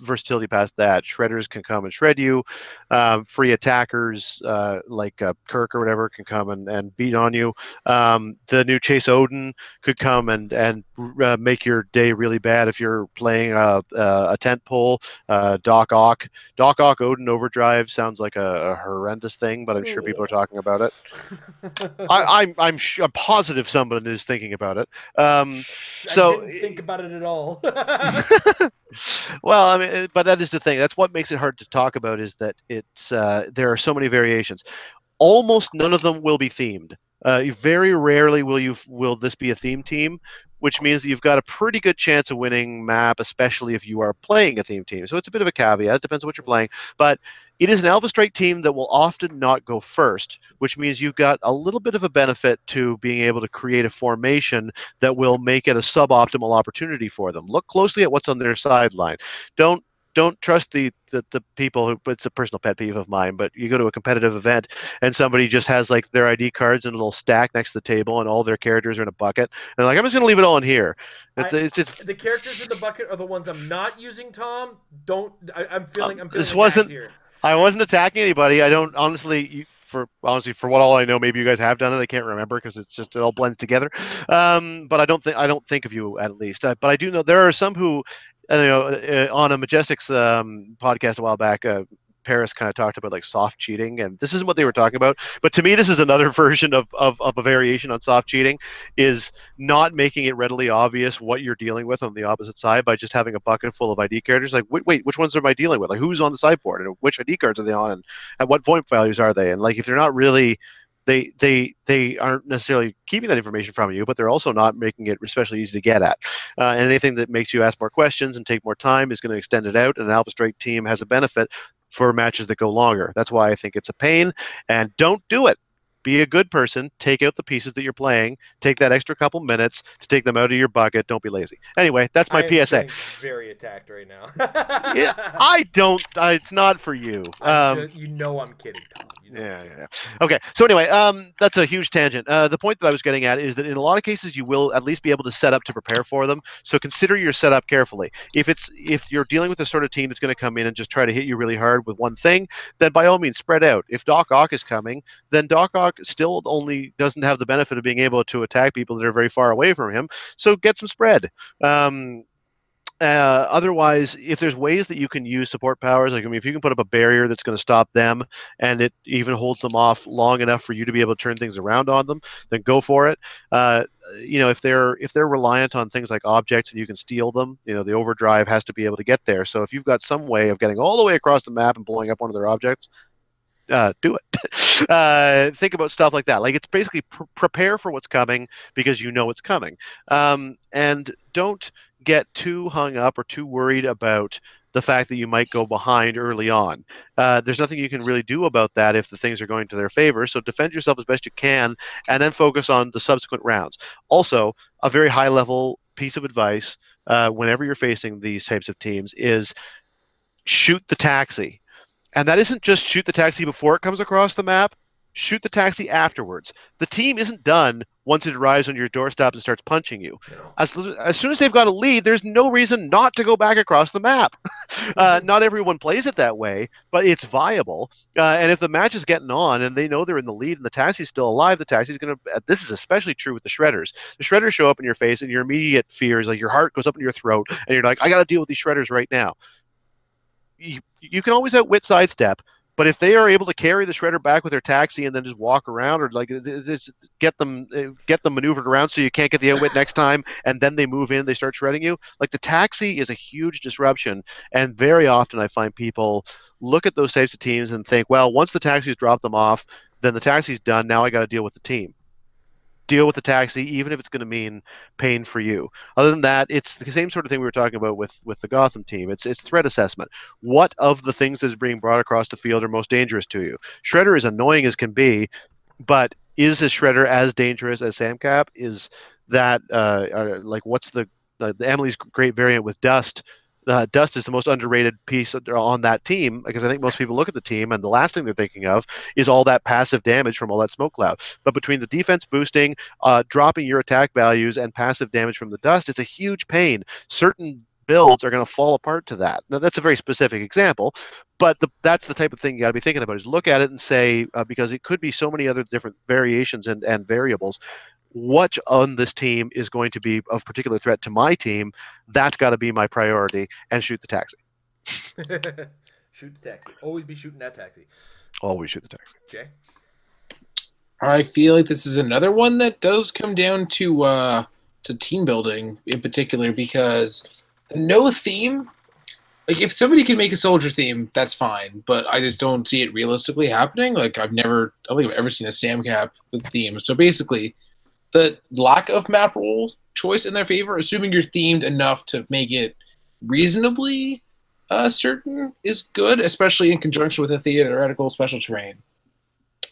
versatility past that. Shredders can come and shred you. Free attackers like Kirk or whatever can come and beat on you. The new Chase Odin could come and make your day really bad if you're playing a tent pole. Doc Ock Odin Overdrive sounds like a horrendous thing, but I'm sure people are talking about it. I'm positive someone is thinking about it. I didn't think about it at all. Well, I mean, but that is the thing. That's what makes it hard to talk about, is that there are so many variations. Almost none of them will be themed. Very rarely will this be a theme team, which means that you've got a pretty good chance of winning map, especially if you are playing a theme team. So it's a bit of a caveat. It depends on what you're playing. But it is an Alpha Strike team that will often not go first, which means you've got a little bit of a benefit to being able to create a formation that will make it a suboptimal opportunity for them. Look closely at what's on their sideline. Don't trust the people who, it's a personal pet peeve of mine, but you go to a competitive event and somebody just has like their ID cards in a little stack next to the table and all their characters are in a bucket. And like, I'm just going to leave it all in here. The characters in the bucket are the ones I'm not using, Tom. I'm feeling this wasn't here. I wasn't attacking anybody. I don't honestly, for what all I know, maybe you guys have done it. I can't remember because it all blends together. But I don't think of you, at least. But I do know there are some who, on a Majestics podcast a while back, Paris kind of talked about like soft cheating, and this isn't what they were talking about. But to me, this is another version of a variation on soft cheating, is not making it readily obvious what you're dealing with on the opposite side by just having a bucket full of ID characters. Like, wait, which ones am I dealing with? Like, who's on the sideboard, and which ID cards are they on, and at what point values are they? And like, if they're not really, they aren't necessarily keeping that information from you, but they're also not making it especially easy to get at. And anything that makes you ask more questions and take more time is going to extend it out. And an Alpha Strike team has a benefit for matches that go longer. That's why I think it's a pain. And don't do it. Be a good person. Take out the pieces that you're playing. Take that extra couple minutes to take them out of your bucket. Don't be lazy. Anyway, that's my PSA. I'm very attacked right now. Yeah, I don't. It's not for you. I'm kidding, Tom. Yeah. Okay. So anyway, that's a huge tangent. The point that I was getting at is that in a lot of cases you will at least be able to set up to prepare for them. So consider your setup carefully. If you're dealing with the sort of team that's going to come in and just try to hit you really hard with one thing, then by all means spread out. If Doc Ock is coming, then Doc Ock still only doesn't have the benefit of being able to attack people that are very far away from him. So get some spread. Otherwise, if there's ways that you can use support powers, like I mean, if you can put up a barrier that's going to stop them, and it even holds them off long enough for you to be able to turn things around on them, then go for it. If they're reliant on things like objects and you can steal them, the overdrive has to be able to get there. So if you've got some way of getting all the way across the map and blowing up one of their objects, do it. Think about stuff like that. Like it's basically prepare for what's coming because you know it's coming, and don't get too hung up or too worried about the fact that you might go behind early on. There's nothing you can really do about that if the things are going to their favor. So defend yourself as best you can, and then focus on the subsequent rounds. Also, a very high-level piece of advice whenever you're facing these types of teams is shoot the taxi. And that isn't just shoot the taxi before it comes across the map. Shoot the taxi afterwards. The team isn't done once it arrives on your doorstep and starts punching you. As soon as they've got a lead, there's no reason not to go back across the map. Not everyone plays it that way, but it's viable. And if the match is getting on and they know they're in the lead and the taxi's still alive, the taxi's going to... This is especially true with the shredders. The shredders show up in your face and your immediate fear is like your heart goes up in your throat and you're like, I got to deal with these shredders right now. You can always outwit sidestep, but if they are able to carry the shredder back with their taxi and then just walk around, or like get them maneuvered around so you can't get the outwit next time, and then they move in and they start shredding you, like the taxi is a huge disruption. And very often I find people look at those types of teams and think, well, once the taxi's dropped them off, then the taxi's done. Now I got to deal with the team. Deal with the taxi, even if it's going to mean pain for you. Other than that, it's the same sort of thing we were talking about with the Gotham team. It's threat assessment. What of the things that's being brought across the field are most dangerous to you? Shredder is annoying as can be, but is a Shredder as dangerous as Samcap? Is that like what's the Emily's great variant with Dust? Dust is the most underrated piece on that team because I think most people look at the team and the last thing they're thinking of is all that passive damage from all that smoke cloud. But between the defense boosting, dropping your attack values, and passive damage from the Dust, it's a huge pain. Certain builds are going to fall apart to that. Now, that's a very specific example, but that's the type of thing you got to be thinking about is look at it and say, because it could be so many other different variations and variables, what on this team is going to be of particular threat to my team? That's got to be my priority, and shoot the taxi. Shoot the taxi. Always be shooting that taxi. Always shoot the taxi. Jay? I feel like this is another one that does come down to team building in particular, because no theme, like if somebody can make a soldier theme, that's fine, but I just don't see it realistically happening. Like I don't think I've ever seen a Samcap with themes. So basically, the lack of map rule choice in their favor, assuming you're themed enough to make it reasonably certain, is good, especially in conjunction with a theoretical special terrain.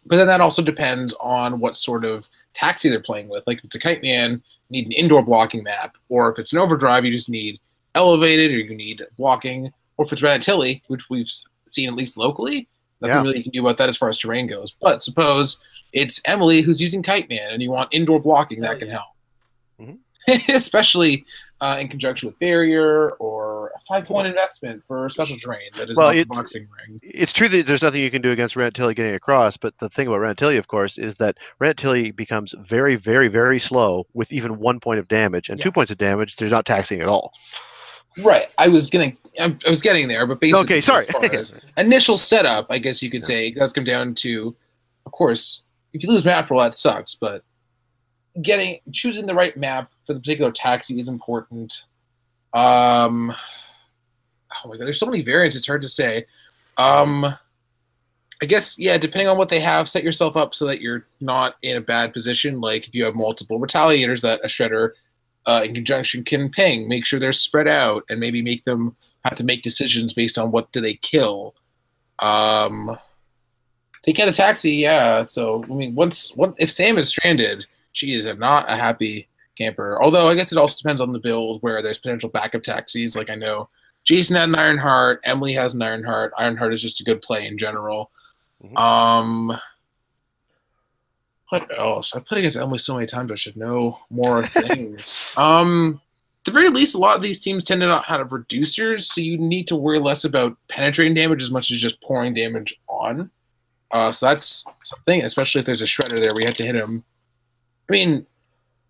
But then that also depends on what sort of taxi they're playing with. Like if it's a Kite Man, you need an indoor blocking map, or if it's an overdrive, you just need elevated, or you need blocking, or if it's Ratatouille, which we've seen at least locally, nothing really you can do about that as far as terrain goes. But suppose it's Emily who's using Kite Man, and you want indoor blocking, that can help. Mm-hmm. Especially in conjunction with barrier or a 5-point investment for a special terrain that is not the boxing ring. It's true that there's nothing you can do against Ratatouille getting across, but the thing about Ratatouille, of course, is that Ratatouille becomes very, very, very slow with even 1 point of damage, and 2 points of damage, there's not taxing at all. Right. I was getting there, but basically, okay, sorry. As far as initial setup, I guess you could say, it does come down to, of course, if you lose map roll, that sucks, but choosing the right map for the particular taxi is important. Oh my god, there's so many variants, it's hard to say. I guess, depending on what they have, set yourself up so that you're not in a bad position. Like if you have multiple retaliators that a Shredder in conjunction can ping, make sure they're spread out, and maybe make them have to make decisions based on what do they kill. Take care of the taxi, so I mean, if Sam is stranded, geez, I'm not a happy camper. Although I guess it also depends on the build where there's potential backup taxis. Like I know Jason had an Ironheart, Emily has an Ironheart. Ironheart is just a good play in general. Mm-hmm. What else? I've played against Emily so many times I should know more things. At the very least, a lot of these teams tend to not have reducers, so you need to worry less about penetrating damage as much as just pouring damage on. So that's something, especially if there's a Shredder there where you have to hit him. I mean,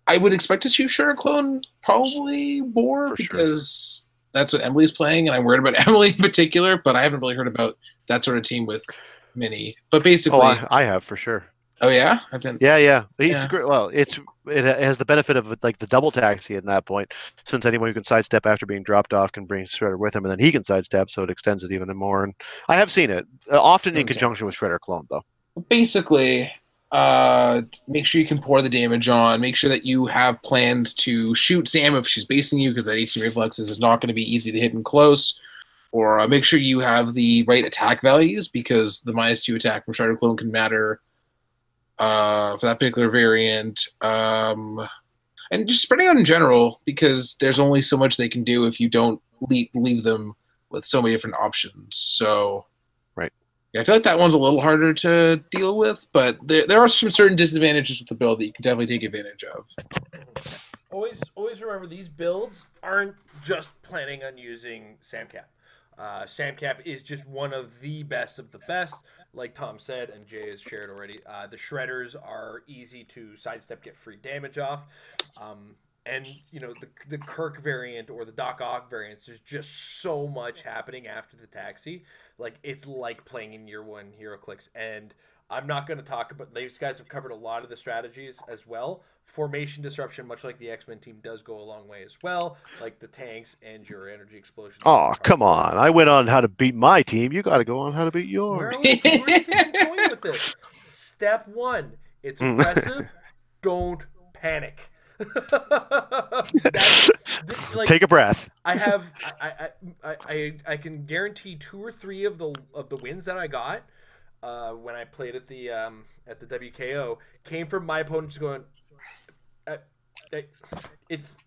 I would expect to shoot Shredder Clone probably more because that's what Emily's playing, and I'm worried about Emily in particular. But I haven't really heard about that sort of team with Minnie. But basically, I have for sure. Oh yeah, I've been. Yeah. He's great. Well, it has the benefit of like the double taxi at that point, since anyone who can sidestep after being dropped off can bring Shredder with him, and then he can sidestep, so it extends it even more. And I have seen it often in conjunction with Shredder Clone, though. Basically, make sure you can pour the damage on. Make sure that you have plans to shoot Sam if she's basing you, because that 18 reflexes is not going to be easy to hit in close. Or make sure you have the right attack values, because the -2 attack from Shredder Clone can matter. For that particular variant, and just spreading out in general, because there's only so much they can do if you don't leave them with so many different options. So, right, yeah, I feel like that one's a little harder to deal with, but there are some certain disadvantages with the build that you can definitely take advantage of. Always remember, these builds aren't just planning on using Samcap. Samcap is just one of the best, like Tom said, and Jay has shared already. The Shredders are easy to sidestep, get free damage off. And, you know, the Kirk variant or the Doc Ock variants, there's just so much happening after the taxi. Like, it's like playing in year one HeroClix. And I'm not going to talk about, these guys have covered a lot of the strategies as well. Formation disruption, much like the X-Men team, does go a long way as well. Like the tanks and your energy explosions. Oh, come on. I went on how to beat my team. You got to go on how to beat yours. Where are you thinking going with this? Step 1, it's aggressive. Don't panic. Like, take a breath. I can guarantee 2 or 3 of the wins that I got when I played at the WKO came from my opponent just going, it's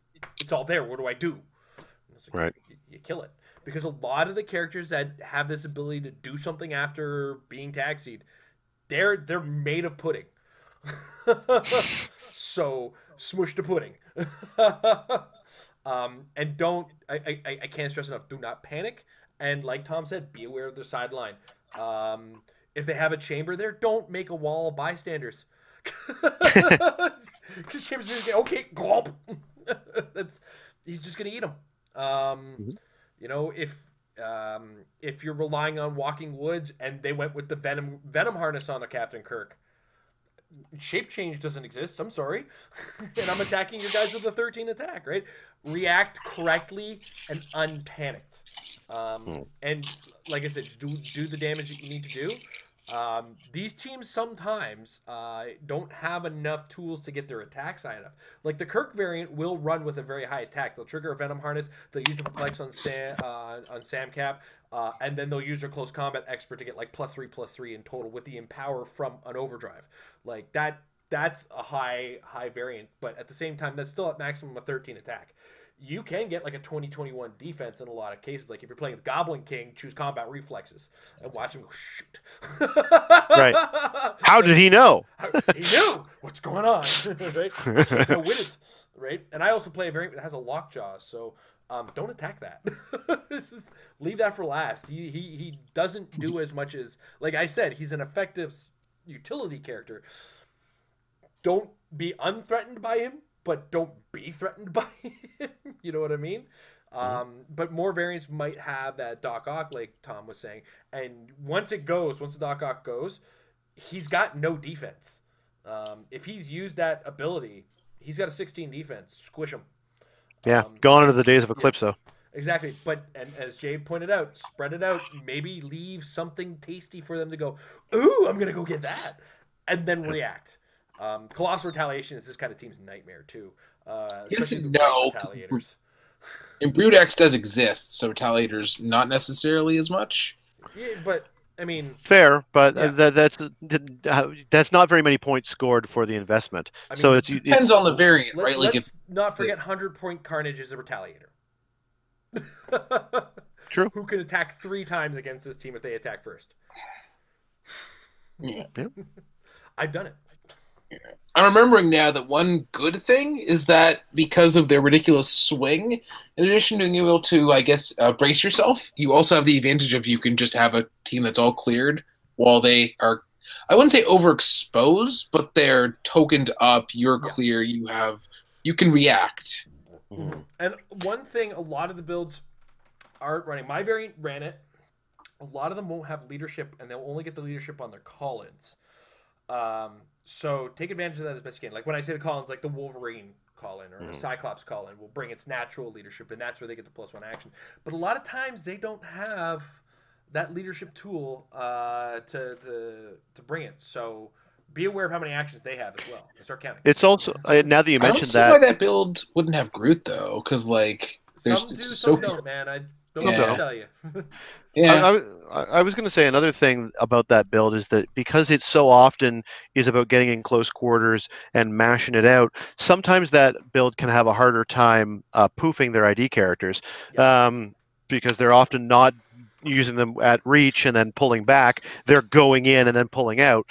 all there. What do I do? Like, right. You kill it, because a lot of the characters that have this ability to do something after being taxied, they're made of pudding. So smush the pudding. And don't, I can't stress enough, do not panic. And like Tom said, be aware of their sideline. If they have a chamber there, don't make a wall of bystanders. Because chamber's gonna get, okay, glomp. He's just gonna eat them. You know, if you're relying on walking woods and they went with the venom harness on a Captain Kirk, shape change doesn't exist. I'm sorry. And I'm attacking your guys with a 13 attack, right? React correctly and unpanicked. And like I said, just do the damage that you need to do. These teams sometimes don't have enough tools to get their attacks high enough. Like the Kirk variant will run with a very high attack. They'll trigger a Venom Harness. They'll use the Perplex on Samcap. And then they'll use their Close Combat Expert to get like +3/+3 in total with the Empower from an Overdrive. Like that's a high variant. But at the same time, that's still at maximum of 13 attack. You can get like a 20-21 defense in a lot of cases. Like if you're playing with Goblin King, choose Combat Reflexes and watch him go shoot. Right. How did he know? He knew what's going on. Right? I can't tell when it's right. And I also play a variant that has a Lockjaw, so don't attack that. Just leave that for last. He doesn't do as much as, like I said, he's an effective utility character. Don't be unthreatened by him, but don't be threatened by him. You know what I mean? But more variants might have that Doc Ock, like Tom was saying. And once the Doc Ock goes, he's got no defense. If he's used that ability, he's got a 16 defense. Squish him. Yeah, gone are the days of Eclipse, though. Exactly. But, and as Jay pointed out, spread it out. Maybe leave something tasty for them to go, ooh, I'm going to go get that. And then react. Colossal Retaliation is this kind of team's nightmare too. Yes and no. Retaliators. And Brood X does exist, so Retaliators not necessarily as much. Yeah, but I mean, fair, but that's not very many points scored for the investment. I mean, so it depends on the variant, right? Like, let's not forget 100-point Carnage is a Retaliator. True. Who can attack 3 times against this team if they attack first? Yeah. I've done it. I'm remembering now that one good thing is that because of their ridiculous swing, in addition to being able to, I guess, brace yourself, you also have the advantage of you can just have a team that's all cleared while they are, I wouldn't say overexposed, but they're tokened up, you're clear, you can react. Mm-hmm. And one thing a lot of the builds aren't running. My variant ran it. A lot of them won't have leadership, and they'll only get the leadership on their call-ins. So take advantage of that as best you can. Like when I say the call-ins, like the Wolverine call-in or the Cyclops call-in will bring its natural leadership, and that's where they get the +1 action. But a lot of times they don't have that leadership tool to bring it. So be aware of how many actions they have as well. And start counting. It's also now that you mentioned I don't see why that build wouldn't have Groot though, because like there's some do, so some don't, man. I don't know what to tell you. Yeah. I was going to say another thing about that build is that because it so often is about getting in close quarters and mashing it out, sometimes that build can have a harder time poofing their ID characters because they're often not using them at reach and then pulling back. They're going in and then pulling out.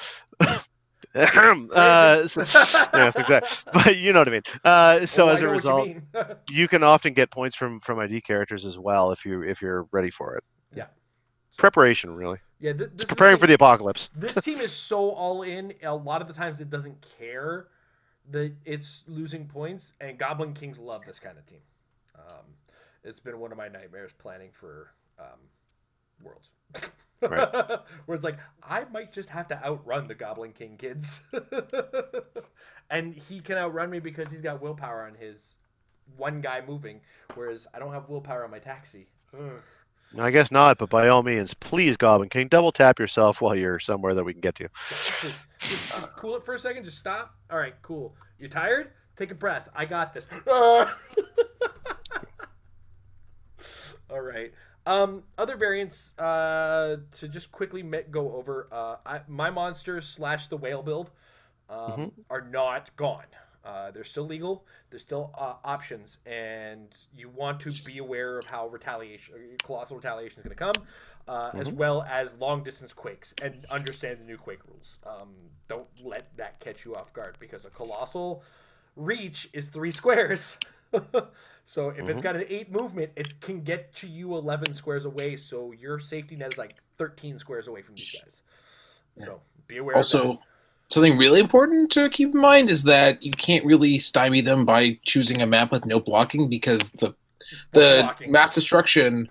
Yes, exactly. But you know what I mean. So as a result, you can often get points from ID characters as well if you're ready for it. Yeah. Preparation, really. Yeah, this preparing for the apocalypse. This team is so all in. A lot of the times, it doesn't care that it's losing points, and Goblin Kings love this kind of team. It's been one of my nightmares planning for Worlds. Right. Where it's like, I might just have to outrun the Goblin King kids. And he can outrun me because he's got willpower on his one guy moving, whereas I don't have willpower on my taxi. I guess not, but by all means, please, Goblin King, double tap yourself while you're somewhere that we can get to. Just cool it for a second. Just stop. All right, cool. You tired? Take a breath. I got this. All right. Other variants to just quickly go over. My monsters / the whale build are not gone. They're still legal. There's still options, and you want to be aware of how colossal retaliation is going to come, as well as long distance quakes, and understand the new quake rules. Don't let that catch you off guard, because a colossal reach is 3 squares. So if it's got an 8 movement, it can get to you 11 squares away. So your safety net is like 13 squares away from these guys. So be aware. Also, something really important to keep in mind is that you can't really stymie them by choosing a map with no blocking, because the mass destruction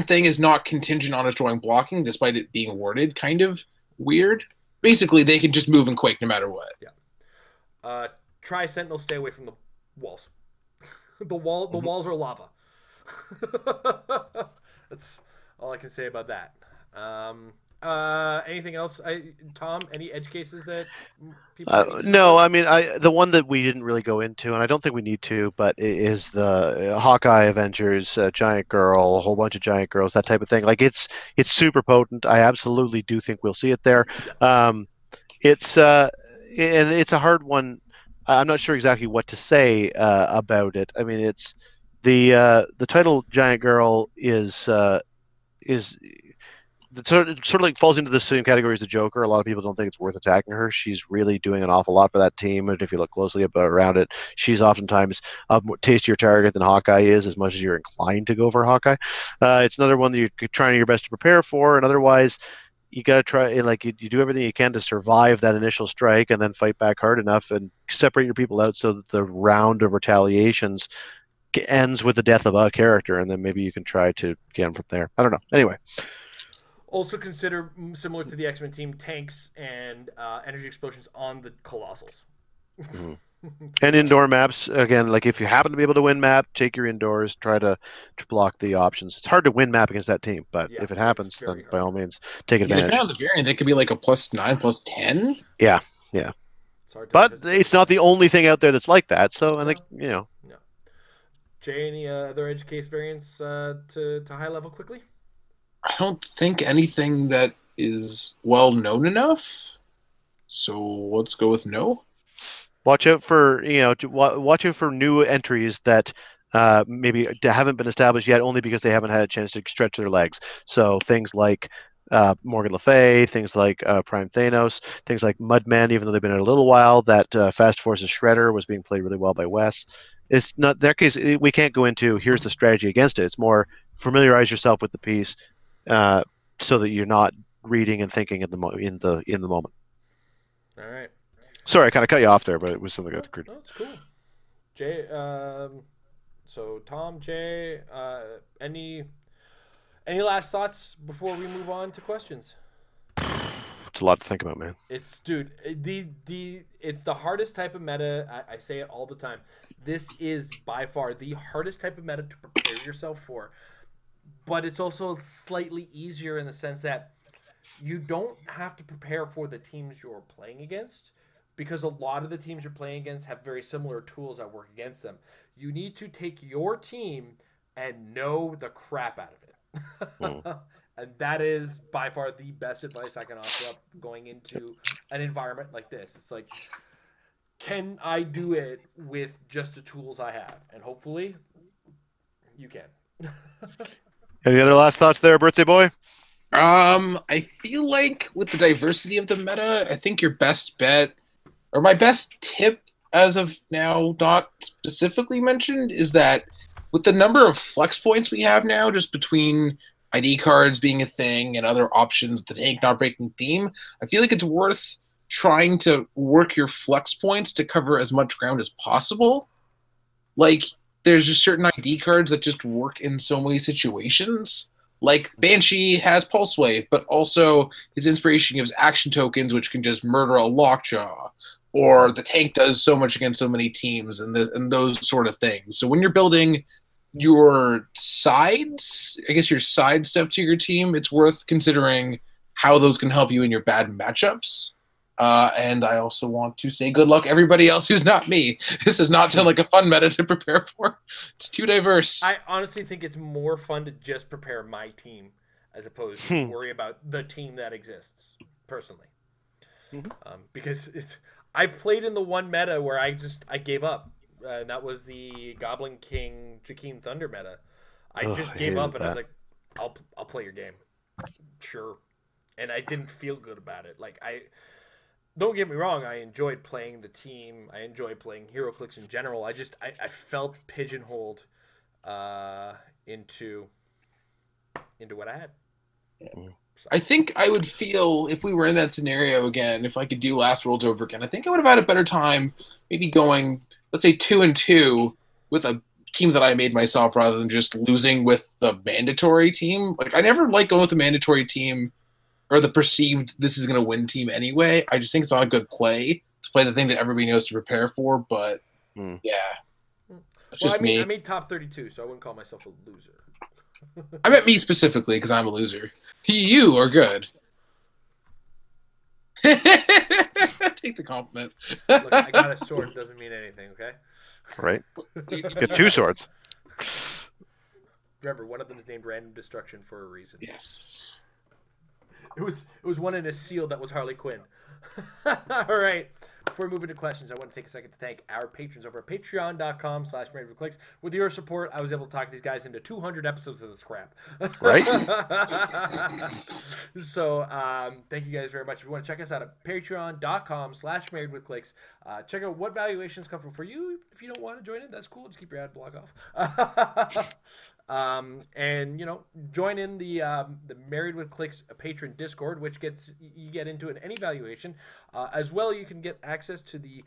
thing is not contingent on it drawing blocking, despite it being awarded. Kind of weird. Basically, they can just move and quake no matter what. Yeah. Try Sentinel. Stay away from the walls. The walls are lava. That's all I can say about that. Anything else, Tom? Any edge cases that people? No, I mean, the one that we didn't really go into, and I don't think we need to, but is the Hawkeye Avengers, Giant Girl, a whole bunch of Giant Girls, that type of thing. Like it's super potent. I absolutely do think we'll see it there. And it's a hard one. I'm not sure exactly what to say about it. I mean, it's the title Giant Girl is sort of like falls into the same category as the Joker. A lot of people don't think it's worth attacking her. She's really doing an awful lot for that team, and if you look closely around it, she's oftentimes a more tastier target than Hawkeye is, as much as you're inclined to go for Hawkeye. It's another one that you're trying your best to prepare for, and otherwise you got to try, like, you do everything you can to survive that initial strike and then fight back hard enough and separate your people out so that the round of retaliations ends with the death of a character, and then maybe you can try to get them from there. I don't know. Anyway. Also consider, similar to the X-Men team, tanks and energy explosions on the Colossals. And indoor maps, again, like if you happen to be able to win map, take your indoors, try to block the options. It's hard to win map against that team, but if it happens, then hard. By all means, take advantage. Depending on the variant, that could be like a +9, +10. Yeah. It's hard but it's not the only thing out there that's like that, so, and No. Jay, any other edge case variants to high level quickly? I don't think anything that is well known enough. So let's go with no. Watch out for watch out for new entries that maybe haven't been established yet, only because they haven't had a chance to stretch their legs. So things like Morgan Le Fay, things like Prime Thanos, things like Mudmen, even though they've been in a little while. That Fast Forces Shredder was being played really well by Wes. It's not their case. We can't go into here's the strategy against it. It's more familiarize yourself with the piece, so that you're not reading and thinking in the moment. All right. Sorry, I kind of cut you off there, but it was something I could. No, it's cool. Jay, So Tom, Jay, any last thoughts before we move on to questions? It's a lot to think about, man. It's dude, it's the hardest type of meta. I say it all the time. This is by far the hardest type of meta to prepare yourself for, but it's also slightly easier in the sense that you don't have to prepare for the teams you're playing against, because a lot of the teams you're playing against have very similar tools that work against them. You need to take your team and know the crap out of it. And that is by far the best advice I can offer up going into an environment like this. It's like, can I do it with just the tools I have? And hopefully you can. Any other last thoughts there, birthday boy? I feel like with the diversity of the meta, I think your best bet, or my best tip as of now, not specifically mentioned, is that with the number of flex points we have now, just between ID cards being a thing and other options, the tank not breaking theme, I feel like it's worth trying to work your flex points to cover as much ground as possible. Like, there's just certain ID cards that just work in so many situations. Like, Banshee has Pulse Wave, but also his inspiration gives action tokens, which can just murder a Lockjaw. Or the tank does so much against so many teams, and those sort of things. So when you're building your sides, I guess your side stuff to your team, it's worth considering how those can help you in your bad matchups. And I also want to say good luck everybody else who's not me. This does not sound like a fun meta to prepare for. It's too diverse. I honestly think it's more fun to just prepare my team as opposed to worry about the team that exists, personally. Because I've played in the one meta where I gave up. And that was the Goblin King Jakeem Thunder meta. I just gave up, and I was like, I'll play your game. Sure. And I didn't feel good about it. Like, don't get me wrong, I enjoyed playing the team. I enjoyed playing HeroClix in general. I felt pigeonholed into what I had. So. I think I would feel, if we were in that scenario again, if I could do Last Worlds over again, I think I would have had a better time maybe going, let's say 2-2 with a team that I made myself rather than just losing with the mandatory team. Like, I never like going with a mandatory team or the perceived this is going to win team anyway. I just think it's not a good play to play the thing that everybody knows to prepare for. But yeah, it's just me. I made top 32, so I wouldn't call myself a loser. I meant me specifically because I'm a loser. You are good. Take the compliment. Look, I got a sword. Doesn't mean anything, okay? Right. Get two swords. Remember, one of them is named Random Destruction for a reason. Yes. It was one in a seal that was Harley Quinn. All right. Before we move into questions, I want to take a second to thank our patrons over at patreon.com/marriedwithclicks. With your support, I was able to talk these guys into 200 episodes of this crap. Right? So, thank you guys very much. If you want to check us out at patreon.com/marriedwithclicks, check out what valuations come from for you. If you don't want to join in, that's cool. Just keep your ad block off. And join in the Married with Clicks patron Discord, which you get into at any valuation. As well, you can get access to the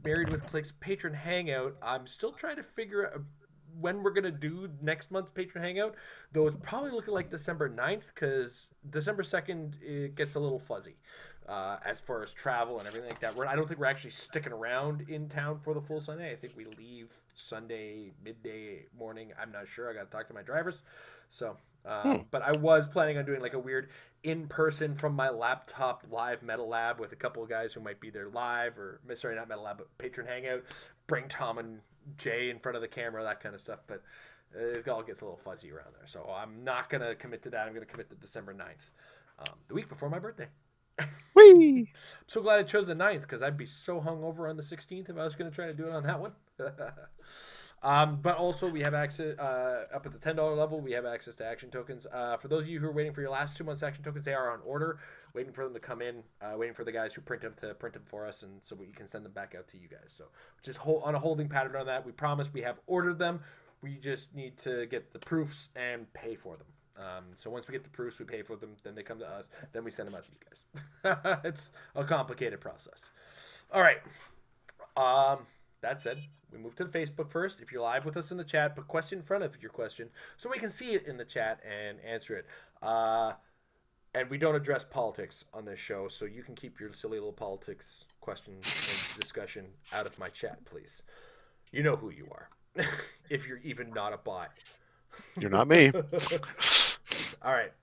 Married with Clicks patron hangout. I'm still trying to figure out when we're gonna do next month's patron hangout, though it's probably looking like December 9th, because December 2nd it gets a little fuzzy as far as travel and everything like that. I don't think we're actually sticking around in town for the full Sunday. I think we leave Sunday midday morning. I'm not sure. I got to talk to my drivers. So, but I was planning on doing like a weird in-person from my laptop live Metal Lab with a couple of guys who might be there live, or sorry, not Metal Lab, but patron hangout. Bring Tom and Jay in front of the camera, that kind of stuff. But it all gets a little fuzzy around there. So I'm not going to commit to that. I'm going to commit to December 9th, the week before my birthday. Whee! I'm so glad I chose the 9th, because I'd be so hungover on the 16th if I was going to try to do it on that one. But also we have access up at the $10 level. We have access to action tokens. For those of you who are waiting for your last 2 months action tokens, they are on order, waiting for them to come in, waiting for the guys who print them to print them for us, and so we can send them back out to you guys. So just on a holding pattern on that. We promise we have ordered them. We just need to get the proofs and pay for them. So once we get the proofs, we pay for them, then they come to us, then we send them out to you guys. It's a complicated process. All right. that said, we move to the Facebook first. If you're live with us in the chat, put question in front of your question so we can see it in the chat and answer it. And we don't address politics on this show, so you can keep your silly little politics questions and discussion out of my chat, please. You know who you are, if you're even not a bot. You're not me. All right.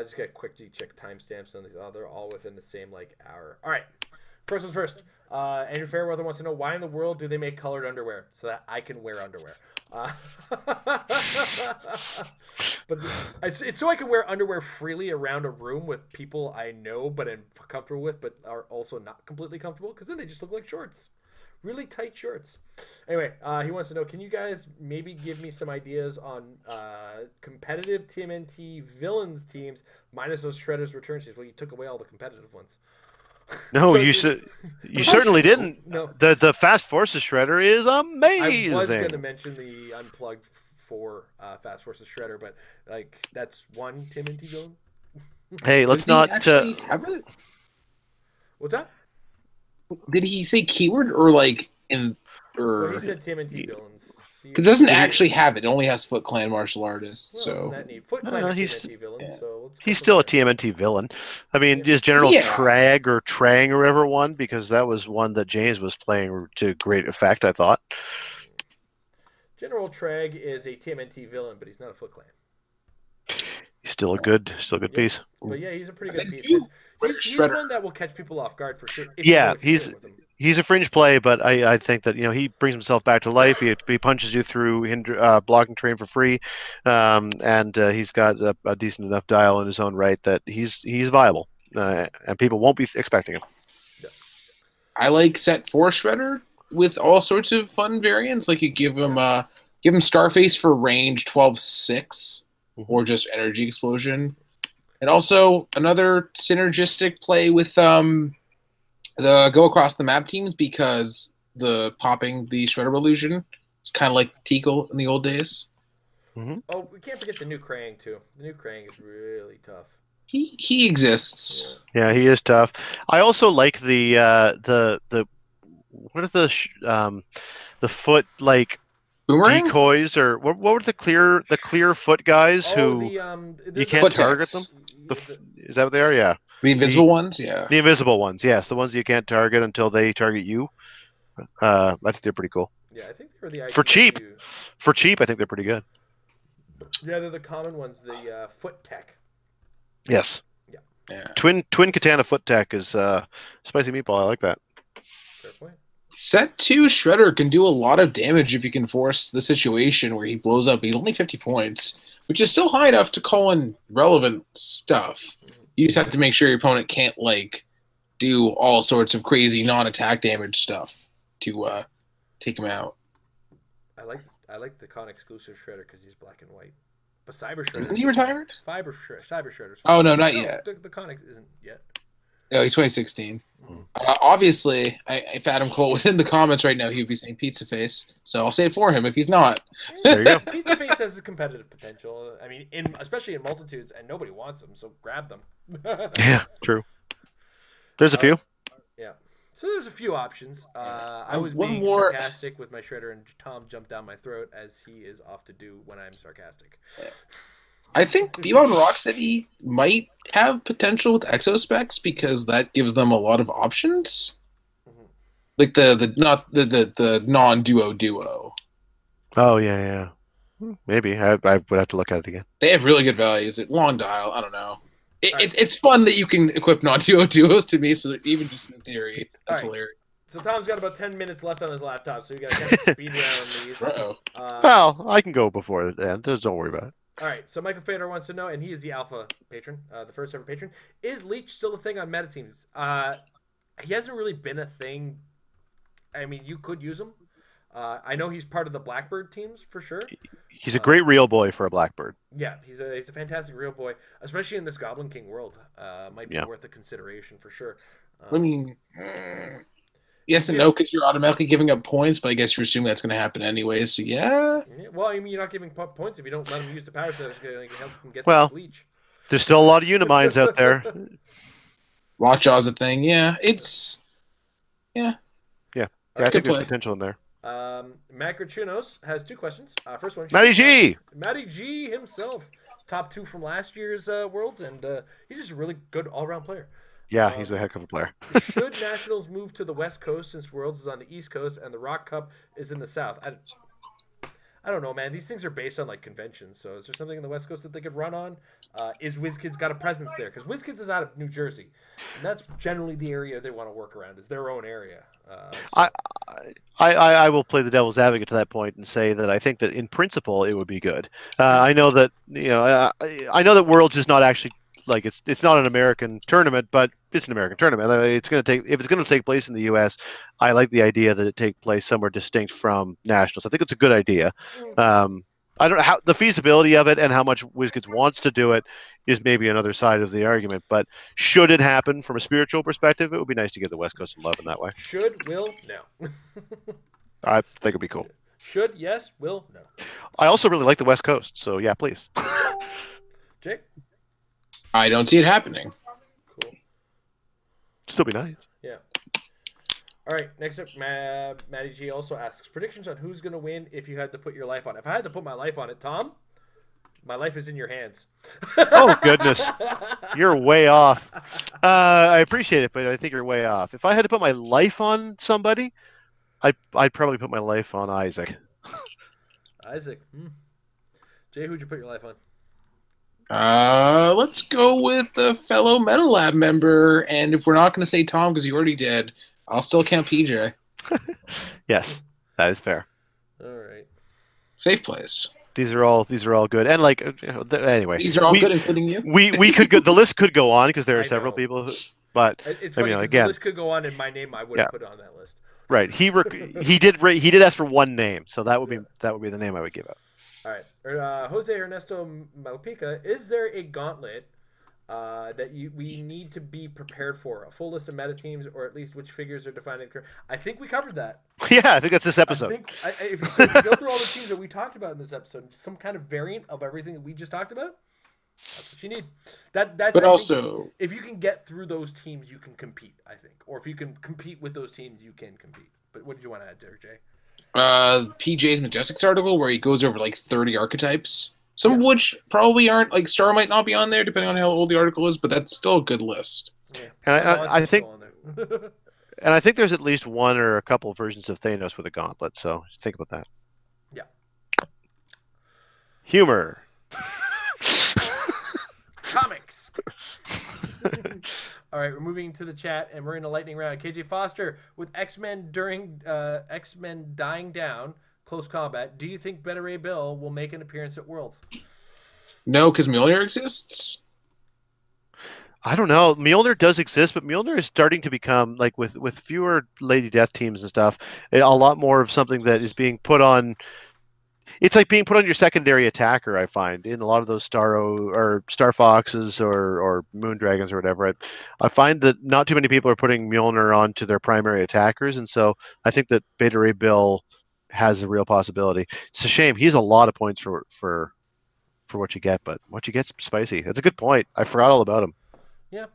Just got to quickly check timestamps on these. Oh, they're all within the same hour. All right. First things first. Andrew Fairweather wants to know, why in the world do they make colored underwear so that I can wear underwear? But it's so I can wear underwear freely around a room with people I know but am comfortable with, but are also not completely comfortable, because then they just look like shorts. Really tight shorts. Anyway, he wants to know, can you guys maybe give me some ideas on competitive TMNT villains teams minus those Shredder's return teams? Well, you took away all the competitive ones. No, So you certainly didn't. No. The Fast Forces Shredder is amazing. I was going to mention the Unplugged for Fast Forces Shredder, but that's one TMNT villain. Hey, let's not. Actually have it? What's that? Did he say keyword or in? Or Well, he said TMNT villains. It doesn't actually have it. It only has Foot Clan martial artists. Well, so isn't that neat? Foot Clan are TMNT villains. Yeah. So he's still a TMNT villain. I mean, is General Trag or Trang or whatever one? Because that was one that James was playing to great effect, I thought. General Trag is a TMNT villain, but he's not a Foot Clan. He's still a good piece. But yeah, he's a pretty good piece. He's one that will catch people off guard for sure. Yeah, he's a fringe play, but I think that he brings himself back to life. He punches you through blocking terrain for free, and he's got a decent enough dial in his own right that he's viable, and people won't be expecting him. Yeah. I like set 4 Shredder with all sorts of fun variants. Like you give him Scarface for range 12-6, or just energy explosion. And also another synergistic play with the go across the map teams, because popping the Shredder illusion is kind of like Teakle in the old days. Mm-hmm. Oh, we can't forget the new Krang too. The new Krang is really tough. He exists. Yeah, he is tough. I also like the what are the foot Boomerang? decoys, or what were the clear foot guys who you can't target them? Is that what they are? Yeah. The invisible ones? Yeah. The invisible ones, yes. The ones you can't target until they target you. I think they're pretty cool. Yeah, I think they were the For cheap. For cheap, I think they're pretty good. Yeah, they're the common ones. The foot tech. Yes. Yeah. Twin katana foot tech is spicy meatball. I like that. Fair point. Set 2 Shredder can do a lot of damage if you can force the situation where he blows up. He's only 50 points, which is still high enough to call in relevant stuff. You just have to make sure your opponent can't do all sorts of crazy non-attack damage stuff to take him out. I like the con exclusive Shredder because he's black and white. But Cyber Shredder. Isn't he retired? Cyber Shredder's. Oh no, not yet. The con isn't yet. Oh, he's 2016. Obviously, if Adam Cole was in the comments right now, he would be saying Pizza Face. So I'll say it for him if he's not. There you go. Pizza Face has a competitive potential. I mean, especially in multitudes, and nobody wants them, so grab them. Yeah, true. There's a few. Yeah. So there's a few options. I was being sarcastic with my Shredder, and Tom jumped down my throat, as he is off to do when I'm sarcastic. I think Beyond Rocksteady might have potential with Exospecs, because that gives them a lot of options. Like the non-duo. Oh yeah. Maybe I would have to look at it again. They have really good values. Long dial. I don't know. It's fun that you can equip non-duo duos to me, so that even just in theory, that's hilarious. So Tom's got about 10 minutes left on his laptop, so we got to kind of speed around these. Well, I can go before the end. Don't worry about it. All right, so Michael Fader wants to know, and he is the alpha patron, the first ever patron. Is Leech still a thing on meta teams? He hasn't really been a thing. I mean, you could use him. I know he's part of the Blackbird teams for sure. He's a great real boy for a Blackbird. Yeah, he's a fantastic real boy, especially in this Goblin King world. Might be worth a consideration for sure. I mean, yes and no, because you're automatically giving up points, but I guess you're assuming that's going to happen anyway. So yeah. Well, I mean, you're not giving points if you don't let him use the power set. It's going to help him get the Leech. There's still a lot of Unimines out there. Lockjaw's a thing. Yeah, it's Yeah, I think there's potential in there. Macrochunos has 2 questions. First one, Matty G. Matty G himself, top 2 from last year's Worlds, and he's just a really good all-around player. Yeah, he's a heck of a player. Should Nationals move to the West Coast since Worlds is on the East Coast and the Rock Cup is in the South? I don't know, man. These things are based on like conventions. So is there something in the West Coast that they could run on? Is WizKids got a presence there? Because WizKids is out of New Jersey, and that's generally the area they want to work around. Is their own area. So. I will play the devil's advocate to that point and say that I think that in principle it would be good. I know that I know that Worlds is not actually like it's not an American tournament, but it's an American tournament. It's going to take if it's going to take place in the U.S. I like the idea that it take place somewhere distinct from nationals. I think it's a good idea. I don't know how the feasibility of it and how much WizKids wants to do it is maybe another side of the argument. But should it happen from a spiritual perspective, it would be nice to get the West Coast some love in that way. Should, will, no. I think it'd be cool. Should, yes, will, no. I also really like the West Coast, so yeah, please. Jake? I don't see it happening. Cool. Still be nice. Yeah. All right, next up, Matty G also asks, predictions on who's going to win if you had to put your life on it. If I had to put my life on it, Tom, my life is in your hands. Oh, goodness. You're way off. I appreciate it, but I think you're way off. If I had to put my life on somebody, I'd probably put my life on Isaac. Isaac. Jay, who'd you put your life on? Let's go with the fellow Metal Lab member, and if we're not going to say Tom because you already did, I'll still count PJ. Yes, that is fair. All right. Safe place. These are all good, and like anyway. These are all good, including you. We could go. The list could go on because there are several people, but it's funny because the list could go on, and my name I wouldn't put on that list. Right. He did ask for one name, so that would be the name I would give out. All right. Jose Ernesto Malpica, is there a gauntlet that we need to be prepared for? A full list of meta teams, or at least which figures are defined in current? I think we covered that. Yeah, I think that's this episode. If you go through all the teams that we talked about in this episode, some kind of variant of everything that we just talked about, that's what you need. But also, if you can get through those teams, you can compete, I think. Or if you can compete with those teams, you can compete. But what did you want to add there, Jay? PJ's Majestics article where he goes over like 30 archetypes, some of which probably aren't, like Star might not be on there depending on how old the article is, but that's still a good list. Yeah. And I think and I think there's at least one or a couple of versions of Thanos with a gauntlet, so think about that. Yeah. Humor. Comics. All right, we're moving to the chat, and we're in a lightning round. KJ Foster, with X-Men dying down, close combat, do you think Beta Ray Bill will make an appearance at Worlds? No, because Mjolnir exists. I don't know. Mjolnir does exist, but Mjolnir is starting to become, like, with fewer Lady Death teams and stuff, a lot more of something that is being put on. It's like being put on your secondary attacker, I find, in a lot of those Star Foxes or Moon Dragons or whatever. I find that not too many people are putting Mjolnir onto their primary attackers, and so I think that Beta Ray Bill has a real possibility. It's a shame. He has a lot of points for what you get, but what you get's spicy. That's a good point. I forgot all about him. Yeah.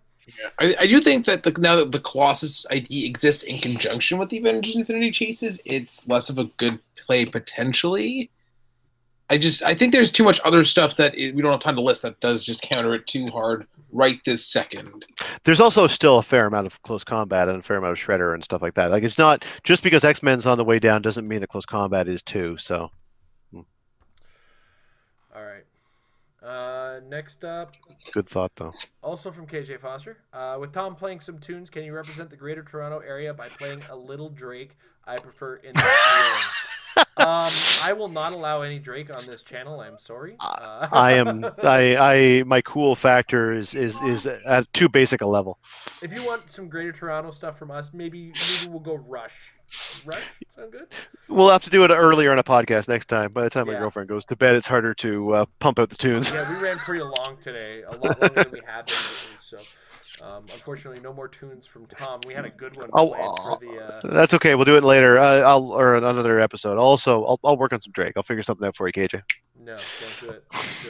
I do think that now that the Colossus ID exists in conjunction with the Avengers Infinity Chases, it's less of a good play potentially. I think there's too much other stuff that we don't have time to list that does just counter it too hard right this second. There's also still a fair amount of close combat and a fair amount of Shredder and stuff like that. Like, it's not just because X-Men's on the way down doesn't mean that close combat is too. So. All right. Next up. Good thought, though. Also from KJ Foster. With Tom playing some tunes, can you represent the Greater Toronto area by playing a little Drake? I prefer in the I will not allow any Drake on this channel. I'm sorry. My cool factor is at too basic a level. If you want some Greater Toronto stuff from us, maybe we'll go Rush. Rush sound good? We'll have to do it earlier on a podcast next time. By the time my girlfriend goes to bed, it's harder to pump out the tunes. Yeah, we ran pretty long today, a lot longer than we had been. So. Unfortunately, no more tunes from Tom. We had a good one planned for the. That's okay. We'll do it later. Or another episode. Also, I'll work on some Drake. I'll figure something out for you, KJ. No, don't do it. Don't do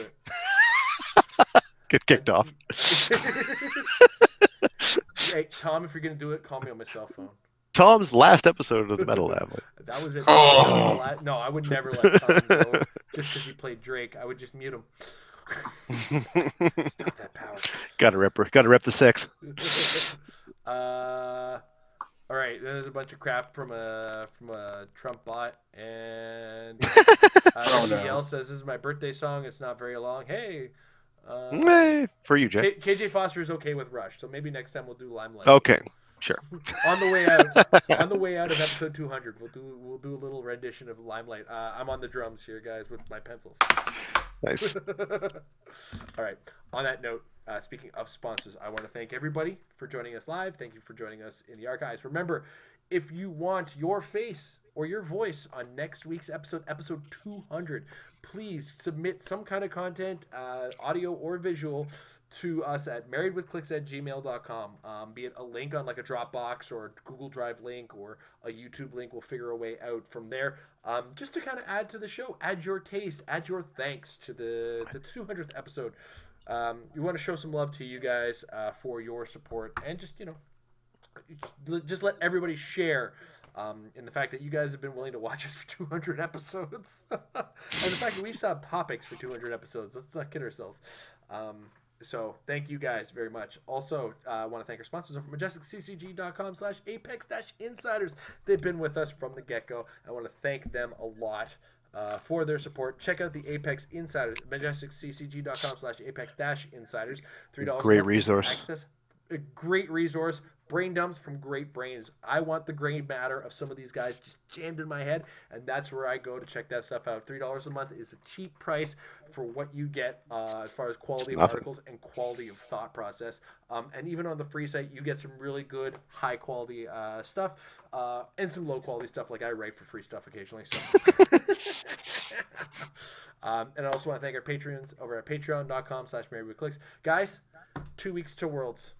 it. Get kicked off. Hey, Tom, if you're gonna do it, call me on my cell phone. Tom's last episode of the Metal Lab. That was it. Oh. That was the last. No, I would never let Tom go just because he played Drake. I would just mute him. Stop that power. Gotta rep the 6. All right. Then there's a bunch of crap from a Trump bot, and GL says this is my birthday song. It's not very long. Hey. For you, Jay. KJ Foster is okay with Rush, so maybe next time we'll do Limelight. Okay, sure. On the way out of episode 200, we'll do a little rendition of Limelight. I'm on the drums here, guys, with my pencils. Nice. All right. On that note, speaking of sponsors, I want to thank everybody for joining us live. Thank you for joining us in the archives. Remember, if you want your face or your voice on next week's episode 200, please submit some kind of content, audio or visual, to us at marriedwithclicks@gmail.com. Be it a link on like a Dropbox or a Google Drive link or a YouTube link. We'll figure a way out from there. Just to kind of add to the show, add your taste, add your thanks to the 200th episode. We want to show some love to you guys for your support, and just just let everybody share in the fact that you guys have been willing to watch us for 200 episodes, and the fact that we've stopped topics for 200 episodes. Let's not kid ourselves. So thank you guys very much. Also, I want to thank our sponsors over majesticccg.com/apex-insiders. They've been with us from the get-go. I want to thank them a lot for their support. Check out the Apex Insiders, majesticccg.com/apex-insiders. $3. Great resource. Access. A great resource. Brain dumps from great brains. I want the gray matter of some of these guys just jammed in my head, and that's where I go to check that stuff out. $3 a month is a cheap price for what you get as far as quality of articles and quality of thought process. And even on the free site, you get some really good, high-quality stuff and some low-quality stuff, like I write for free stuff occasionally. So. And I also want to thank our patrons over at patreon.com/marriedwithclicks. Guys, 2 weeks to Worlds.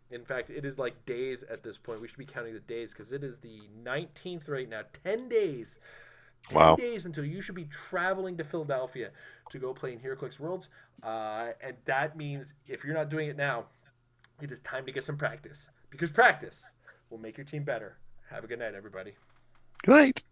In fact, it is like days at this point. We should be counting the days because it is the 19th right now. 10 days. 10 days until you should be traveling to Philadelphia to go play in HeroClix Worlds. And that means if you're not doing it now, it is time to get some practice. Because practice will make your team better. Have a good night, everybody. Good night.